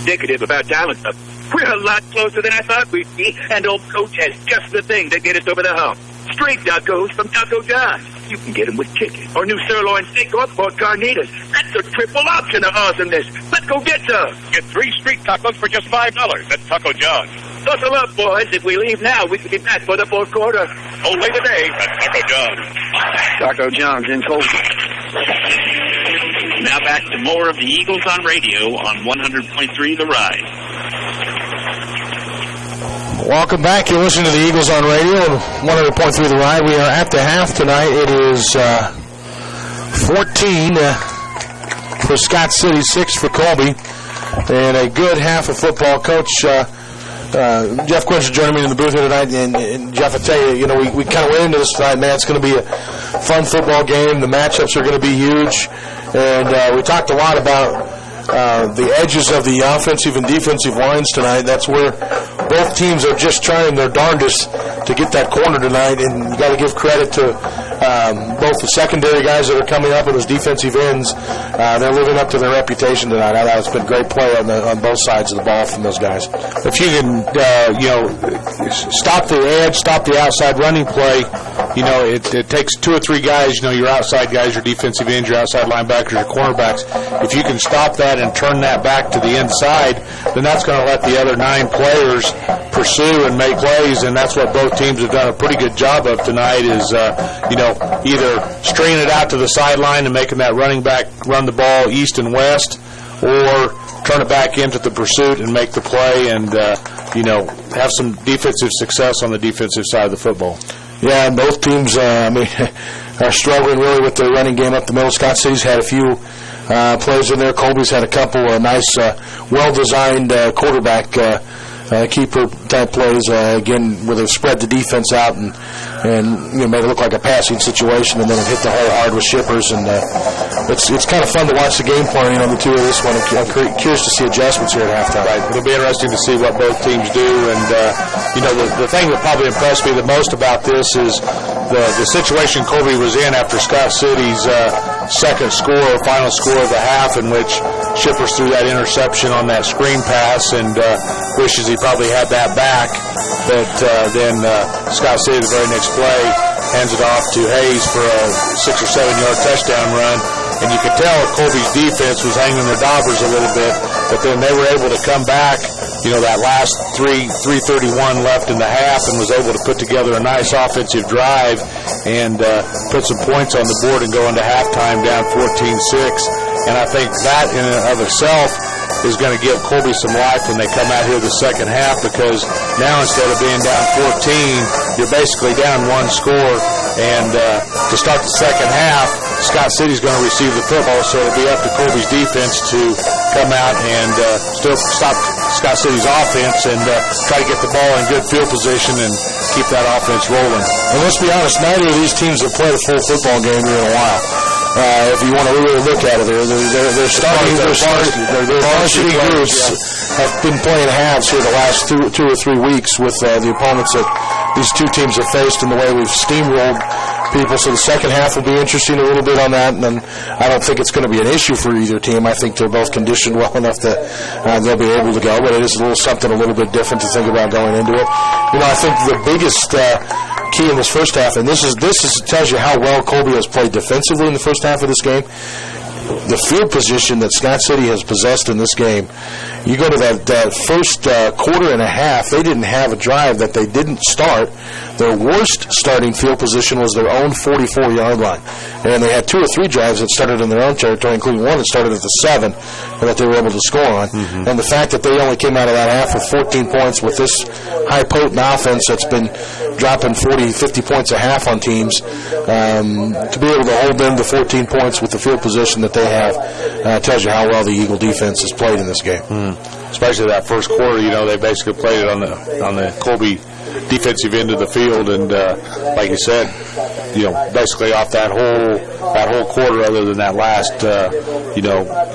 Indicative about Diamond Cup. We're a lot closer than I thought we'd be, and old Coach has just the thing to get us over the hump. Straight tacos from Taco John's. You can get them with chicken, or new sirloin steak, or pork carnitas. That's a triple option of awesomeness. Let's go get some.
Get 3 street tacos for just $5 at Taco John's.
Buckle up, boys. If we leave now, we can be back for the fourth quarter.
Only today at Taco John's.
Taco John's in Colby.
Now back to more of the Eagles on Radio on 100.3 The Ride.
Welcome back. You're listening to the Eagles on Radio and 100.3 The Ride. We are at the half tonight. It is 14 for Scott City, 6 for Colby, and a good half of football. Coach Jeff Quincy joining me in the booth here tonight, and Jeff, I tell you, we kind of went into this tonight, man. It's going to be a fun football game. The matchups are going to be huge, and we talked a lot about the edges of the offensive and defensive lines tonight. That's where both teams are just trying their darndest to get that corner tonight, and you got to give credit to both the secondary guys that are coming up and those defensive ends. They're living up to their reputation tonight. I thought it's been great play on both sides of the ball from those guys.
If you can, stop the edge, stop the outside running play, it takes 2 or 3 guys, your outside guys, your defensive ends, your outside linebackers, your cornerbacks. If you can stop that and turn that back to the inside, then that's going to let the other 9 players pursue and make plays, and that's what both teams have done a pretty good job of tonight is, either stringing it out to the sideline and making that running back run the ball east and west, or turn it back into the pursuit and make the play and, have some defensive success on the defensive side of the football.
Yeah, and both teams, are struggling really with their running game up the middle. Scott City's had a few plays in there. Colby's had a couple of nice, well-designed quarterback keeper-type plays, again, where they've spread the defense out and made it look like a passing situation, and then it hit the hole hard with Shippers. And it's kind of fun to watch the game plan on the two of this one. I'm curious to see adjustments here at halftime.
Right. It'll be interesting to see what both teams do. And, the thing that probably impressed me the most about this is the situation Colby was in after Scott City's final score of the half, in which Shippers threw that interception on that screen pass and wishes he probably had that back. But then Scott City, the very next play, hands it off to Hayes for a 6 or 7 yard touchdown run. And you could tell Colby's defense was hanging their daubers a little bit, but then they were able to come back, that last 3:31 left in the half, and was able to put together a nice offensive drive and put some points on the board and go into halftime down 14-6. And I think that in and of itself is going to give Colby some life when they come out here the second half, because now instead of being down 14, you're basically down 1 score. And to start the second half, Scott City's going to receive the football, so it'll be up to Colby's defense to come out and still stop Scott City's offense and try to get the ball in good field position and keep that offense rolling.
And let's be honest, neither of these teams have played a full football game here in a while. If you want to really look at it, their varsity groups have been playing halves here the last 2 or 3 weeks with the opponents that these two teams have faced, and the way we've steamrolled people. So the second half will be interesting a little bit on that, and then I don't think it's going to be an issue for either team. I think they're both conditioned well enough that they'll be able to go, but it is a little bit different to think about going into it. I think the biggest key in this first half, and this tells you how well Colby has played defensively in the first half of this game. The field position that Scott City has possessed in this game, you go to that first quarter and a half, they didn't have a drive that they didn't start. Their worst starting field position was their own 44-yard line. And they had 2 or 3 drives that started in their own territory, including one that started at the 7 that they were able to score on. Mm-hmm. And the fact that they only came out of that half with 14 points with this high potent offense that's been dropping 40, 50 points a half on teams, to be able to hold them to 14 points with the field position that they have tells you how well the Eagle defense has played in this game.
Especially that first quarter, they basically played it on the Colby defensive end of the field, and like you said, basically off that whole quarter, other than that last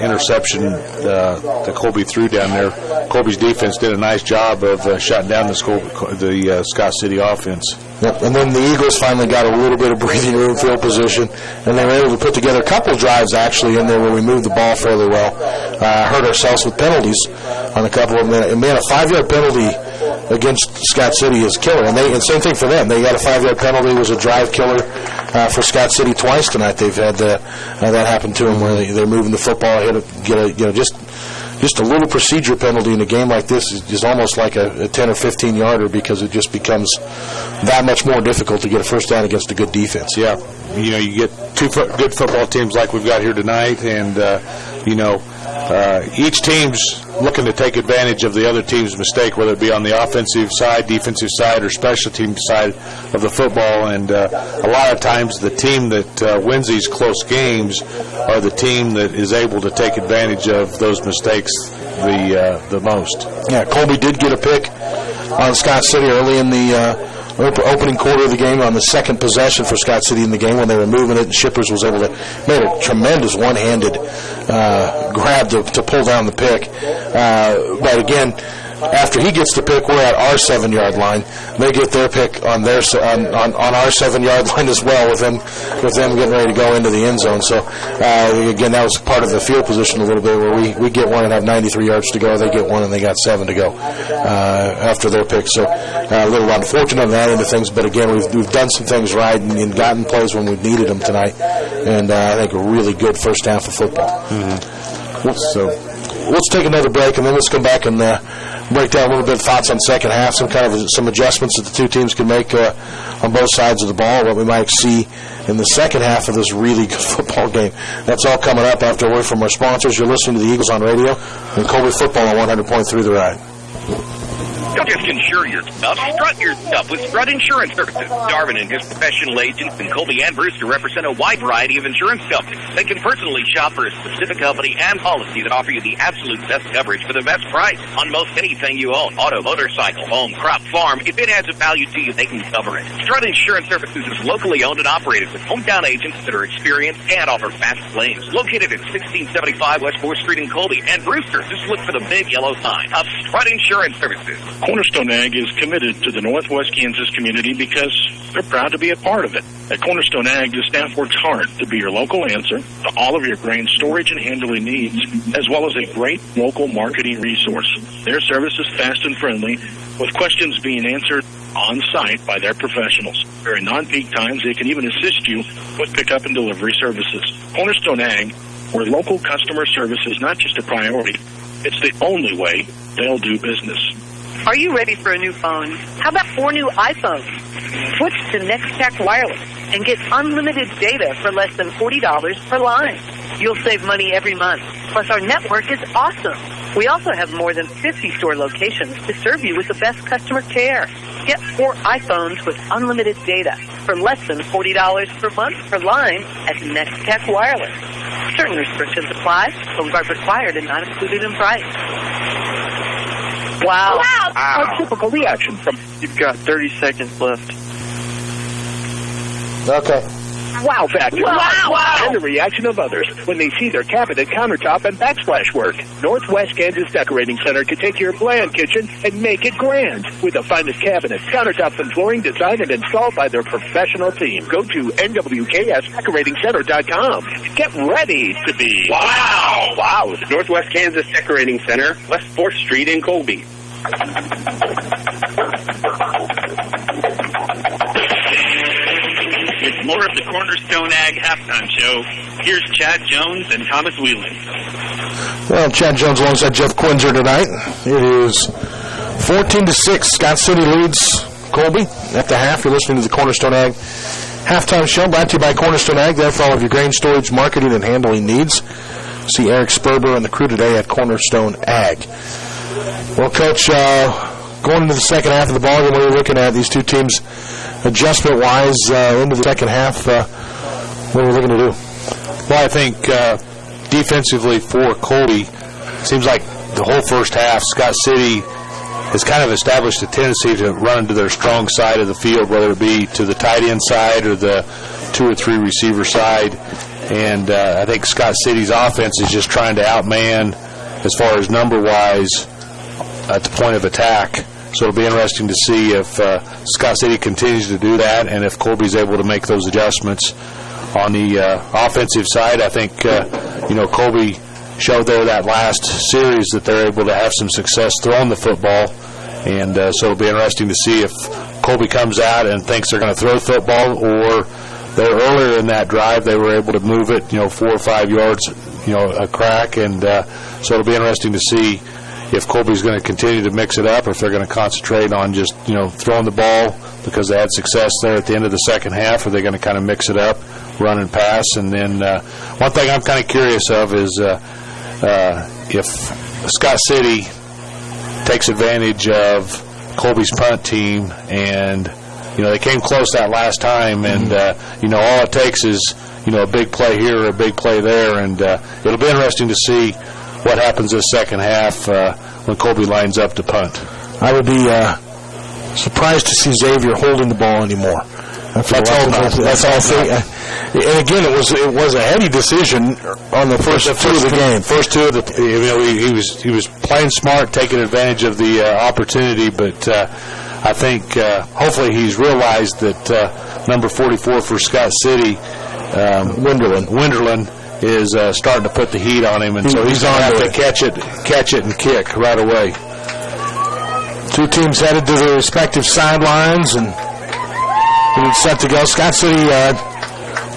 interception that Colby threw down there, Colby's defense did a nice job of shutting down the Scott City offense.
Yep. And then the Eagles finally got a little bit of breathing room field position, and they were able to put together a couple drives actually in there where we moved the ball fairly well. Hurt ourselves with penalties on a couple of them. And man, a 5-yard penalty against Scott City is killer. And same thing for them. They got a 5-yard penalty. It was a drive killer for Scott City twice tonight. They've had that happen to them where they're moving the football ahead, just a little procedure penalty in a game like this is almost like a 10 or 15 yarder, because it just becomes that much more difficult to get a first down against a good defense.
Yeah, you get 2 good football teams like we've got here tonight, and each team's looking to take advantage of the other team's mistake, whether it be on the offensive side, defensive side, or special team side of the football. And a lot of times the team that wins these close games are the team that is able to take advantage of those mistakes the most.
Yeah, Colby did get a pick on Scott City early in the opening quarter of the game on the second possession for Scott City in the game when they were moving it, and Shippers was able to made a tremendous one-handed grab to pull down the pick. But again, after he gets the pick, we're at our 7-yard line. They get their pick on their on our 7-yard line as well, with them getting ready to go into the end zone. So again, that was part of the field position a little bit, where we get one and have 93 yards to go. They get one and they got 7 to go after their pick. So a little unfortunate on that end of things, but again, we've done some things right and gotten plays when we've needed them tonight, and I think a really good first half of football. So let's take another break, and then let's come back and break down a little bit of thoughts on second half, some adjustments that the two teams can make on both sides of the ball, what we might see in the second half of this really good football game. That's all coming up after a word from our sponsors. You're listening to the Eagles on Radio and Colby Football on 100.3 The Ride.
Don't just insure your stuff, strut your stuff with Strut Insurance Services. Darwin and his professional agents and Colby and Brewster represent a wide variety of insurance companies. They can personally shop for a specific company and policy that offer you the absolute best coverage for the best price on most anything you own. Auto, motorcycle, home, crop, farm. If it adds a value to you, they can cover it. Strut Insurance Services is locally owned and operated with hometown agents that are experienced and offer fast claims. Located at 1675 West 4th Street in Colby. And Brewster, just look for the big yellow sign of Strut Insurance Services.
Cornerstone Ag is committed to the Northwest Kansas community because they're proud to be a part of it. At Cornerstone Ag, the staff works hard to be your local answer to all of your grain storage and handling needs, as well as a great local marketing resource. Their service is fast and friendly, with questions being answered on site by their professionals. During non-peak times, they can even assist you with pickup and delivery services. Cornerstone Ag, where local customer service is not just a priority, it's the only way they'll do business.
Are you ready for a new phone? How about 4 new iPhones? Switch to NextTech Wireless and get unlimited data for less than $40 per line. You'll save money every month. Plus, our network is awesome. We also have more than 50 store locations to serve you with the best customer care. Get 4 iPhones with unlimited data for less than $40 per month per line at NextTech Wireless. Certain restrictions apply. Phone card required and not included in price.
Wow.
A typical reaction from...
You've got 30 seconds left.
Okay.
Wow factor.
Wow.
And the reaction of others when they see their cabinet, countertop, and backsplash work. Northwest Kansas Decorating Center can take your bland kitchen and make it grand with the finest cabinets, countertops, and flooring designed and installed by their professional team. Go to nwksdecoratingcenter.com. Get ready to be...
Wow. Northwest Kansas Decorating Center, West 4th Street in Colby.
With more of the Cornerstone Ag Halftime Show, here's Chad Jones and Thomas Whelan.
Well, Chad Jones alongside Jeff Quinzer tonight. It is 14-6. Scott City leads Colby at the half. You're listening to the Cornerstone Ag Halftime Show, brought to you by Cornerstone Ag. There for all of your grain storage, marketing, and handling needs. See Eric Sperber and the crew today at Cornerstone Ag. Well, Coach, going into the second half of the ballgame, what are you looking at? These two teams, adjustment-wise, into the second half, what are we looking to do?
Well, I think defensively for Colby, it seems like the whole first half, Scott City has kind of established a tendency to run into their strong side of the field, whether it be to the tight end side or the 2 or 3 receiver side. And I think Scott City's offense is just trying to outman as far as number-wise at the point of attack. So it'll be interesting to see if Scott City continues to do that and if Colby's able to make those adjustments. On the offensive side, I think, Colby showed there that last series that they're able to have some success throwing the football. And so it'll be interesting to see if Colby comes out and thinks they're going to throw the football, or earlier in that drive they were able to move it, 4 or 5 yards, a crack. And so it'll be interesting to see if Colby's going to continue to mix it up, or if they're going to concentrate on just, throwing the ball because they had success there at the end of the second half, or they're going to kind of mix it up, run and pass. And then one thing I'm kind of curious of is if Scott City takes advantage of Colby's punt team, and, they came close that last time, and, all it takes is, a big play here or a big play there, and it'll be interesting to see what happens this second half when Colby lines up to punt.
I would be surprised to see Xavier holding the ball anymore.
Let's hope not. That's all. And again, it was a heady decision on the first two of the game.
First two of the, he was playing smart, taking advantage of the opportunity. But I think hopefully he's realized that number 44 for Scott City, Winderland, is starting to put the heat on him, and so he's going to have to catch it, and kick right away.
Two teams headed to their respective sidelines and set to go. Scott City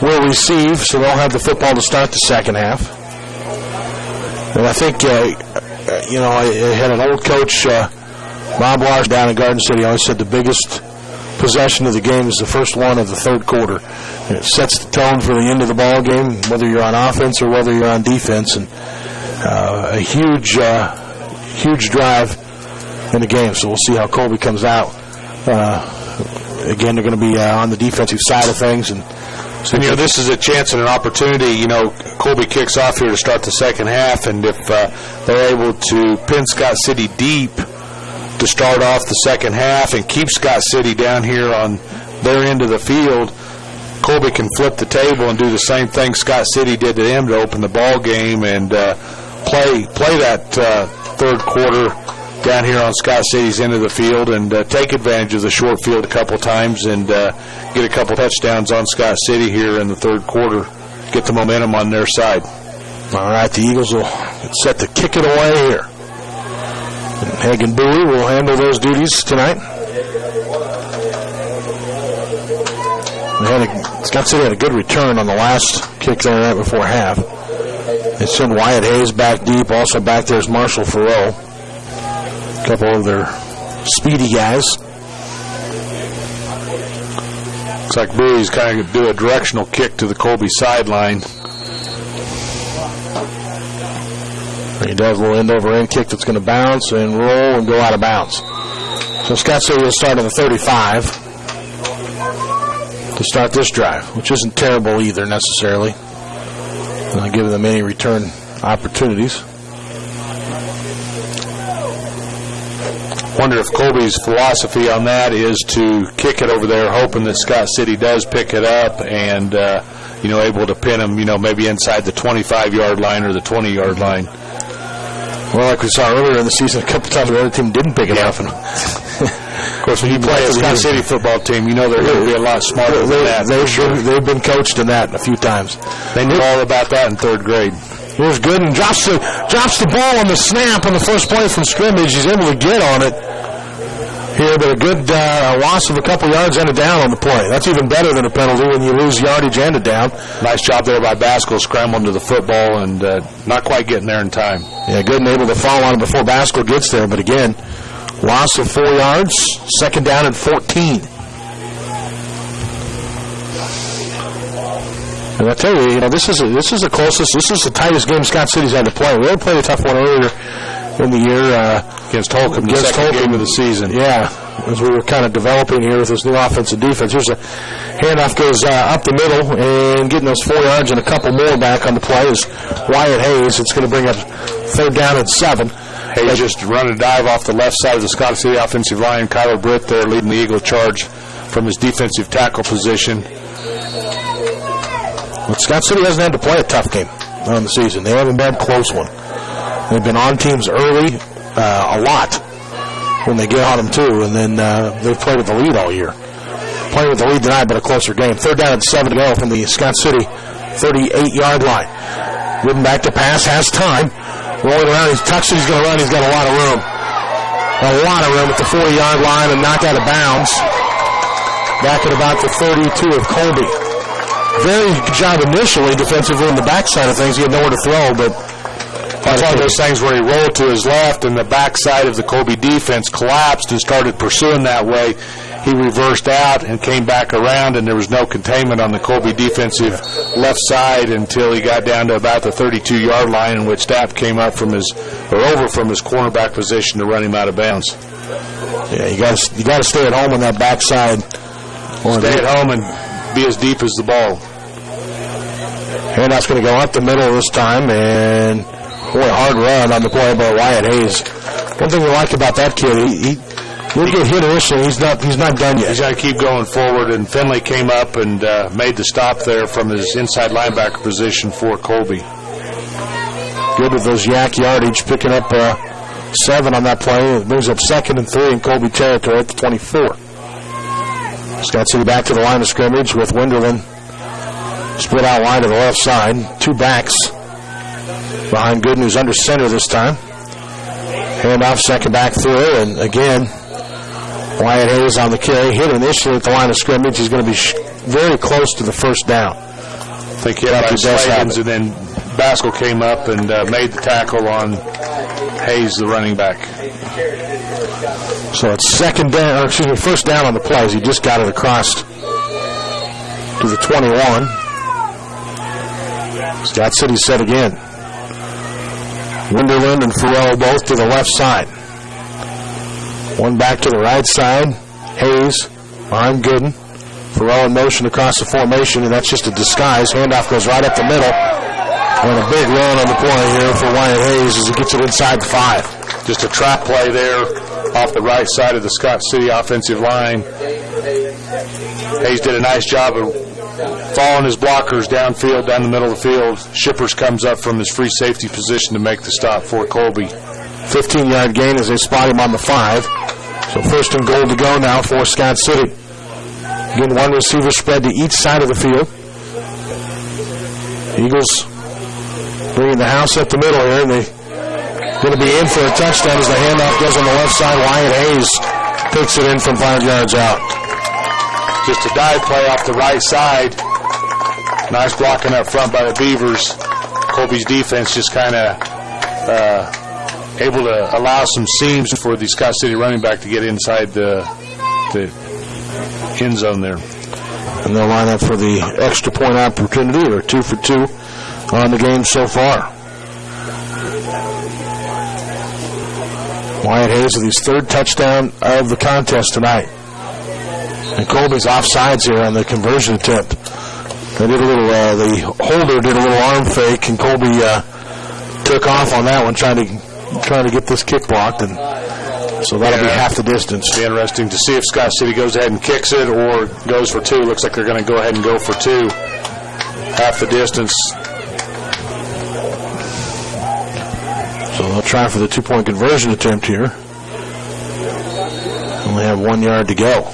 will receive, so they'll have the football to start the second half. And I think, I had an old coach, Bob Lars, down in Garden City, always said the biggest possession of the game is the first one of the third quarter. And it sets the tone for the end of the ball game, whether you're on offense or whether you're on defense. And a huge drive in the game. So we'll see how Colby comes out. Again, they're going to be on the defensive side of things. And
this is a chance and an opportunity. Colby kicks off here to start the second half, and if they're able to pin Scott City deep to start off the second half and keep Scott City down here on their end of the field, Colby can flip the table and do the same thing Scott City did to them to open the ball game and play that third quarter down here on Scott City's end of the field and take advantage of the short field a couple times and get a couple touchdowns on Scott City here in the third quarter, get the momentum on their side.
All right, the Eagles will set to kick it away here. And Hagen Bowie will handle those duties tonight. Scott City had a good return on the last kick there right before half. They send Wyatt Hayes back deep. Also back there is Marshall Farrell. A couple of their speedy guys.
Looks like Bowie's kind of do a directional kick to the Colby sideline.
He does a little end-over-end kick that's going to bounce and roll and go out of bounds. So Scott City will start on the 35 to start this drive, which isn't terrible either necessarily. Not giving them any return opportunities.
Wonder if Colby's philosophy on that is to kick it over there, hoping that Scott City does pick it up and, able to pin them, maybe inside the 25-yard line or the 20-yard line.
Well, like we saw earlier in the season, a couple times the other team didn't pick it up. And
of course, when you play a Scott City football team, they're going to be a lot smarter than that.
They've been coached in that a few times.
They knew all about that in third grade.
It was good and drops the ball on the snap on the first play from scrimmage. He's able to get on it here, but a good loss of a couple yards and a down on the play. That's even better than a penalty when you lose yardage and a down.
Nice job there by Baskell, scrambling to the football and not quite getting there in time.
Yeah, good and able to fall on it before Baskell gets there, but again, loss of 4 yards, second down and 14. And I tell you, this is the closest, this is the tightest game Scott City's had to play. We only played a tough one earlier in the year
against Holcomb, the second game of the season.
Yeah, as we were kind of developing here with this new offensive defense. Here's a handoff goes up the middle, and getting those 4 yards and a couple more back on the play is Wyatt Hayes. It's going to bring up third down and 7.
Hayes just run a dive off the left side of the Scott City offensive line. Kyler Britt there leading the Eagle charge from his defensive tackle position.
But Scott City hasn't had to play a tough game on the season. They haven't been a close one. They've been on teams early a lot when they get on them, too, and then they've played with the lead all year. Playing with the lead tonight, but a closer game. Third down and 7 to go from the Scott City 38-yard line. Ridden back to pass, has time. Rolling around, he's tucks it, he's going to run, he's got a lot of room. A lot of room at the 40-yard line and knocked out of bounds. Back at about the 32 of Colby. Very good job initially defensively on the backside of things. He had nowhere to throw, but
it's one of those things where he rolled to his left and the backside of the Colby defense collapsed and started pursuing that way. He reversed out and came back around, and there was no containment on the Colby defensive left side until he got down to about the 32-yard line, in which Stapp came up over from his cornerback position to run him out of bounds.
Yeah, you got to stay at home on that backside.
Stay at home and be as deep as the ball.
Handoff's going to go up the middle this time, and boy, hard run on the play by Wyatt Hayes. One thing we like about that kid, He'll get hit initially. He's not done yet.
He's got to keep going forward, and Finley came up and made the stop there from his inside linebacker position for Colby.
Good with those yak yardage, picking up 7 on that play. It moves up 2nd and 3 in Colby territory at the 24. Scott City back to the line of scrimmage with Winderland split out wide to the left side. 2 backs behind Gooden, who's under center this time. Hand off, second back through, and again, Wyatt Hayes on the carry. Hit initially at the line of scrimmage. He's going to be very close to the first down.
I think hit by Slavens, and then Baskell came up and made the tackle on Hayes, the running back.
So it's first down on the plays. He just got it across to the 21. Scott City set again. Winderland and Farrell both to the left side. One back to the right side. Hayes behind Gooden. Farrell in motion across the formation, and that's just a disguise. Handoff goes right up the middle. And a big run on the play here for Wyatt Hayes as he gets it inside the 5.
Just a trap play there off the right side of the Scott City offensive line. Hayes did a nice job of following his blockers downfield, down the middle of the field. Shippers comes up from his free safety position to make the stop for Colby.
15-yard gain as they spot him on the 5. So first and goal to go now for Scott City. Again, one receiver spread to each side of the field. Eagles bringing the house up the middle here, and they're going to be in for a touchdown as the handoff goes on the left side. Wyatt Hayes picks it in from 5 yards out.
Just a dive play off the right side. Nice blocking up front by the Beavers. Colby's defense just kind of able to allow some seams for the Scott City running back to get inside the end zone there.
And they'll line up for the extra point opportunity. They're 2 for 2 on the game so far. Wyatt Hayes with his 3rd touchdown of the contest tonight. And Colby's offsides here on the conversion attempt. They did a little, the holder did a little arm fake, and Colby took off on that one, trying to get this kick blocked, and so that'll be half the distance.
It'll be interesting to see if Scott City goes ahead and kicks it or goes for 2. Looks like they're going to go ahead and go for 2. Half the distance.
So they'll try for the 2-point conversion attempt here. Only have 1 yard to go.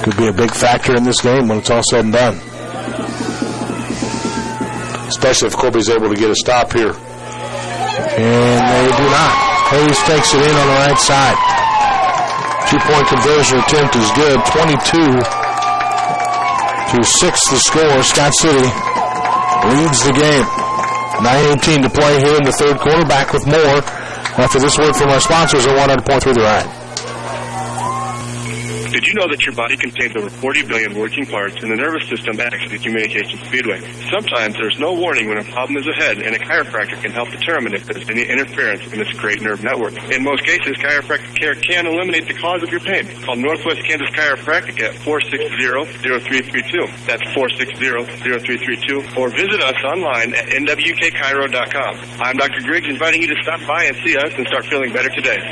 Could be a big factor in this game when it's all said and done.
Especially if Colby's able to get a stop here.
And they do not. Hayes takes it in on the right side. 2-point conversion attempt is good. 22-6 the score. Scott City leads the game. 9:18 to play here in the 3rd quarter. Back with more after this word from our sponsors at 100.3 The Ride.
Did you know that your body contains over 40 billion working parts and the nervous system acts as a communication speedway? Sometimes there's no warning when a problem is ahead, and a chiropractor can help determine if there's any interference in this great nerve network. In most cases, chiropractic care can eliminate the cause of your pain. Call Northwest Kansas Chiropractic at 460-0332. That's 460-0332. Or visit us online at nwkchiro.com. I'm Dr. Griggs, inviting you to stop by and see us and start feeling better today.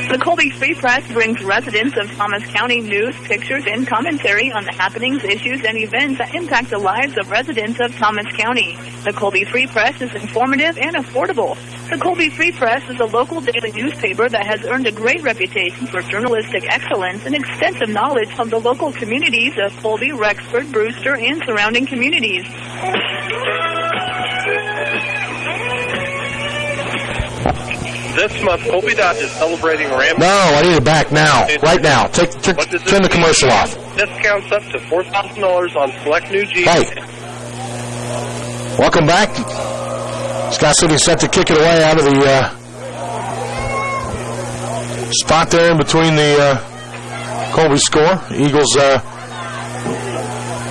The Colby Free Press brings residents of Thomas County news, pictures, and commentary on the happenings, issues, and events that impact the lives of residents of Thomas County. The Colby Free Press is informative and affordable. The Colby Free Press is a local daily newspaper that has earned a great reputation for journalistic excellence and extensive knowledge of the local communities of Colby, Rexford, Brewster, and surrounding communities.
This month, Colby Dodge is celebrating Ram.
No, I need it back now. Right now. Turn the commercial off.
Discounts up to $4,000 on select new Jeeps.
Right. Welcome back. Scott City set to kick it away out of the spot there in between the Colby score. Eagles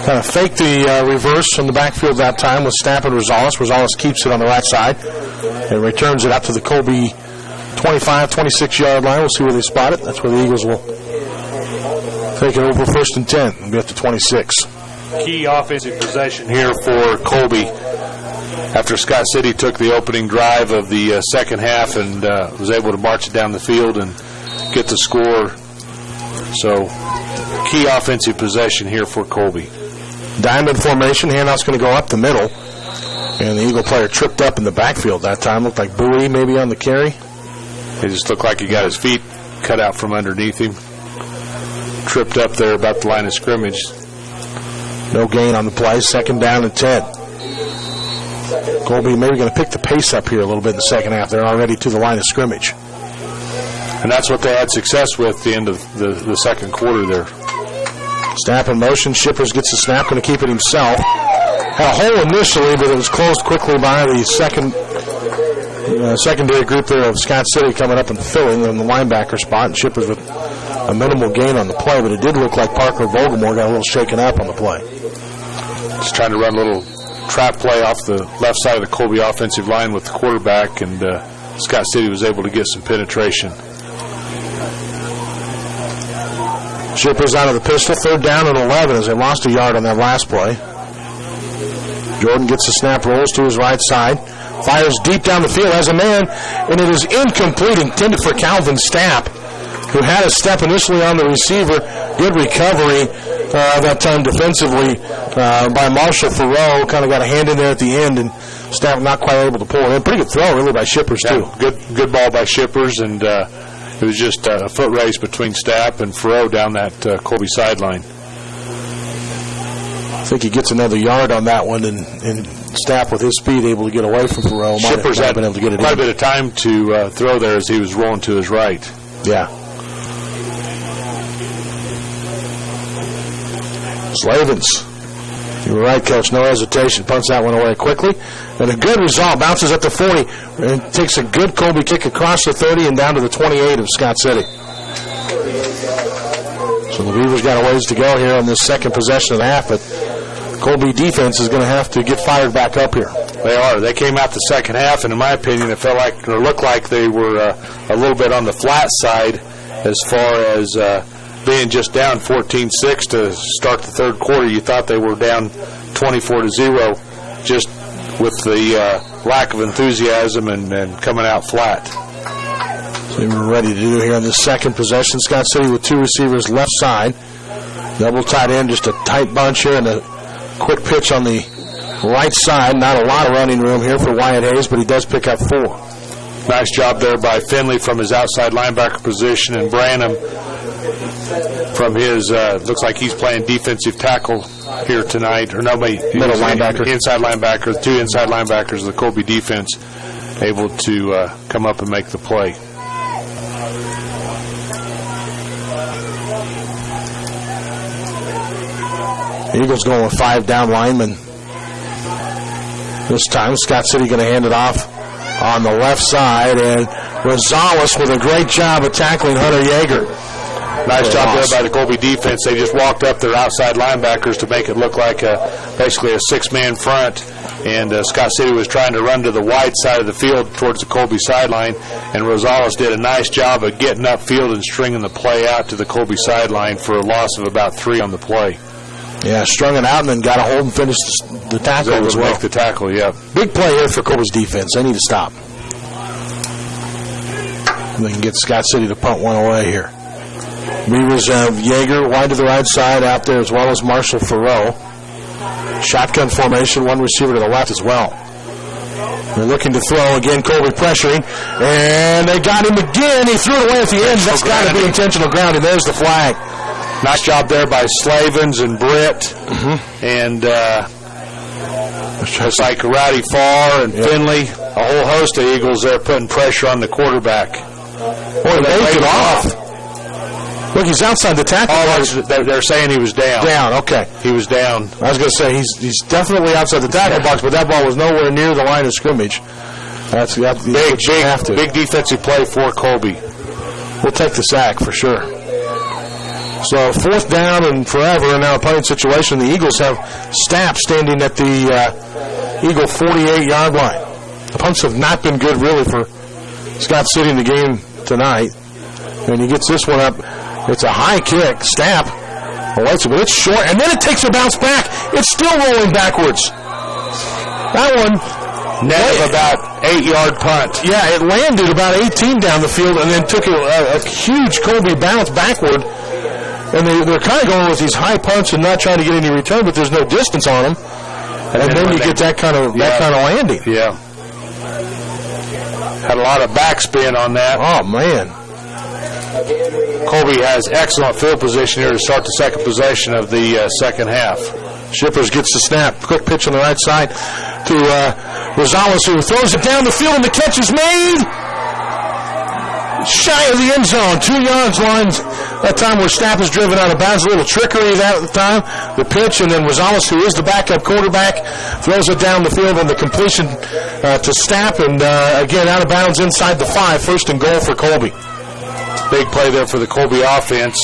kind of faked the reverse from the backfield that time with Stapp and Rosales. Rosales keeps it on the right side and returns it up to the Colby 25, 26-yard line. We'll see where they spot it. That's where the Eagles will
Take it over 1st and 10. We'll be up to 26.
Key offensive possession here for Colby after Scott City took the opening drive of the second half and was able to march it down the field and get the score. So, key offensive possession here for Colby.
Diamond formation. Handoff's going to go up the middle. And the Eagle player tripped up in the backfield that time. Looked like Bowie maybe on the carry.
It just looked like he got his feet cut out from underneath him. Tripped up there about the line of scrimmage.
No gain on the play. 2nd down and 10. Colby maybe going to pick the pace up here a little bit in the second half. They're already to the line of scrimmage.
And that's what they had success with at the end of the second quarter there.
Snap in motion. Shippers gets the snap. Going to keep it himself. Had a hole initially, but it was closed quickly by the secondary group there of Scott City coming up and filling in the linebacker spot. And Shippers with a minimal gain on the play, but it did look like Parker Vogelmore got a little shaken up on the play.
Just trying to run a little trap play off the left side of the Colby offensive line with the quarterback, and Scott City was able to get some penetration.
Shippers out of the pistol. 3rd down and 11 as they lost a yard on that last play. Jordan gets the snap, rolls to his right side, fires deep down the field, has a man, and it is incomplete, intended for Calvin Stapp, who had a step initially on the receiver. Good recovery that time defensively by Marshall Farrow. Kind of got a hand in there at the end, and Stapp not quite able to pull it in. Pretty good throw, really, by Shippers, too.
Good ball by Shippers, and it was just a foot race between Stapp and Farrow down that Colby sideline.
I think he gets another yard on that one, and Stapp with his speed able to get away from Farrow.
Shippers had been able to get quite a bit of time to throw there as he was rolling to his right.
Yeah. Slavens. You were right, Coach. No hesitation. Punts that one away quickly. And a good result. Bounces up to 40 and takes a good Colby kick across the 30 and down to the 28 of Scott City. So the Beavers got a ways to go here on this second possession of the half, but Colby defense is going to have to get fired back up here.
They are. They came out the second half, and in my opinion, it felt like, or looked like they were a little bit on the flat side as far as being just down 14-6 to start the third quarter. You thought they were down 24-0 just with the lack of enthusiasm and coming out flat.
So we were ready to do here on this second possession. Scott City with 2 receivers left side. Double tight end, just a tight bunch here, and a quick pitch on the right side. Not a lot of running room here for Wyatt Hayes, but he does pick up 4.
Nice job there by Finley from his outside linebacker position, and Branham from his, looks like he's playing defensive tackle here tonight. Or no,
middle linebacker.
Inside linebacker, 2 inside linebackers of the Colby defense able to come up and make the play.
Eagles going with 5 down linemen. This time, Scott City going to hand it off on the left side, and Rosales with a great job of tackling Hunter Yeager.
Nice job there by the Colby defense. They just walked up their outside linebackers to make it look like basically a 6-man front, and Scott City was trying to run to the wide side of the field towards the Colby sideline, and Rosales did a nice job of getting upfield and stringing the play out to the Colby sideline for a loss of about 3 on the play.
Yeah, strung it out and then got a hold and finished the tackle as well.
Make the tackle, yeah.
Big play here for Colby's defense. They need to stop. And they can get Scott City to punt one away here. Beavers have Yeager wide to the right side out there, as well as Marshall Farrow. Shotgun formation, 1 receiver to the left as well. They're looking to throw again. Colby pressuring, and they got him again. He threw it away at the end. That's got to be intentional grounding. There's the flag.
Nice job there by Slavens and Britt, and it's like Rowdy Farr and Finley, a whole host of Eagles there putting pressure on the quarterback.
Boy, they make it off. Look, he's outside the tackle box.
They're saying he was down.
Down, okay.
He was down.
I was going to say, he's definitely outside the tackle box, but that ball was nowhere near the line of scrimmage. That's
big defensive play for Colby.
We'll take the sack for sure. So 4th down and forever, and now a punting situation. The Eagles have Stapp standing at the Eagle 48-yard line. The punts have not been good, really, for Scott City in the game tonight. And he gets this one up. It's a high kick. Stapp But it's short, and then it takes a bounce back. It's still rolling backwards. That one,
net of about 8-yard punt.
Yeah, it landed about 18 down the field and then took a huge Colby bounce backward. And they're kind of going with these high punts and not trying to get any return, but there's no distance on them. And then you get that kind of landing.
Yeah. Had a lot of backspin on that.
Oh, man.
Colby has excellent field position here to start the second possession of the second half.
Shippers gets the snap. Quick pitch on the right side to Rosales, who throws it down the field, and the catch is made. Shy of the end zone. 2 yards lines. That time where Stapp is driven out of bounds. A little trickery that at the time. The pitch, and then Rosales, who is the backup quarterback, throws it down the field on the completion to Stapp, and again out of bounds inside the 5. First and goal for Colby.
Big play there for the Colby offense.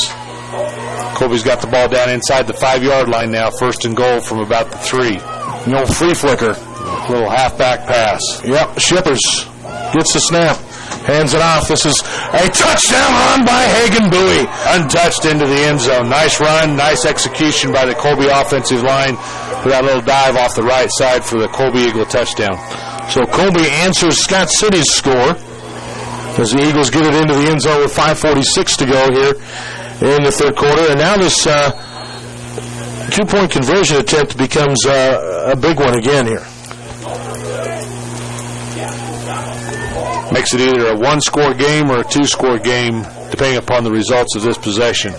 Colby's got the ball down inside the 5-yard line now. First and goal from about the 3.
No free flicker.
Little halfback pass.
Yep, Shippers gets the snap. Hands it off. This is a touchdown run by Hagen Bowie.
Untouched into the end zone. Nice run, nice execution by the Colby offensive line for that little dive off the right side for the Colby Eagle touchdown.
So Colby answers Scott City's score as the Eagles get it into the end zone with 5:46 to go here in the third quarter. And now this 2-point conversion attempt becomes a big one again here.
Makes it either a 1-score game or a 2-score game, depending upon the results of this possession.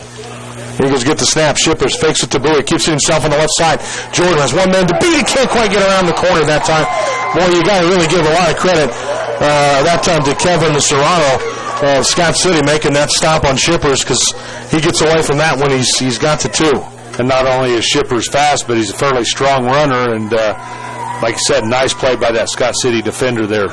Eagles get the snap. Shippers fakes it to Bowie. Keeps it himself on the left side. Jordan has one man to beat. He can't quite get around the corner that time. Boy, you got to really give a lot of credit that time to Kevin Serrano of Scott City making that stop on Shippers, because he gets away from that when he's got to 2.
And not only is Shippers fast, but he's a fairly strong runner. And like I said, nice play by that Scott City defender there.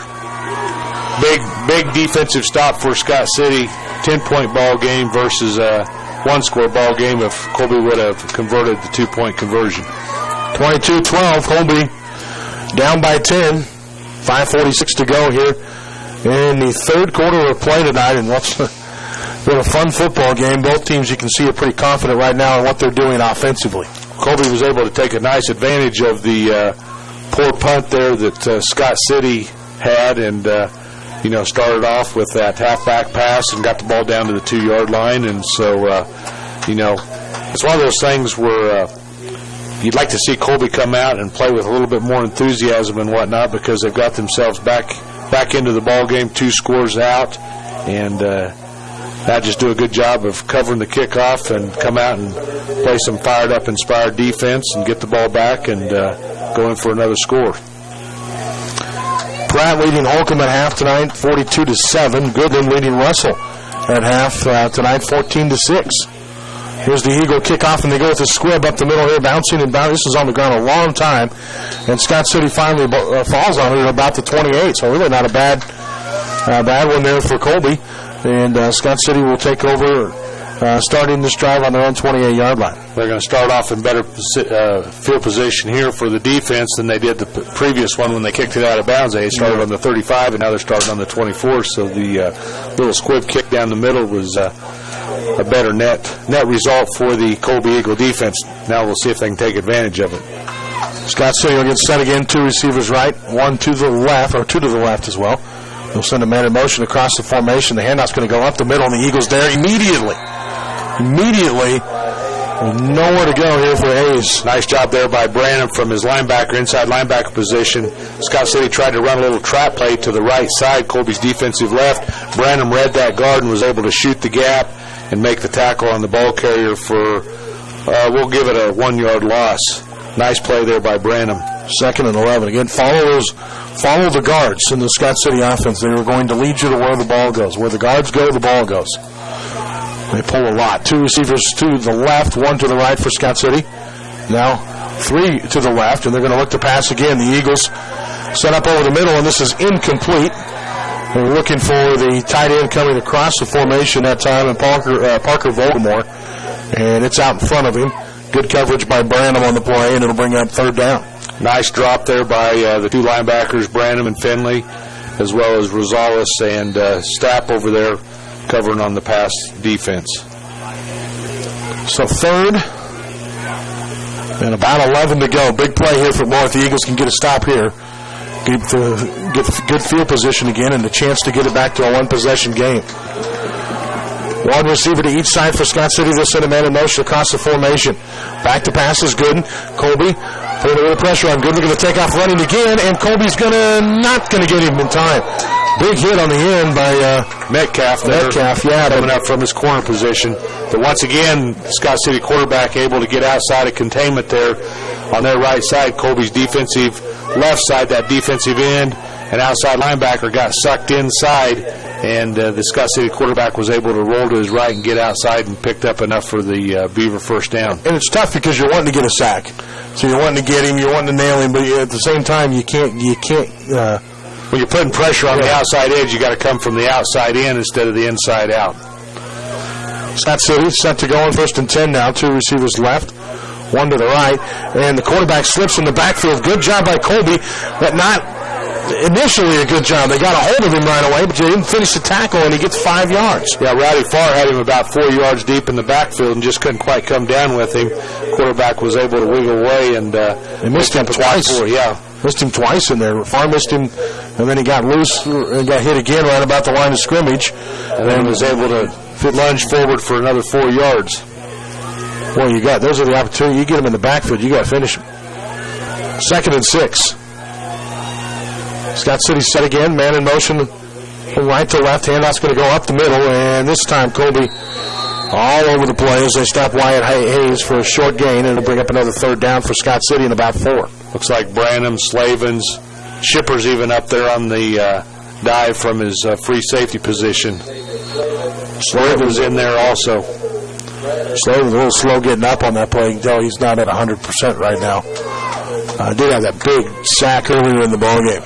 Big defensive stop for Scott City. 10-point ball game versus a 1-score ball game if Colby would have converted the 2-point conversion.
22-12, Colby down by 10. 5:46 to go here in the third quarter of play tonight. And what's been a fun football game. Both teams, you can see, are pretty confident right now in what they're doing offensively.
Colby was able to take a nice advantage of the poor punt there that Scott City had, and started off with that halfback pass and got the ball down to the 2-yard line. And so, it's one of those things where you'd like to see Colby come out and play with a little bit more enthusiasm and whatnot, because they've got themselves back into the ball game, 2 scores out, and not just do a good job of covering the kickoff and come out and play some fired up, inspired defense and get the ball back and go in for another score.
Pratt leading Holcomb at half tonight, 42-7. Goodland leading Russell at half tonight, 14-6. Here's the Eagle kickoff, and they go with a squib up the middle here, bouncing and bouncing. This is on the ground a long time, and Scott City finally falls on it at about the 28. So really not a bad one there for Colby. And Scott City will take over starting this drive on their own 28-yard line.
They're going to start off in better field position here for the defense than they did the previous one when they kicked it out of bounds. They started on the 35, and now they're starting on the 24. So the little squib kick down the middle was a better net result for the Colby Eagle defense. Now we'll see if they can take advantage of it.
Scott City will get set again. 2 receivers right, 1 to the left, or 2 to the left as well. They'll send a man in motion across the formation. The handoff's going to go up the middle, and the Eagles there immediately. Nowhere to go here for Hayes.
Nice job there by Branham from his inside linebacker position. Scott City tried to run a little trap play to the right side, Colby's defensive left. Branham read that guard and was able to shoot the gap and make the tackle on the ball carrier for, we'll give it a 1-yard loss. Nice play there by Branham.
2nd and 11. Again, follow the guards in the Scott City offense. They are going to lead you to where the ball goes. Where the guards go, the ball goes. They pull a lot. 2 receivers to the left, 1 to the right for Scott City. Now 3 to the left, and they're going to look to pass again. The Eagles set up over the middle, and this is incomplete. They're looking for the tight end coming across the formation that time, and Parker Voldemort, and it's out in front of him. Good coverage by Branham on the play, and it'll bring up 3rd down.
Nice drop there by the 2 linebackers, Branham and Finley, as well as Rosales and Stapp over there covering on the pass defense.
So 3rd And about 11 to go. Big play here for Moore. If the Eagles can get a stop here, get good field position again and the chance to get it back to a one-possession game. One receiver to each side for Scott City. They'll send a man in motion across the formation. Back to pass is Gooden. Colby putting a little pressure on Gooden. Going to take off running again, and Colby's not going to get him in time. Big hit on the end by
Metcalf. Coming up from his corner position. But once again, Scott City quarterback able to get outside of containment there on their right side. Colby's defensive left side, that defensive end, and outside linebacker got sucked inside, and the Scott City quarterback was able to roll to his right and get outside and picked up enough for the Beaver first down.
And it's tough because you're wanting to get a sack. So you're wanting to get him, you're wanting to nail him, but at the same time you can't
when you're putting pressure on the outside edge, you got to come from the outside in instead of the inside out.
Scott City set to go on 1st and 10 now. 2 receivers left, 1 to the right, and the quarterback slips in the backfield. Good job by Colby, but not initially a good job. They got a hold of him right away, but they didn't finish the tackle, and he gets 5 yards.
Yeah, Rowdy Farr had him about 4 yards deep in the backfield and just couldn't quite come down with him. Quarterback was able to wiggle away and
they missed him twice. Missed him twice in there. Farr missed him, and then he got loose and got hit again right about the line of scrimmage,
and then was able to lunge forward for another 4 yards.
Well, those are the opportunity. You get him in the backfield, you got to finish him. 2nd and 6. Scott City set again, man in motion from right to left. Handoff's going to go up the middle, and this time Colby all over the play as they stop Wyatt Hayes for a short gain, and it'll bring up another 3rd down for Scott City in about 4.
Looks like Branham, Slavens, Shippers even up there on the dive from his free safety position. Slavens in there also.
Slavens a little slow getting up on that play. You can tell he's not at 100% right now. Did have that big sack earlier in the ball game.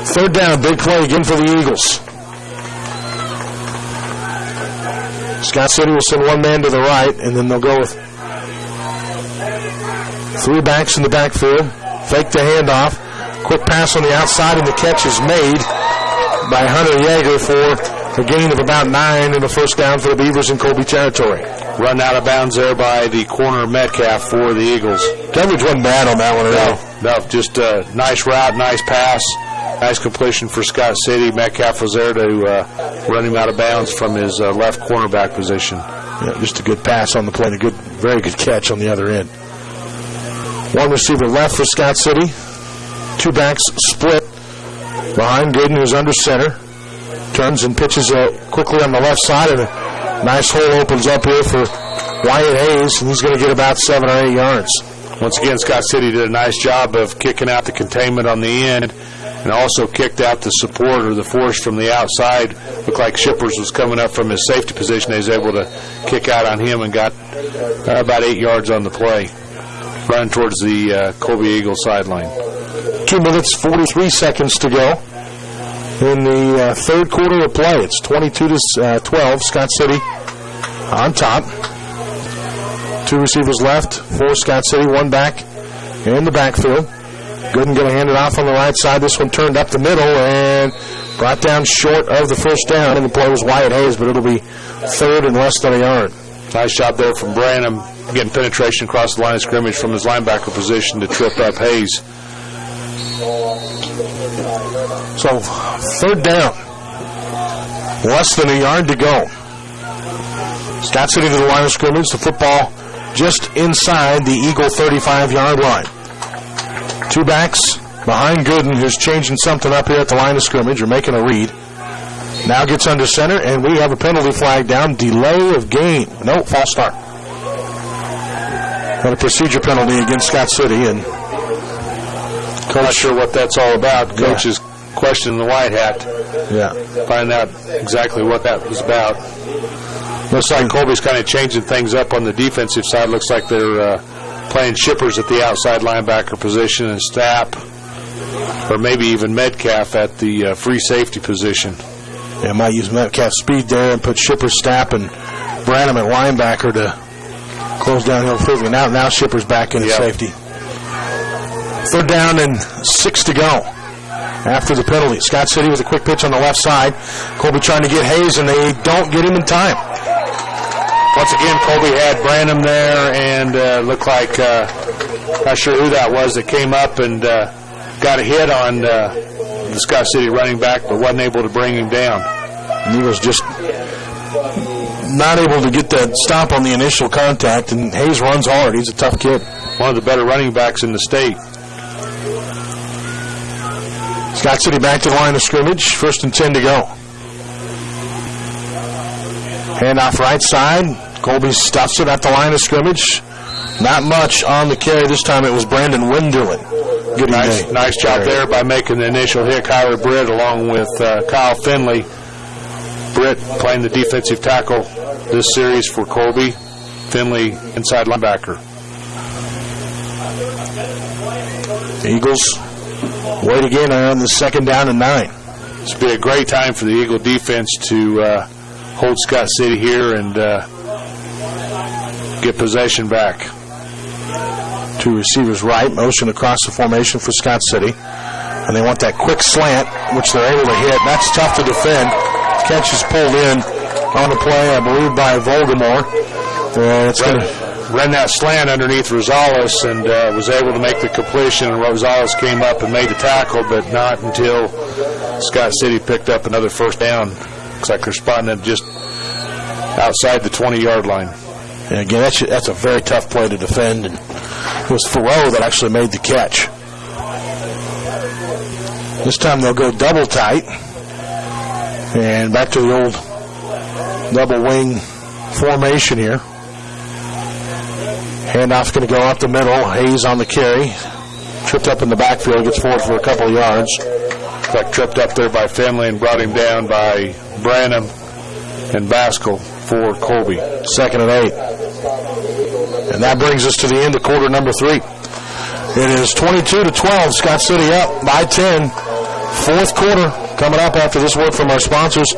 3rd down, big play again for the Eagles. Scott City will send 1 man to the right, and then they'll go with 3 backs in the backfield. Fake the handoff. Quick pass on the outside, and the catch is made by Hunter Yeager for a gain of about 9 and a 1st down for the Beavers in Colby territory.
Run out of bounds there by the corner Metcalf for the Eagles.
Coverage wasn't bad on that one at all.
No, just a nice route, nice pass. Nice completion for Scott City. Metcalf was there to run him out of bounds from his left cornerback position.
Yeah, just a good pass on the play and a very good catch on the other end. 1 receiver left for Scott City. 2 backs split behind Gooden, who's under center. Turns and pitches quickly on the left side, and a nice hole opens up here for Wyatt Hayes, and he's going to get about 7 or 8 yards.
Once again, Scott City did a nice job of kicking out the containment on the end, and also kicked out the support or the force from the outside. Looked like Shippers was coming up from his safety position. He was able to kick out on him and got about 8 yards on the play, running towards the Colby Eagles sideline.
2 minutes, 43 seconds to go in the 3rd quarter of play. It's 22-12. Scott City on top. 2 receivers left for Scott City. 1 back in the backfield. Gooden going to hand it off on the right side. This one turned up the middle and brought down short of the 1st down. And the play was Wyatt Hayes, but it'll be 3rd and less than a yard.
Nice job there from Branham, getting penetration across the line of scrimmage from his linebacker position to trip up Hayes.
So 3rd down, less than a yard to go. Scott City to the line of scrimmage. The football just inside the Eagle 35-yard line. 2 backs behind Gooden, who's changing something up here at the line of scrimmage, or making a read. Now gets under center, and we have a penalty flag down. Delay of game. No, false start. Got a procedure penalty against Scott City, and
Coach, not sure what that's all about. Coach is questioning the white hat.
Yeah.
Find out exactly what that was about. Looks like Colby's kind of changing things up on the defensive side. Looks like they're playing Shippers at the outside linebacker position and Stapp, or maybe even Metcalf at the free safety position.
Yeah, might use Metcalf's speed there and put Shippers, Stapp, and Branham at linebacker to close downhill quickly. Now Shippers back in at safety. 3rd down and 6 to go after the penalty. Scott City with a quick pitch on the left side. Colby trying to get Hayes, and they don't get him in time.
Once again, Colby had Branham there, and looked like, not sure who that was that came up and got a hit on the Scott City running back, but wasn't able to bring him down.
And he was just not able to get that stop on the initial contact, and Hayes runs hard. He's a tough kid.
One of the better running backs in the state.
Scott City back to the line of scrimmage. 1st and 10 to go. Handoff right side. Colby stuffs it at the line of scrimmage. Not much on the carry. This time it was Brandon Winderlin. Good
nice job there by making the initial hit. Kyler Britt along with Kyle Finley. Britt playing the defensive tackle this series for Colby. Finley inside linebacker.
The Eagles wait again on the 2nd down and 9.
This will be a great time for the Eagle defense to hold Scott City here and get possession back.
2 receivers right, motion across the formation for Scott City. And they want that quick slant, which they're able to hit. That's tough to defend. Catch is pulled in on the play, I believe, by Voldemort. It's going to
ran that slant underneath Rosales and was able to make the completion, and Rosales came up and made the tackle, but not until Scott City picked up another 1st down. Looks like they're spotting it just outside the 20-yard line.
And again, that's a very tough play to defend, and it was Farrow that actually made the catch. This time they'll go double tight, and back to the old double wing formation here. Handoff's going to go up the middle. Hayes on the carry. Tripped up in the backfield. Gets forward for a couple of yards.
Got tripped up there by Finley and brought him down by Branham and Baskell for Colby.
2nd and 8. And that brings us to the end of quarter number 3. It is 22-12. Scott City up by 10. 4th quarter coming up after this word from our sponsors.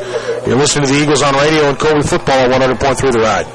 You're listening to the Eagles on Radio and Colby Football at 100.3 The Ride.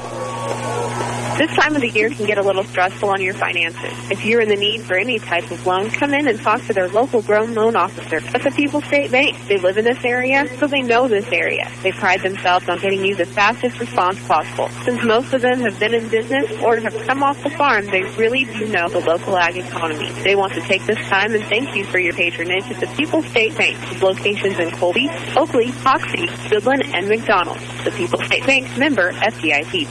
This time of the year can get a little stressful on your finances. If you're in the need for any type of loan, come in and talk to their local grown loan officer at the People's State Bank. They live in this area, so they know this area. They pride themselves on getting you the fastest response possible. Since most of them have been in business or have come off the farm, they really do know the local ag economy. They want to take this time and thank you for your patronage at the People's State Bank, with locations in Colby, Oakley, Hoxie, Goodland, and McDonald. The People's State Bank, member FDIC.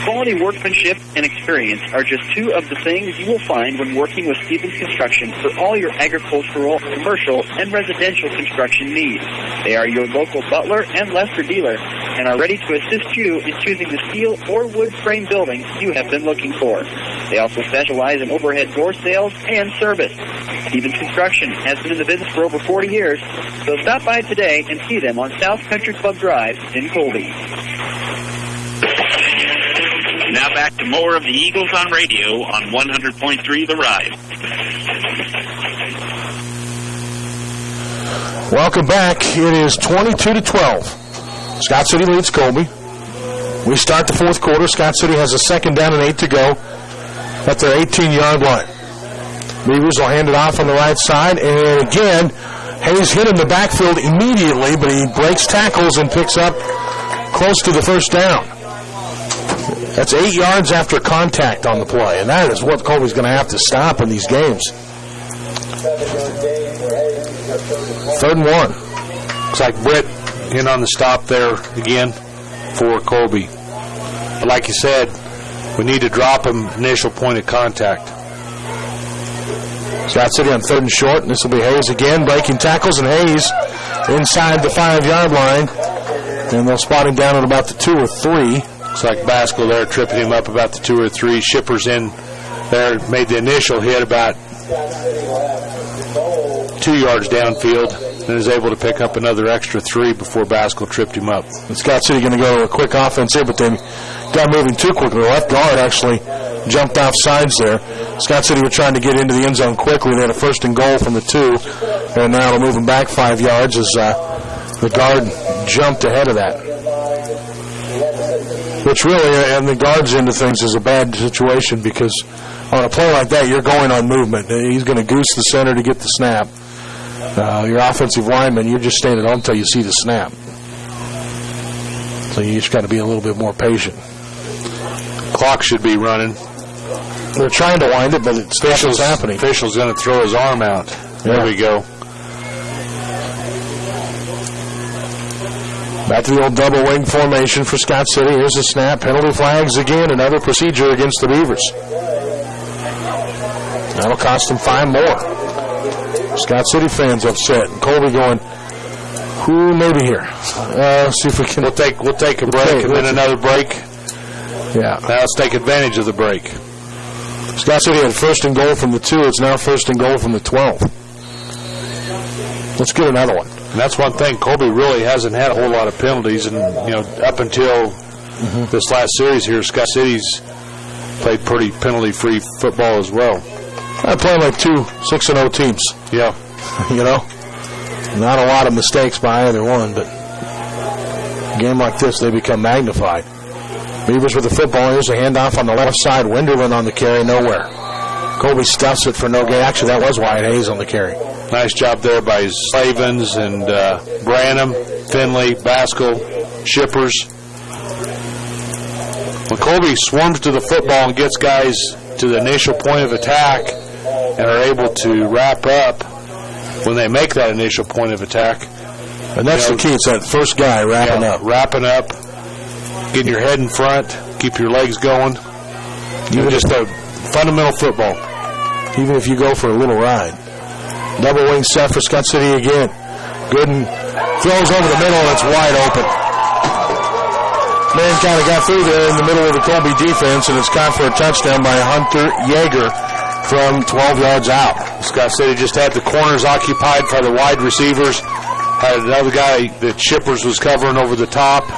Quality workmanship and experience are just 2 of the things you will find when working with Stevens Construction for all your agricultural, commercial, and residential construction needs. They are your local Butler and Lester dealer and are ready to assist you in choosing the steel or wood frame building you have been looking for. They also specialize in overhead door sales and service. Stevens Construction has been in the business for over 40 years, so stop by today and see them on South Country Club Drive in Colby.
Now back to more of the Eagles on Radio on 100.3 The Ride.
Welcome back. It is 22-12. Scott City leads Colby. We start the 4th quarter. Scott City has a 2nd down and 8 to go at their 18-yard line. Beavers will hand it off on the right side, and again, Hayes hit in the backfield immediately, but he breaks tackles and picks up close to the 1st down. That's 8 yards after contact on the play, and that is what Colby's going to have to stop in these games. 3rd and 1.
Looks like Britt in on the stop there again for Colby. But like you said, we need to drop him initial point of contact.
Scott City on 3rd and short, and this will be Hayes again, breaking tackles, and Hayes inside the 5-yard line, and they'll spot him down at about the 2 or 3.
Looks like Baskell there tripping him up about the 2 or 3. Shippers in there, made the initial hit about 2 yards downfield and is able to pick up another extra 3 before Baskell tripped him up.
And Scott City going to go to a quick offense here, but they got moving too quickly. The left guard actually jumped off sides there. Scott City were trying to get into the end zone quickly. They had a 1st and goal from the 2, and now they'll move them back 5 yards as the guard jumped ahead of that. Which really, and the guard's into things, is a bad situation because on a play like that, you're going on movement. He's going to goose the center to get the snap. Your offensive lineman, you're just staying at home until you see the snap. So you just got to be a little bit more patient.
Clock should be running.
They're trying to wind it, but it's what's happening.
Official's going to throw his arm out. There we go.
Back to the old double wing formation for Scott City. Here's a snap. Penalty flags again. Another procedure against the Beavers. That'll cost them 5 more. Scott City fans upset. And Colby going, who may be here? Let's see if we can.
We'll take a break and then another break.
Yeah.
Now let's take advantage of the break.
Scott City had first and goal from the 2. It's now first and goal from the 12. Let's get another one.
And that's one thing. Colby really hasn't had a whole lot of penalties, and up until this last series here, Scott City's played pretty penalty-free football as well.
I play like 2 6-0 teams.
Yeah,
not a lot of mistakes by either one, but a game like this, they become magnified. Beavers with the football. Here's a handoff on the left side. Wenderlin on the carry, nowhere. Colby stuffs it for no gain. Actually, that was Wyatt Hayes on the carry.
Nice job there by Slavens and Branham, Finley, Baskell, Shippers. When Colby swarms to the football and gets guys to the initial point of attack and are able to wrap up when they make that initial point of attack.
And that's the key. It's that first guy wrapping up.
Wrapping up, getting your head in front, keep your legs going. Just a fundamental football.
Even if you go for a little ride. Double wing set for Scott City again. Gooden throws over the middle, and it's wide open. Man kind of got through there in the middle of the Colby defense, and it's caught for a touchdown by Hunter Yeager from 12 yards out.
Scott City just had the corners occupied by the wide receivers. Had another guy that Shippers was covering over the top,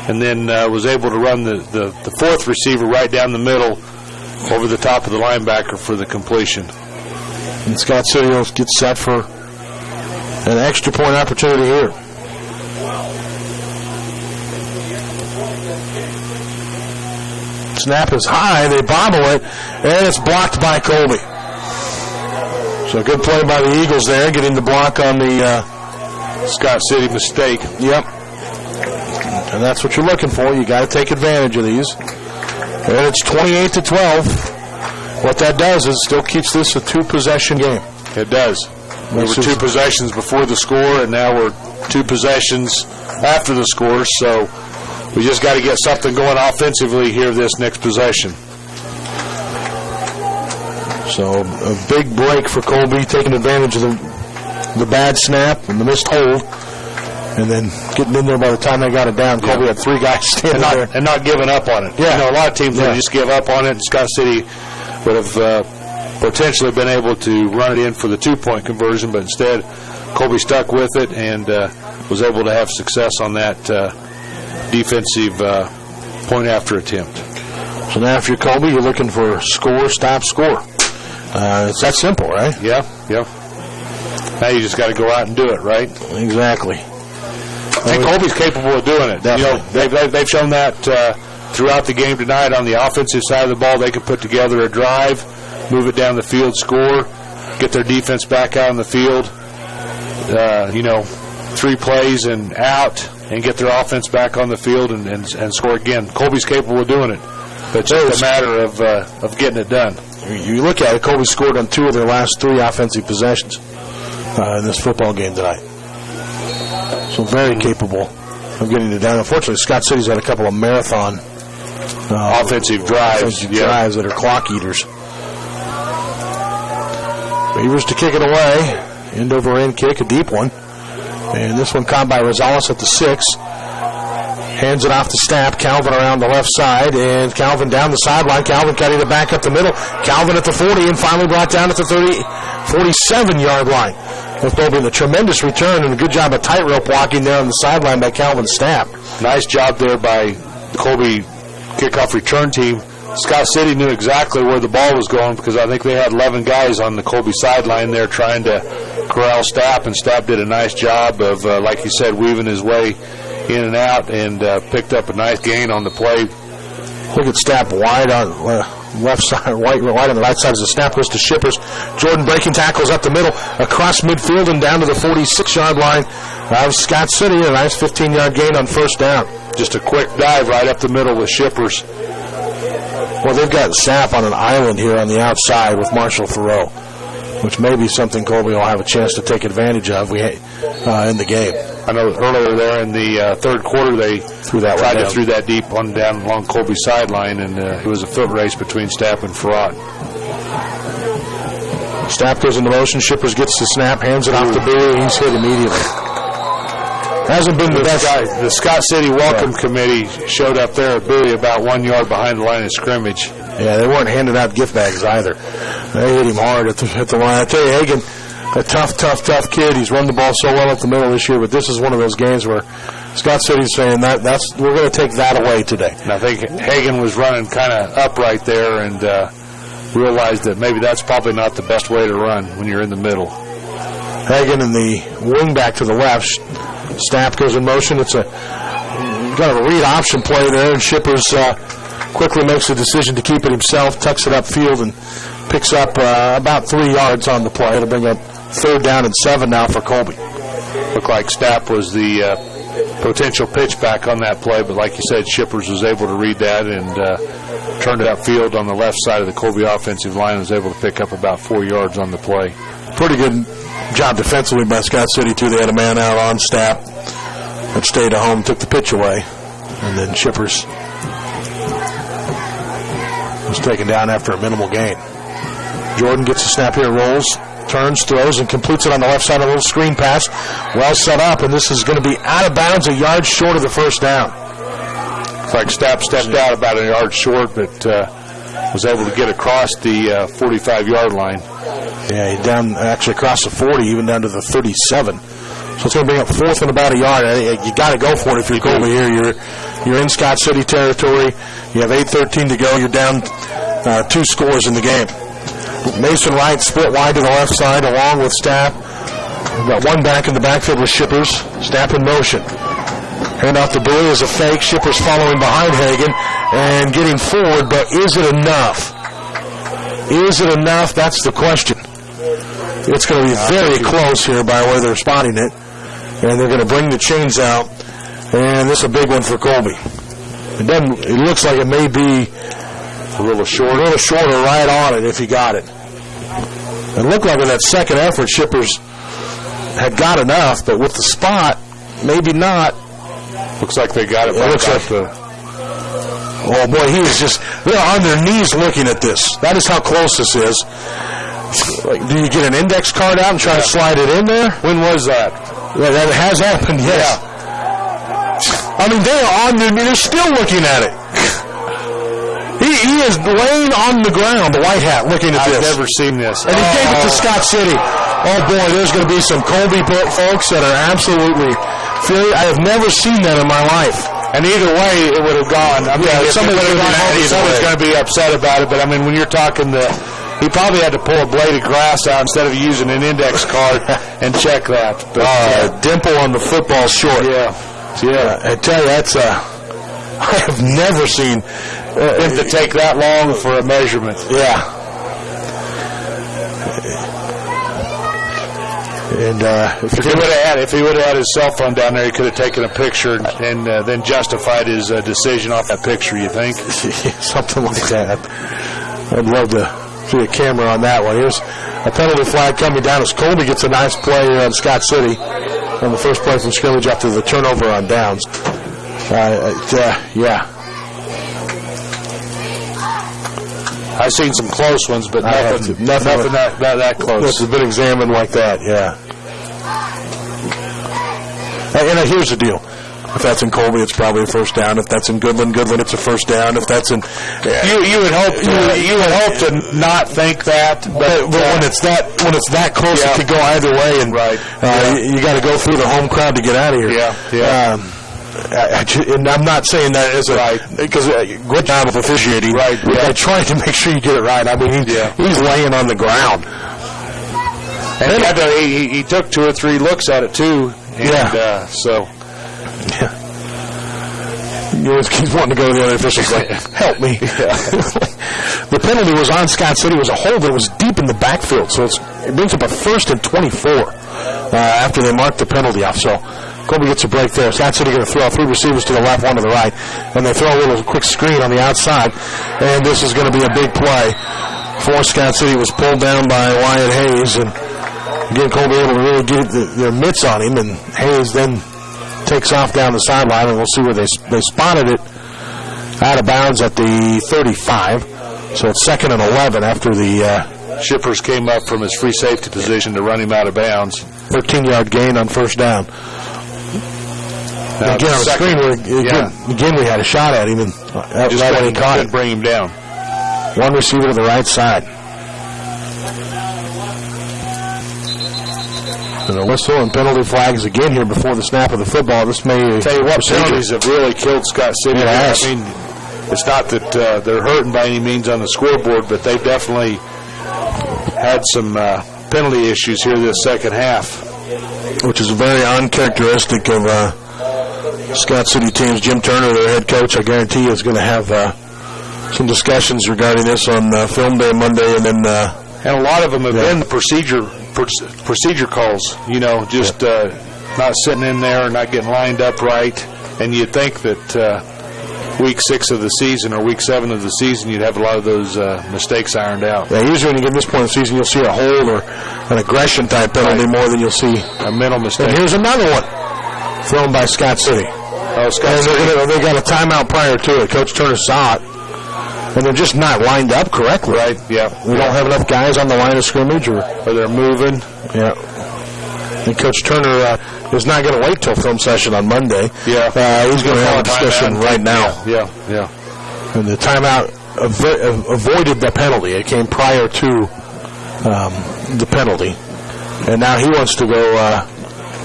and then was able to run the fourth receiver right down the middle over the top of the linebacker for the completion.
And Scott City will get set for an extra point opportunity here. Snap is high. They bobble it, and it's blocked by Colby. So good play by the Eagles there, getting the block on the
Scott City mistake.
Yep. And that's what you're looking for. You got to take advantage of these. And it's 28-12. What that does is still keeps this a 2-possession game.
It does. We were 2 possessions before the score, and now we're 2 possessions after the score. So we just got to get something going offensively here this next possession.
So a big break for Colby, taking advantage of the bad snap and the missed hold, and then getting in there by the time they got it down. Colby had 3 guys standing there.
And not giving up on it.
Yeah.
A lot of teams would just give up on it, and Scott City would have potentially been able to run it in for the 2-point conversion, but instead Colby stuck with it and was able to have success on that defensive point after attempt.
So now if you're Colby, you're looking for score, stop, score. It's that simple, right?
Yeah. Now you just got to go out and do it, right?
Exactly.
And Colby's capable of doing it.
Definitely.
They've shown that throughout the game tonight. On the offensive side of the ball, they can put together a drive, move it down the field, score, get their defense back out on the field, 3 plays and out, and get their offense back on the field and score again. Colby's capable of doing it, but it's just a matter of getting it done.
You look at it, Colby scored on 2 of their last 3 offensive possessions in this football game tonight. So very capable of getting it done. Unfortunately, Scott City's had a couple of marathon
offensive drives
that are clock eaters. Beavers to kick it away. End over end kick, a deep one. And this one caught by Rosales at the 6. Hands it off to Stapp. Calvin around the left side, and Calvin down the sideline. Calvin cutting it back up the middle. Calvin at the 40, and finally brought down at the 47-yard line. With Colby, a tremendous return and a good job of tightrope walking there on the sideline by Calvin Stapp.
Nice job there by the Colby kickoff return team. Scott City knew exactly where the ball was going because I think they had 11 guys on the Colby sideline there trying to corral Stapp, and Stapp did a nice job of, like you said, weaving his way in and out, and picked up a nice gain on the play.
Look at Stapp wide on left side, wide on the right side as the snap goes to Shippers. Jordan breaking tackles up the middle, across midfield and down to the 46-yard line of Scott City. A nice 15-yard gain on first down.
Just a quick dive right up the middle with Shippers.
Well, they've got Sapp on an island here on the outside with Marshall Thoreau, which may be something Colby will have a chance to take advantage of in the game.
I know earlier there in the third quarter they tried to throw that deep one down along Colby's sideline, and it was a foot race between Stapp and Farad.
Stapp goes into motion. Shippers gets the snap, hands it off to Bowie. He's hit immediately. Hasn't been the best.
The Scott City Welcome Committee showed up there at Bowie about 1 yard behind the line of scrimmage.
Yeah, they weren't handing out gift bags either. They hit him hard at the line. I tell you, Hagan, a tough kid. He's run the ball so well up the middle this year, but this is one of those games where Scott City's saying that's we're going to take that away today.
And I think Hagan was running kind of upright there and realized that maybe that's probably not the best way to run when you're in the middle.
Hagan and the wing back to the left. Stapp goes in motion. It's got a read option play there, and Shippers quickly makes the decision to keep it himself, tucks it upfield, and picks up about 3 yards on the play. It'll bring up 3rd down and 7 now for Colby.
Looked like Stapp was the potential pitch back on that play, but like you said, Shippers was able to read that and turned it upfield on the left side of the Colby offensive line and was able to pick up about 4 yards on the play.
Pretty good job defensively by Scott City, too. They had a man out on Stapp that stayed at home, took the pitch away, and then Shippers was taken down after a minimal gain. Jordan gets a snap here, rolls, turns, throws, and completes it on the left side, a little screen pass. Well set up, and this is going to be out of bounds, a yard short of the first down.
It's like Stapp stepped out about a yard short, but was able to get across the 45-yard line.
Yeah, he down actually across the 40, even down to the 37. So it's going to bring up 4th and about a yard. You got to go for it if you're Colby here. You're in Scott City territory. You have 8:13 to go. You're down 2 scores in the game. Mason Wright split wide to the left side along with Stapp. We've got one back in the backfield with Shippers. Stapp in motion. Hand off to Bowie is a fake. Shippers following behind Hagan and getting forward, but is it enough? Is it enough? That's the question. It's going to be very close here by the way they're spotting it. And they're going to bring the chains out. And this is a big one for Colby. It looks like it may be a little shorter right on it if he got it. It looked like in that second effort, Shippers had got enough, but with the spot, maybe not.
Looks like they got it.
Oh, boy, they're on their knees looking at this. That is how close this is. Like, do you get an index card out and try to slide it in there?
When was that?
Yeah, that has happened, yes. Yeah. I mean, they are on their knees. They're still looking at it. He is laying on the ground, the white hat, looking at this.
I've never seen this.
And he gave it to Scott City. Oh, boy, there's going to be some Colby folks that are absolutely furious. I have never seen that in my life.
And either way, it would have gone. I mean, someone's going to be upset about it. But, I mean, when you're talking he probably had to pull a blade of grass out instead of using an index card and check that. But,
dimple on the football short.
Yeah.
I tell you, I have never seen
him to take that long for a measurement.
Yeah. And
if he would have had his cell phone down there, he could have taken a picture and then justified his decision off that picture, you think?
Something like that. I'd love to see a camera on that one. Here's a penalty flag coming down as Colby gets a nice play on Scott City on the first play from scrimmage after the turnover on downs. Yeah.
I've seen some close ones, but nothing that close.
That's been examined like that, yeah. And here's the deal. If that's in Colby, it's probably a first down. If that's in Goodland, it's a first down. If that's in,
you would hope to not think that,
but when it's that close, it could go either way. And you got to go through the home crowd to get out of here.
Yeah.
And I'm not saying that as because good job of officiating.
Right.
I trying to make sure you get it right. I mean, he's laying on the ground.
And he took 2 or 3 looks at it too. And, so.
Yeah. You always keep wanting to go to the other officials like, help me. The penalty was on Scott City. It was a hold that was deep in the backfield, so it brings up a 1st and 24. after they marked the penalty off. So Colby gets a break there. Scott City going to throw 3 receivers to the left, 1 to the right. And they throw a little quick screen on the outside. And this is going to be a big play for Scott City. Was pulled down by Wyatt Hayes. And again, Colby able to really get their mitts on him. And Hayes then takes off down the sideline. And we'll see where they spotted it out of bounds at the 35. So it's 2nd and 11 after the
Shippers came up from his free safety position to run him out of bounds.
13-yard gain on first down. Again, on the screen, again, we had a shot at him, and
just right when he caught it, bring him down.
1 receiver to the right side. And a whistle and penalty flags again here before the snap of the football. This may
tell you what, penalties have really killed Scott City. I mean, it's not that they're hurting by any means on the scoreboard, but they've definitely had some penalty issues here this second half,
which is very uncharacteristic of Scott City teams. Jim Turner, their head coach, I guarantee you is going to have some discussions regarding this on film day Monday, and then
and a lot of them have been the procedure calls. You know, just not sitting in there, not getting lined up right, and you'd think that week 6 of the season or week 7 of the season, you'd have a lot of those mistakes ironed out.
Yeah, usually when you get to this point in the season, you'll see a hold or an aggression type penalty more than you'll see
a mental mistake.
And here's another one thrown by Scott City.
Oh, Scott City.
They got a timeout prior to it. Coach Turner saw it, and they're just not lined up correctly.
Right. Yeah.
We don't have enough guys on the line of scrimmage, or
they're moving.
Yeah. And Coach Turner is not going to wait till film session on Monday.
Yeah.
He's going to have a discussion right now.
Yeah.
And the timeout avoided the penalty. It came prior to the penalty. And now he wants to go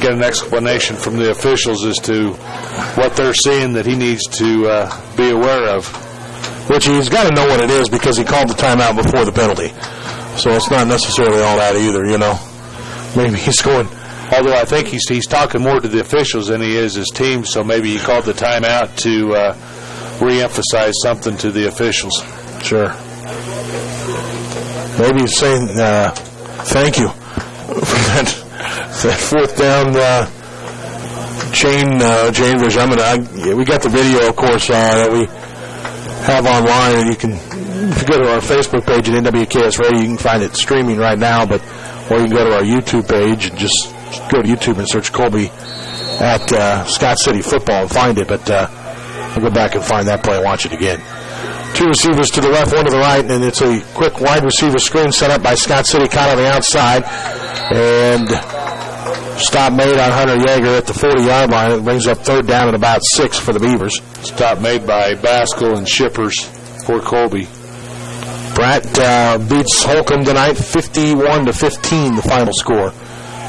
get an explanation from the officials as to what they're seeing that he needs to be aware of.
Which he's got to know what it is, because he called the timeout before the penalty. So it's not necessarily all that either, you know. Maybe he's going...
Although I think he's talking more to the officials than he is his team, so maybe he called the timeout to re-emphasize something to the officials.
Sure. Maybe he's saying thank you for that 4th down chain vision. We got the video, of course, that we have online, and you can, if you go to our Facebook page at NWKS Radio, you can find it streaming right now, or you can go to our YouTube page and just go to YouTube and search Colby at Scott City Football and find it. But I'll go back and find that play and watch it again. 2 receivers to the left, 1 to the right, and it's a quick wide receiver screen set up by Scott City, caught on the outside, and stop made on Hunter Yeager at the 40-yard line. It brings up 3rd down and about 6 for the Beavers.
Stop made by Baskell and Shippers for Colby.
Pratt beats Holcomb tonight, 51-15, the final score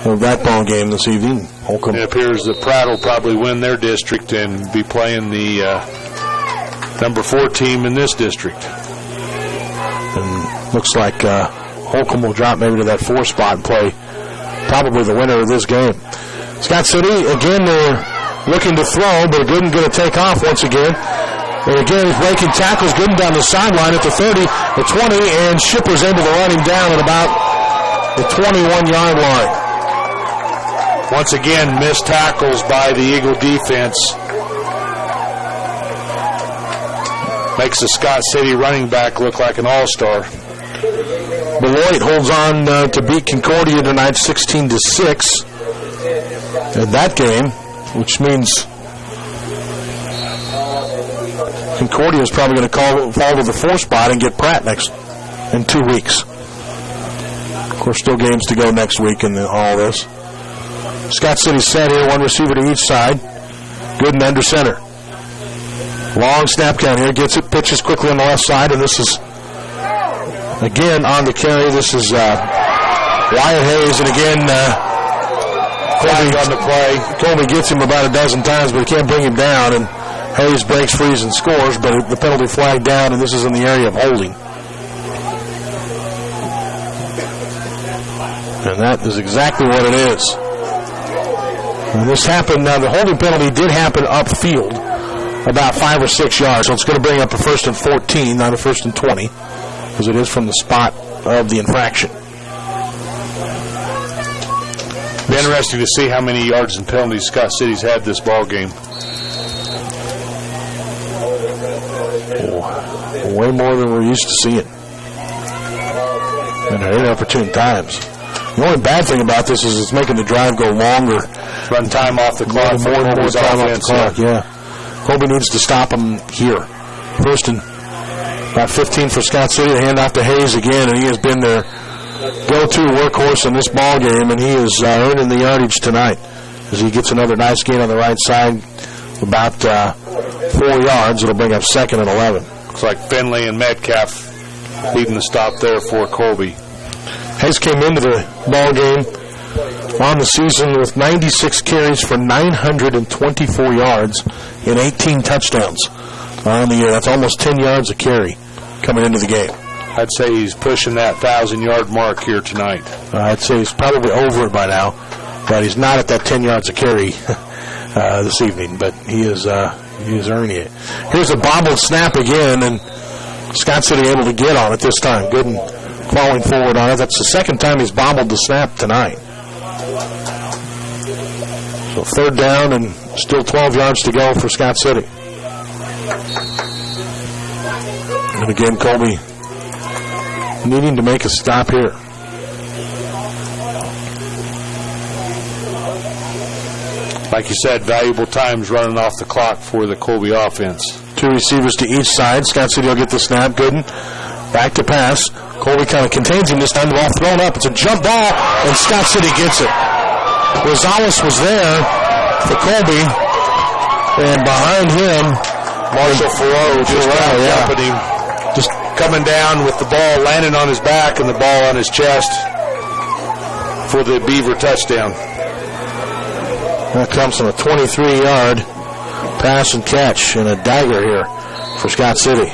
of that ball game this evening. Holcomb.
It appears that Pratt will probably win their district and be playing the number 4 team in this district.
And looks like Holcomb will drop maybe to that 4 spot and play probably the winner of this game. Scott City, again, they're looking to throw, but Gooden going to take off once again. And again, he's breaking tackles. Gooden down the sideline at the 30, the 20, and Shippers able to run him down at about the 21-yard line.
Once again, missed tackles by the Eagle defense. Makes the Scott City running back look like an all-star.
Beloit holds on to beat Concordia tonight 16-6 in that game, which means Concordia is probably going to fall to the 4 spot and get Pratt next in 2 weeks. Of course, still games to go next week in all this. Scott City set here, 1 receiver to each side. Gooden under center. Long snap count here, gets it, pitches quickly on the left side, and this is again on the carry. This is Wyatt Hayes, and again Colby on the play. Colby gets him about a dozen times, but he can't bring him down, and Hayes breaks frees and scores, but the penalty flag down, and this is in the area of holding. And that is exactly what it is. And this happened, the holding penalty did happen upfield, about 5 or 6 yards, so it's going to bring up a 1st and 14, not a 1st and 20, because it is from the spot of the infraction.
Yeah, interesting to see how many yards and penalties Scott City's had this ball game.
Way more than we're used to seeing. And at inopportune times. The only bad thing about this is it's making the drive go longer.
Run time off the clock.
More and more time off the clock, yeah. Colby needs to stop him here. First and about 15 for Scott City. The handoff to Hayes again, and he has been their go-to workhorse in this ball game, and he is earning the yardage tonight as he gets another nice gain on the right side, about 4 yards. It'll bring up 2nd and 11.
Looks like Finley and Metcalf leading the stop there for Colby.
Hayes came into the ball game on the season with 96 carries for 924 yards and 18 touchdowns on the year. That's almost 10 yards a carry coming into the game.
I'd say he's pushing that 1,000-yard mark here tonight.
I'd say he's probably over it by now, but he's not at that 10 yards a carry this evening, but he is earning it. Here's a bobbled snap again, and Scott City able to get on it this time. Gooden falling forward on it. That's the second time he's bobbled the snap tonight. So 3rd down and still 12 yards to go for Scott City. And again, Colby needing to make a stop here.
Like you said, valuable times running off the clock for the Colby offense.
2 receivers to each side. Scott City will get the snap. Gooden back to pass. Colby kind of contains him this time. The ball thrown up. It's a jump ball, and Scott City gets it. Rosales was there for Colby, and behind him,
Marshall Farrow just coming down with the ball, landing on his back and the ball on his chest for the Beaver touchdown.
That comes from a 23-yard pass and catch and a dagger here for Scott City.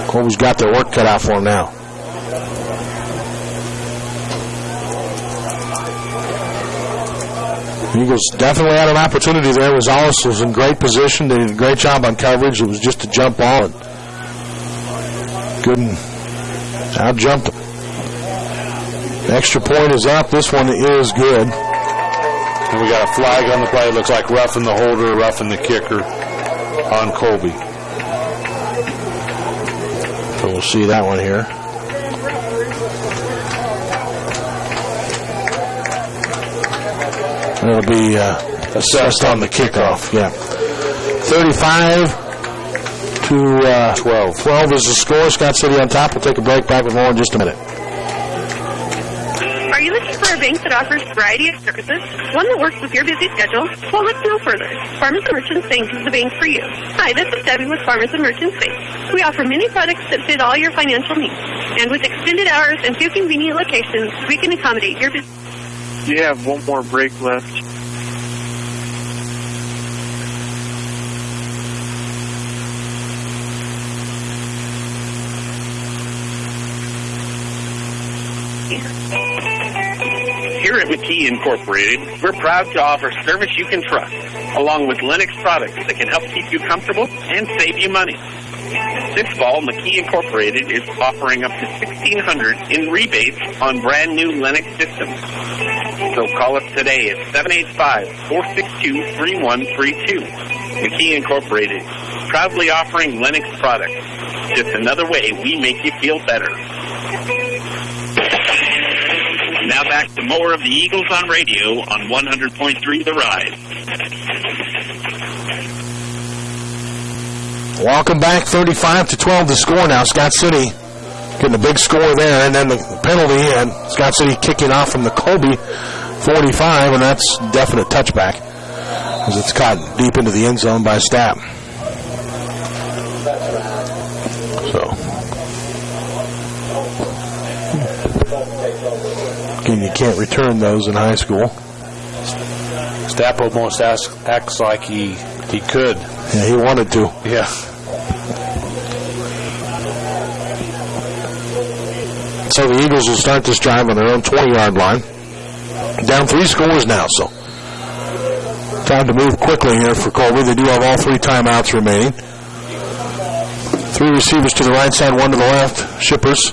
Colby's got their work cut out for him now. Eagles definitely had an opportunity there. Rosales was in great position. They did a great job on coverage. It was just a jump ball, and Gooden out-jumped him. The extra point is up. This one is good.
And we got a flag on the play. It looks like roughing the holder, roughing the kicker on Colby.
So we'll see that one here. It'll be assessed on the kickoff. Yeah. 35 to 12. 12 is the score. Scott City on top. We'll take a break. Back with more in just a minute.
Are you looking for a bank that offers a variety of services? One that works with your busy schedule? Well, look no further. Farmers & Merchants Bank is the bank for you. Hi, this is Debbie with Farmers & Merchants Bank. We offer many products that fit all your financial needs. And with extended hours and 2 convenient locations, we can accommodate your business.
You have one more break left.
Here at McKee Incorporated, we're proud to offer service you can trust, along with Lennox products that can help keep you comfortable and save you money. This fall, McKee Incorporated is offering up to $1,600 in rebates on brand new Lennox systems. So call us today at 785-462-3132. McKee Incorporated, proudly offering Lennox products. Just another way we make you feel better. Now back to more of the Eagles on radio on 100.3 The Ride.
Welcome back, 35 to 12 the score now. Scott City getting a big score there, and then the penalty, and Scott City kicking off from the Colby 45, and that's definite touchback as it's caught deep into the end zone by Stapp. So, again, you can't return those in high school.
Stapp almost acts like he could.
Yeah, he wanted to.
Yeah.
So the Eagles will start this drive on their own 20-yard line. Down 3 scores now, so time to move quickly here for Colby. They do have all 3 timeouts remaining. 3 receivers to the right side, 1 to the left. Shippers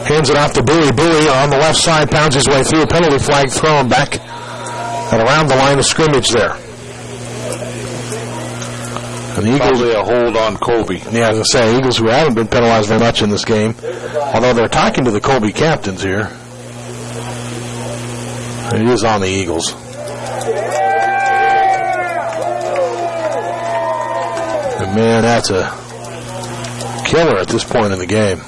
Hands it off to Bowie. Bowie on the left side pounds his way through. Penalty flag thrown back and around the line of scrimmage there. And the Eagles,
probably a hold on Colby.
Yeah, as I say, Eagles who haven't been penalized very much in this game, although they're talking to the Colby captains here. It is on the Eagles. And man, that's a killer at this point in the game.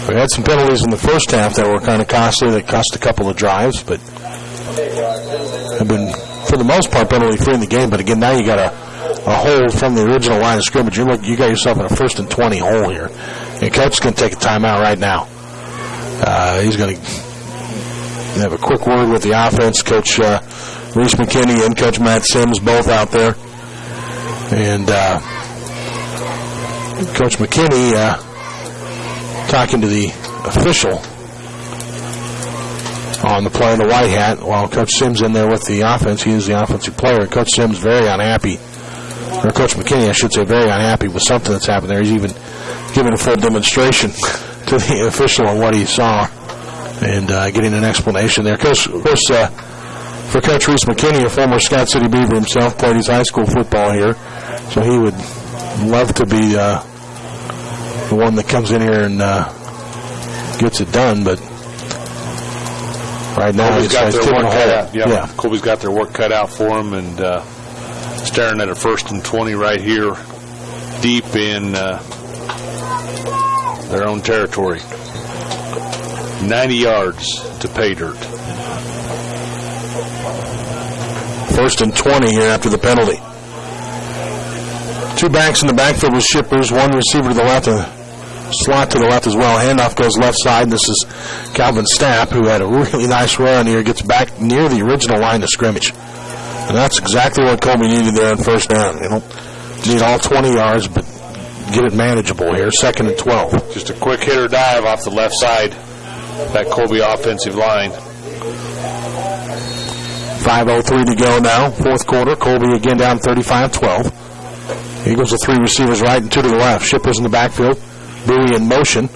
We had some penalties in the first half that were kind of costly, that cost a couple of drives, but have been, for the most part, penalty-free in the game. But again, now you got a hold from the original line of scrimmage. You got yourself in a 1st and 20 hole here. And Coach is going to take a timeout right now. He's going to have a quick word with the offense. Coach Reese McKinney and Coach Matt Sims both out there. And Coach McKinney talking to the official on the play in the white hat while Coach Sims in there with the offense. He is the offensive player. Coach Sims very unhappy, or Coach McKinney, I should say, very unhappy with something that's happened there. He's even giving a full demonstration to the official on what he saw and getting an explanation there. Of course, for Coach Reese McKinney, a former Scott City Beaver himself, played his high school football here, so he would love to be the one that comes in here and gets it done, but right now
Colby's got their work cut out.
Yeah.
Colby's got their work cut out for them, and staring at a 1st and 20 right here, deep in their own territory. 90 yards to pay dirt.
1st and 20 here after the penalty. Two backs in the backfield with Shippers, one receiver to the left, a slot to the left as well. Handoff goes left side. This is Calvin Stapp, who had a really nice run here, gets back near the original line of scrimmage. And that's exactly what Colby needed there on 1st down. You don't need all 20 yards, but get it manageable here. 2nd and 12.
Just a quick hitter dive off the left side, that Colby offensive line.
5:03 to go now, 4th quarter. Colby again down 35-12. Eagles with 3 receivers right and 2 to the left. Shippers in the backfield. Bowie in motion.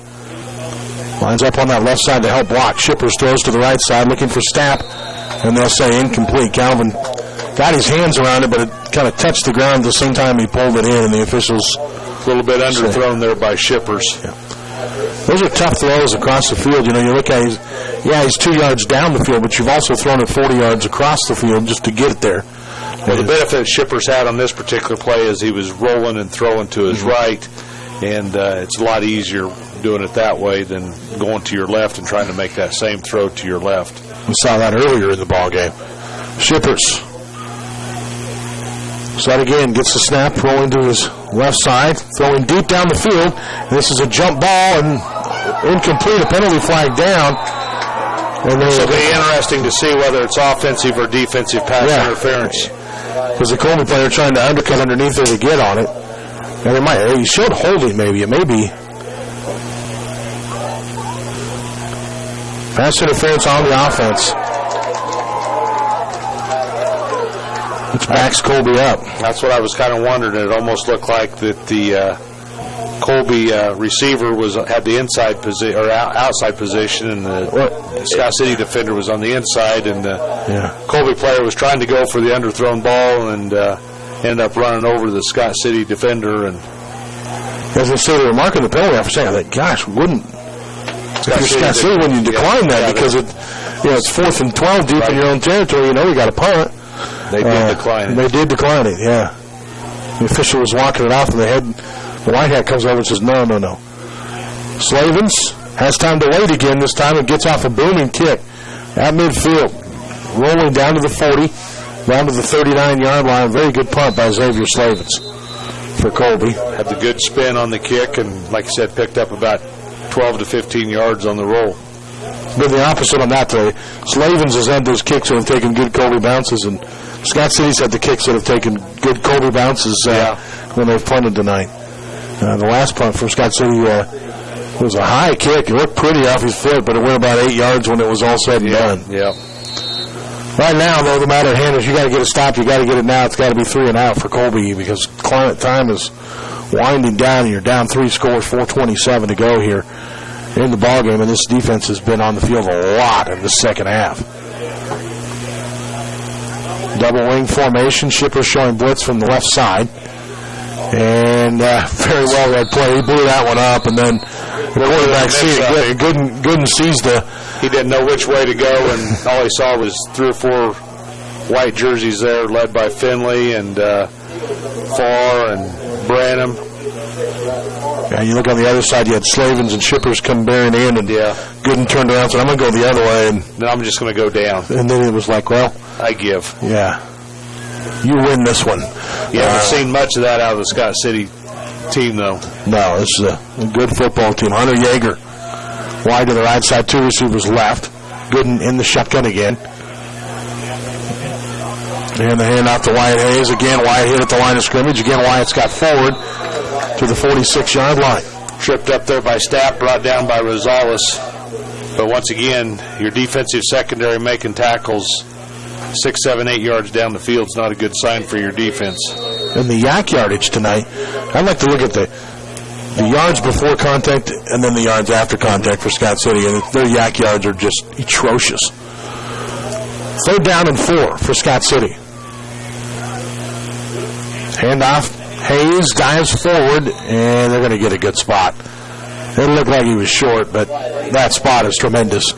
Lines up on that left side to help block. Shippers throws to the right side looking for Stapp, and they'll say incomplete. Calvin got his hands around it, but it kind of touched the ground at the same time he pulled it in, and the officials...
A little bit underthrown there by Shippers.
Yeah. Those are tough throws across the field. You know, you look at he's 2 yards down the field, but you've also thrown it 40 yards across the field just to get it there.
Well, the benefit Shippers had on this particular play is he was rolling and throwing to his right, and it's a lot easier doing it that way than going to your left and trying to make that same throw to your left.
We saw that earlier in the ball game. Shippers. So that again gets the snap, rolling to his left side, throwing deep down the field. This is a jump ball and incomplete, a penalty flag down. And
it'll be interesting to see whether it's offensive or defensive pass interference.
Because the Colby player trying to undercut underneath there to get on it. And he showed holding maybe. It may be pass interference on the offense. Which backs Colby up.
That's what I was kind of wondering. It almost looked like that the Colby receiver had the inside position or outside position, and the Scott City defender was on the inside, and the Colby player was trying to go for the underthrown ball and ended up running over the Scott City defender. And
as I say, the remark on the penalty after saying, I think, gosh, wouldn't Scott City when you decline that because it's 4th and 12 deep in your own territory. You know you got to punt.
They did decline it.
They did decline it, yeah. The official was walking it off, and the white hat comes over and says, no. Slavens has time to wait again. This time it gets off a booming kick at midfield. Rolling down to the 40, down to the 39-yard line. Very good punt by Xavier Slavens for Colby.
Had the good spin on the kick, and like I said, picked up about 12 to 15 yards on the roll.
Been the opposite on that play. Slavens has had those kicks that have taken good Colby bounces, and Scott City's had the kicks that have taken good Colby bounces when they've punted tonight. The last punt from Scott City was a high kick. It looked pretty off his foot, but it went about 8 yards when it was all said and done.
Yeah.
Right now, though, the matter at hand is you got to get it stopped. You got to get it now. It's got to be 3 and out for Colby because time is winding down, and you're down 3 scores, 4:27 to go here in the ballgame, and this defense has been on the field a lot in the second half. Double wing formation. Shipper showing blitz from the left side. And very well read play. He blew that one up, and then the quarterback Gooden sees
he didn't know which way to go, and all he saw was 3 or 4 white jerseys there, led by Finley and Farr and Branham.
Yeah, you look on the other side, you had Slavens and Shippers come bearing in, and Gooden turned around and said, I'm going to go the other way. And
no, I'm just going to go down.
And then it was like, well,
I give.
Yeah. You win this one.
You haven't seen much of that out of the Scott City team, though.
No, this is a good football team. Hunter Yeager wide to the right side, 2 receivers left. Gooden in the shotgun again. And the handoff to Wyatt Hayes. Again, Wyatt hit at the line of scrimmage. Again, Wyatt's got forward to the 46-yard line.
Tripped up there by Stapp, brought down by Rosales. But once again, your defensive secondary making tackles 6, 7, 8 yards down the field is not a good sign for your defense.
And the yak yardage tonight, I'd like to look at the yards before contact and then the yards after contact for Scott City, and their yak yards are just atrocious. 3rd down and 4 for Scott City. Handoff. Hayes dives forward, and they're going to get a good spot. It looked like he was short, but that spot is tremendous.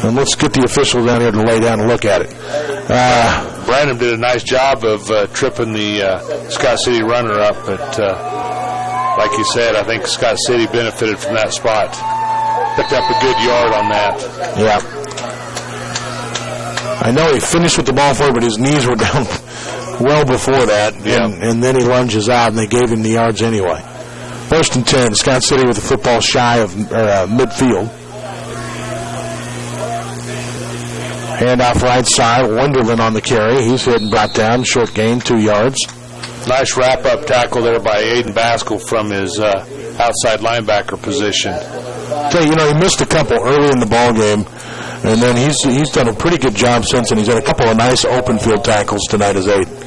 And let's get the officials down here to lay down and look at it.
Branham did a nice job of tripping the Scott City runner up, but like you said, I think Scott City benefited from that spot. Picked up a good yard on that.
Yeah. I know he finished with the ball forward, but his knees were down well before that, and then he lunges out, and they gave him the yards anyway. 1st and 10, Scott City with the football shy of midfield. Handoff right side, Wonderland on the carry. He's hit and brought down, short gain, 2 yards.
Nice wrap-up tackle there by Aiden Baskell from his outside linebacker position.
He missed a couple early in the ball game, and then he's done a pretty good job since, and he's had a couple of nice open field tackles tonight as Aiden.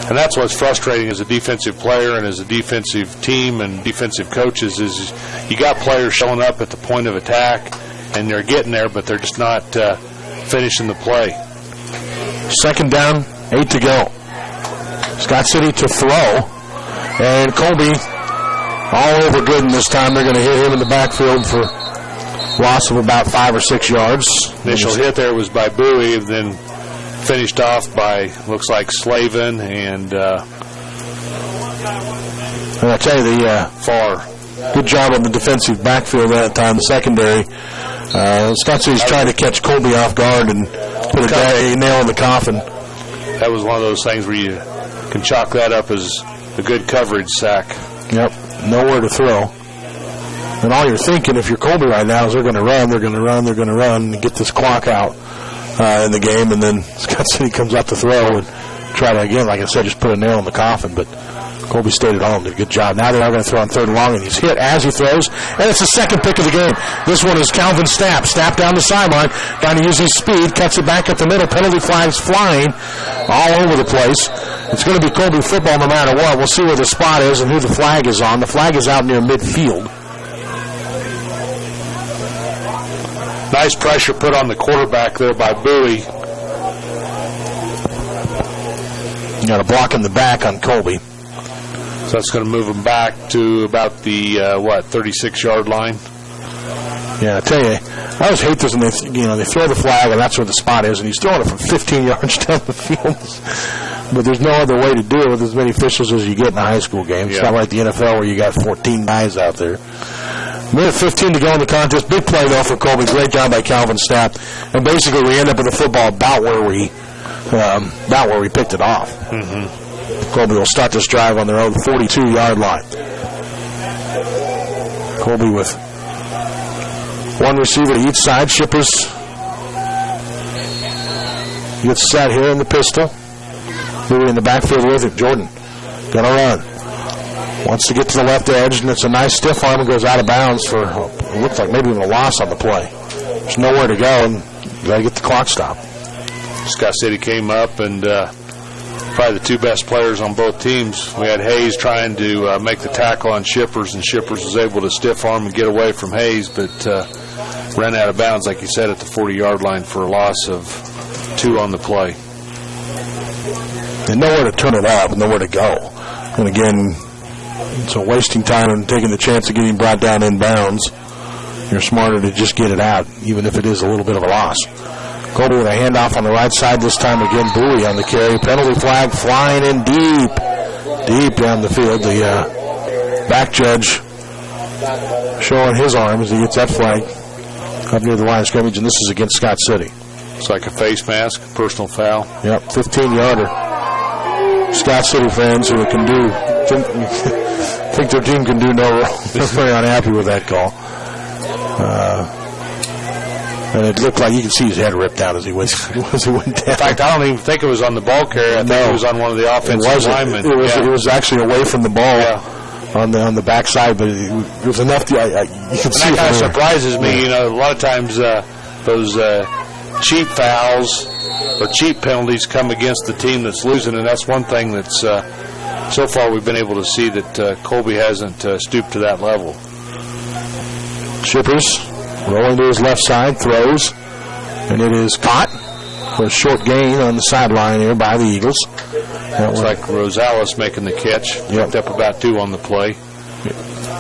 And that's what's frustrating as a defensive player and as a defensive team and defensive coaches is you got players showing up at the point of attack, and they're getting there, but they're just not finishing the play.
2nd down, 8 to go. Scott City to throw, and Colby all over Gooden this time. They're going to hit him in the backfield for loss of about 5 or 6 yards.
Initial hit there was by Bowie, and then finished off by, looks like, Slavin and
I tell you,
Farr.
Good job on the defensive backfield that time, the secondary. Scott City's trying to catch Colby off guard and put a nail in the coffin.
That was one of those things where you can chalk that up as a good coverage sack.
Yep, nowhere to throw. And all you're thinking, if you're Colby right now, is they're going to run, and get this clock out in the game, and then Scott City comes out to throw and try to, again, like I said, just put a nail in the coffin, but Colby stayed at home, did a good job. Now they're going to throw on 3rd and long, and he's hit as he throws, and it's the 2nd pick of the game. This one is Calvin Stapp. Stapp down the sideline, trying to use his speed, cuts it back up the middle, penalty flags flying all over the place. It's going to be Colby football no matter what. We'll see where the spot is and who the flag is on. The flag is out near midfield.
Nice pressure put on the quarterback there by Bowie.
You got a block in the back on Colby.
So that's going to move him back to about the, 36-yard line.
Yeah, I tell you, I always hate this when they throw the flag, and that's where the spot is, and he's throwing it from 15 yards down the field. But there's no other way to do it with as many officials as you get in a high school game. It's not like the NFL where you got 14 guys out there. Minute 15 to go in the contest. Big play, though, for Colby. Great job by Calvin Stapp. And basically, we end up with the football about where we picked it off.
Mm-hmm.
Colby will start this drive on their own 42-yard line. Colby with one receiver to each side. Shippers gets set here in the pistol. Moving in the backfield with it. Jordan gonna run. Wants to get to the left edge, and it's a nice stiff arm and goes out of bounds for, it looks like maybe even a loss on the play. There's nowhere to go, and you got to get the clock stopped.
Scott City came up and probably the two best players on both teams. We had Hayes trying to make the tackle on Shippers, and Shippers was able to stiff arm and get away from Hayes, but ran out of bounds, like you said, at the 40-yard line for a loss of 2 on the play.
And nowhere to turn it up, nowhere to go. And again, so wasting time and taking the chance of getting brought down in bounds. You're smarter to just get it out, even if it is a little bit of a loss. Colby with a handoff on the right side this time again. Bowie on the carry. Penalty flag flying in deep down the field. The back judge showing his arm as he gets that flag up near the line of scrimmage, and this is against Scott City.
It's like a face mask, personal foul.
Yep, 15-yarder. Scott City fans who can think their team can do no wrong. They're very unhappy with that call. And it looked like you could see his head ripped out as he went down.
In fact, I don't even think it was on the ball carrier. I think it was on one of the offensive linemen.
It was actually away from the ball on the backside, but it was enough to you could see it.
That kind of surprises me. You know, a lot of times those cheap fouls or cheap penalties come against the team that's losing, and that's one thing that's so far we've been able to see that Colby hasn't stooped to that level.
Shippers rolling to his left side, throws, and it is caught for a short gain on the sideline here by the Eagles.
Looks like Rosales making the catch. Picked up about 2 on the play.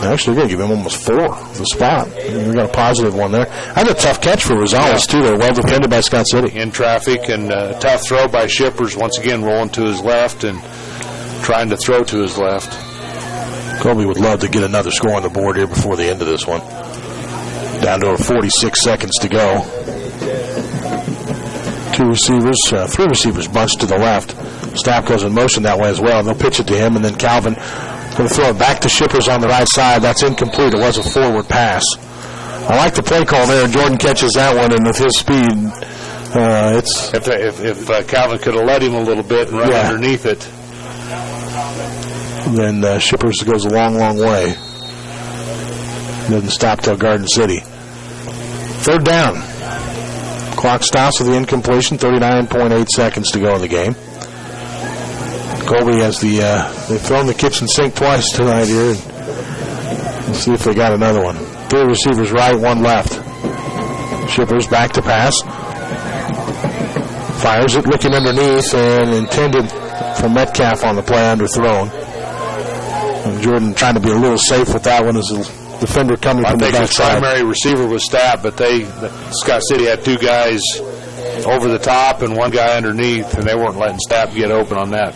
Actually, we're going to give him almost 4 the spot. We got a positive one there. That's a tough catch for Rosales, too. They're well defended by Scott City.
In traffic, and tough throw by Shippers, once again rolling to his left and trying to throw to his left.
Colby would love to get another score on the board here before the end of this one. Down to 46 seconds to go. 3 receivers bunched to the left. Stapp goes in motion that way as well. They'll pitch it to him, and then Calvin going to throw it back to Shippers on the right side. That's incomplete. It was a forward pass. I like the play call there. Jordan catches that one, and with his speed, it's...
If Calvin could have let him a little bit and run underneath it.
Then Shippers goes a long, long way. Doesn't stop till Garden City. 3rd down. Clock stops with the incompletion. 39.8 seconds to go in the game. Colby has they've thrown the kitchen sink twice tonight here. And let's see if they got another one. 3 receivers right, 1 left. Shippers back to pass. Fires it, looking underneath, and intended for Metcalf on the play, underthrown. And Jordan trying to be a little safe with that one as the defender coming from the backside.
I think his primary receiver was Stapp, but Scott City had 2 guys over the top and 1 guy underneath, and they weren't letting Stapp get open on that.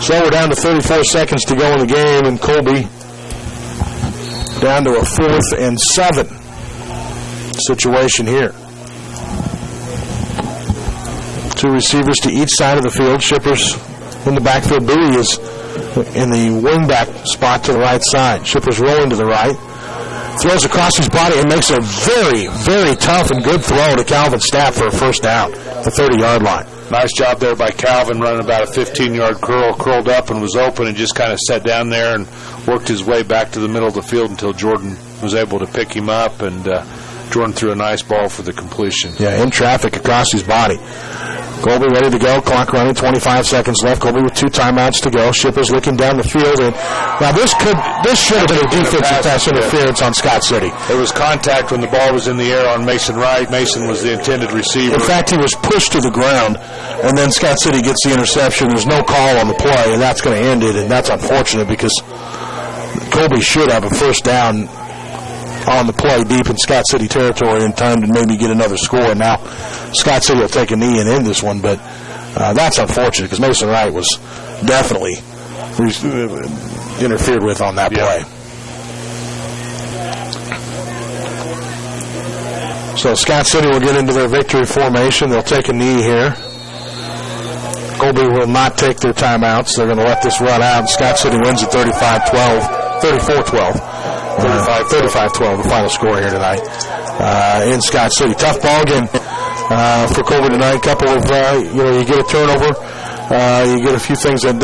So we're down to 34 seconds to go in the game, and Colby down to a 4th and 7 situation here. 2 receivers to each side of the field. Shippers in the backfield. Bowie is in the wingback spot to the right side. Shippers rolling to the right. Throws across his body and makes a very, very tough and good throw to Calvin Stapp for a first down, the 30-yard line.
Nice job there by Calvin, running about a 15-yard curl, curled up and was open and just kind of sat down there and worked his way back to the middle of the field until Jordan was able to pick him up, and Jordan threw a nice ball for the completion.
Yeah, in traffic across his body. Colby ready to go. Clock running. 25 seconds left. Colby with 2 timeouts to go. Shippers looking down the field. And now this should have been a defensive pass interference on Scott City.
There was contact when the ball was in the air on Mason Wright. Mason was the intended receiver.
In fact, he was pushed to the ground, and then Scott City gets the interception. There's no call on the play, and that's going to end it, and that's unfortunate because Colby should have a first down on the play deep in Scott City territory in time to maybe get another score. Now, Scott City will take a knee and end this one, but that's unfortunate because Mason Wright was definitely interfered with on that play. So Scott City will get into their victory formation. They'll take a knee here. Colby will not take their timeouts. They're going to let this run out. Scott City wins at 35-12, 34-12. 35-12, the final score here tonight in Scott City. Tough ball game for Colby tonight. Couple of, you get a turnover, you get a few things that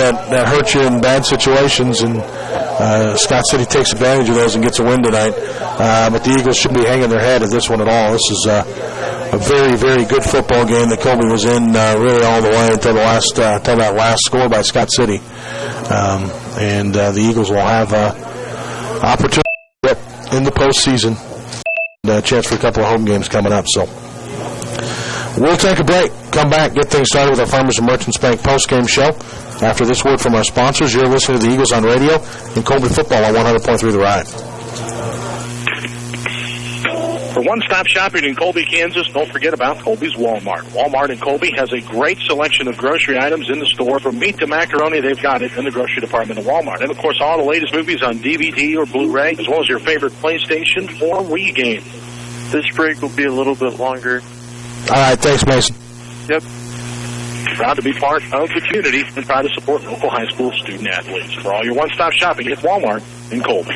hurt you in bad situations, and Scott City takes advantage of those and gets a win tonight. But the Eagles shouldn't be hanging their head at this one at all. This is a very, very good football game that Colby was in really all the way until that last score by Scott City. And the Eagles will have opportunity in the postseason and a chance for a couple of home games coming up. So we'll take a break, come back, get things started with our Farmers and Merchants Bank post-game show. After this word from our sponsors, you're listening to the Eagles on Radio and Colby Football on 100.3 The Ride.
For one-stop shopping in Colby, Kansas, don't forget about Colby's Walmart. Walmart in Colby has a great selection of grocery items in the store. From meat to macaroni, they've got it in the grocery department of Walmart. And, of course, all the latest movies on DVD or Blu-ray, as well as your favorite PlayStation or Wii game.
This break will be a little bit longer.
All right, thanks, Mason.
Yep. Proud to be part of the community and proud to support local high school student athletes. For all your one-stop shopping at Walmart in Colby.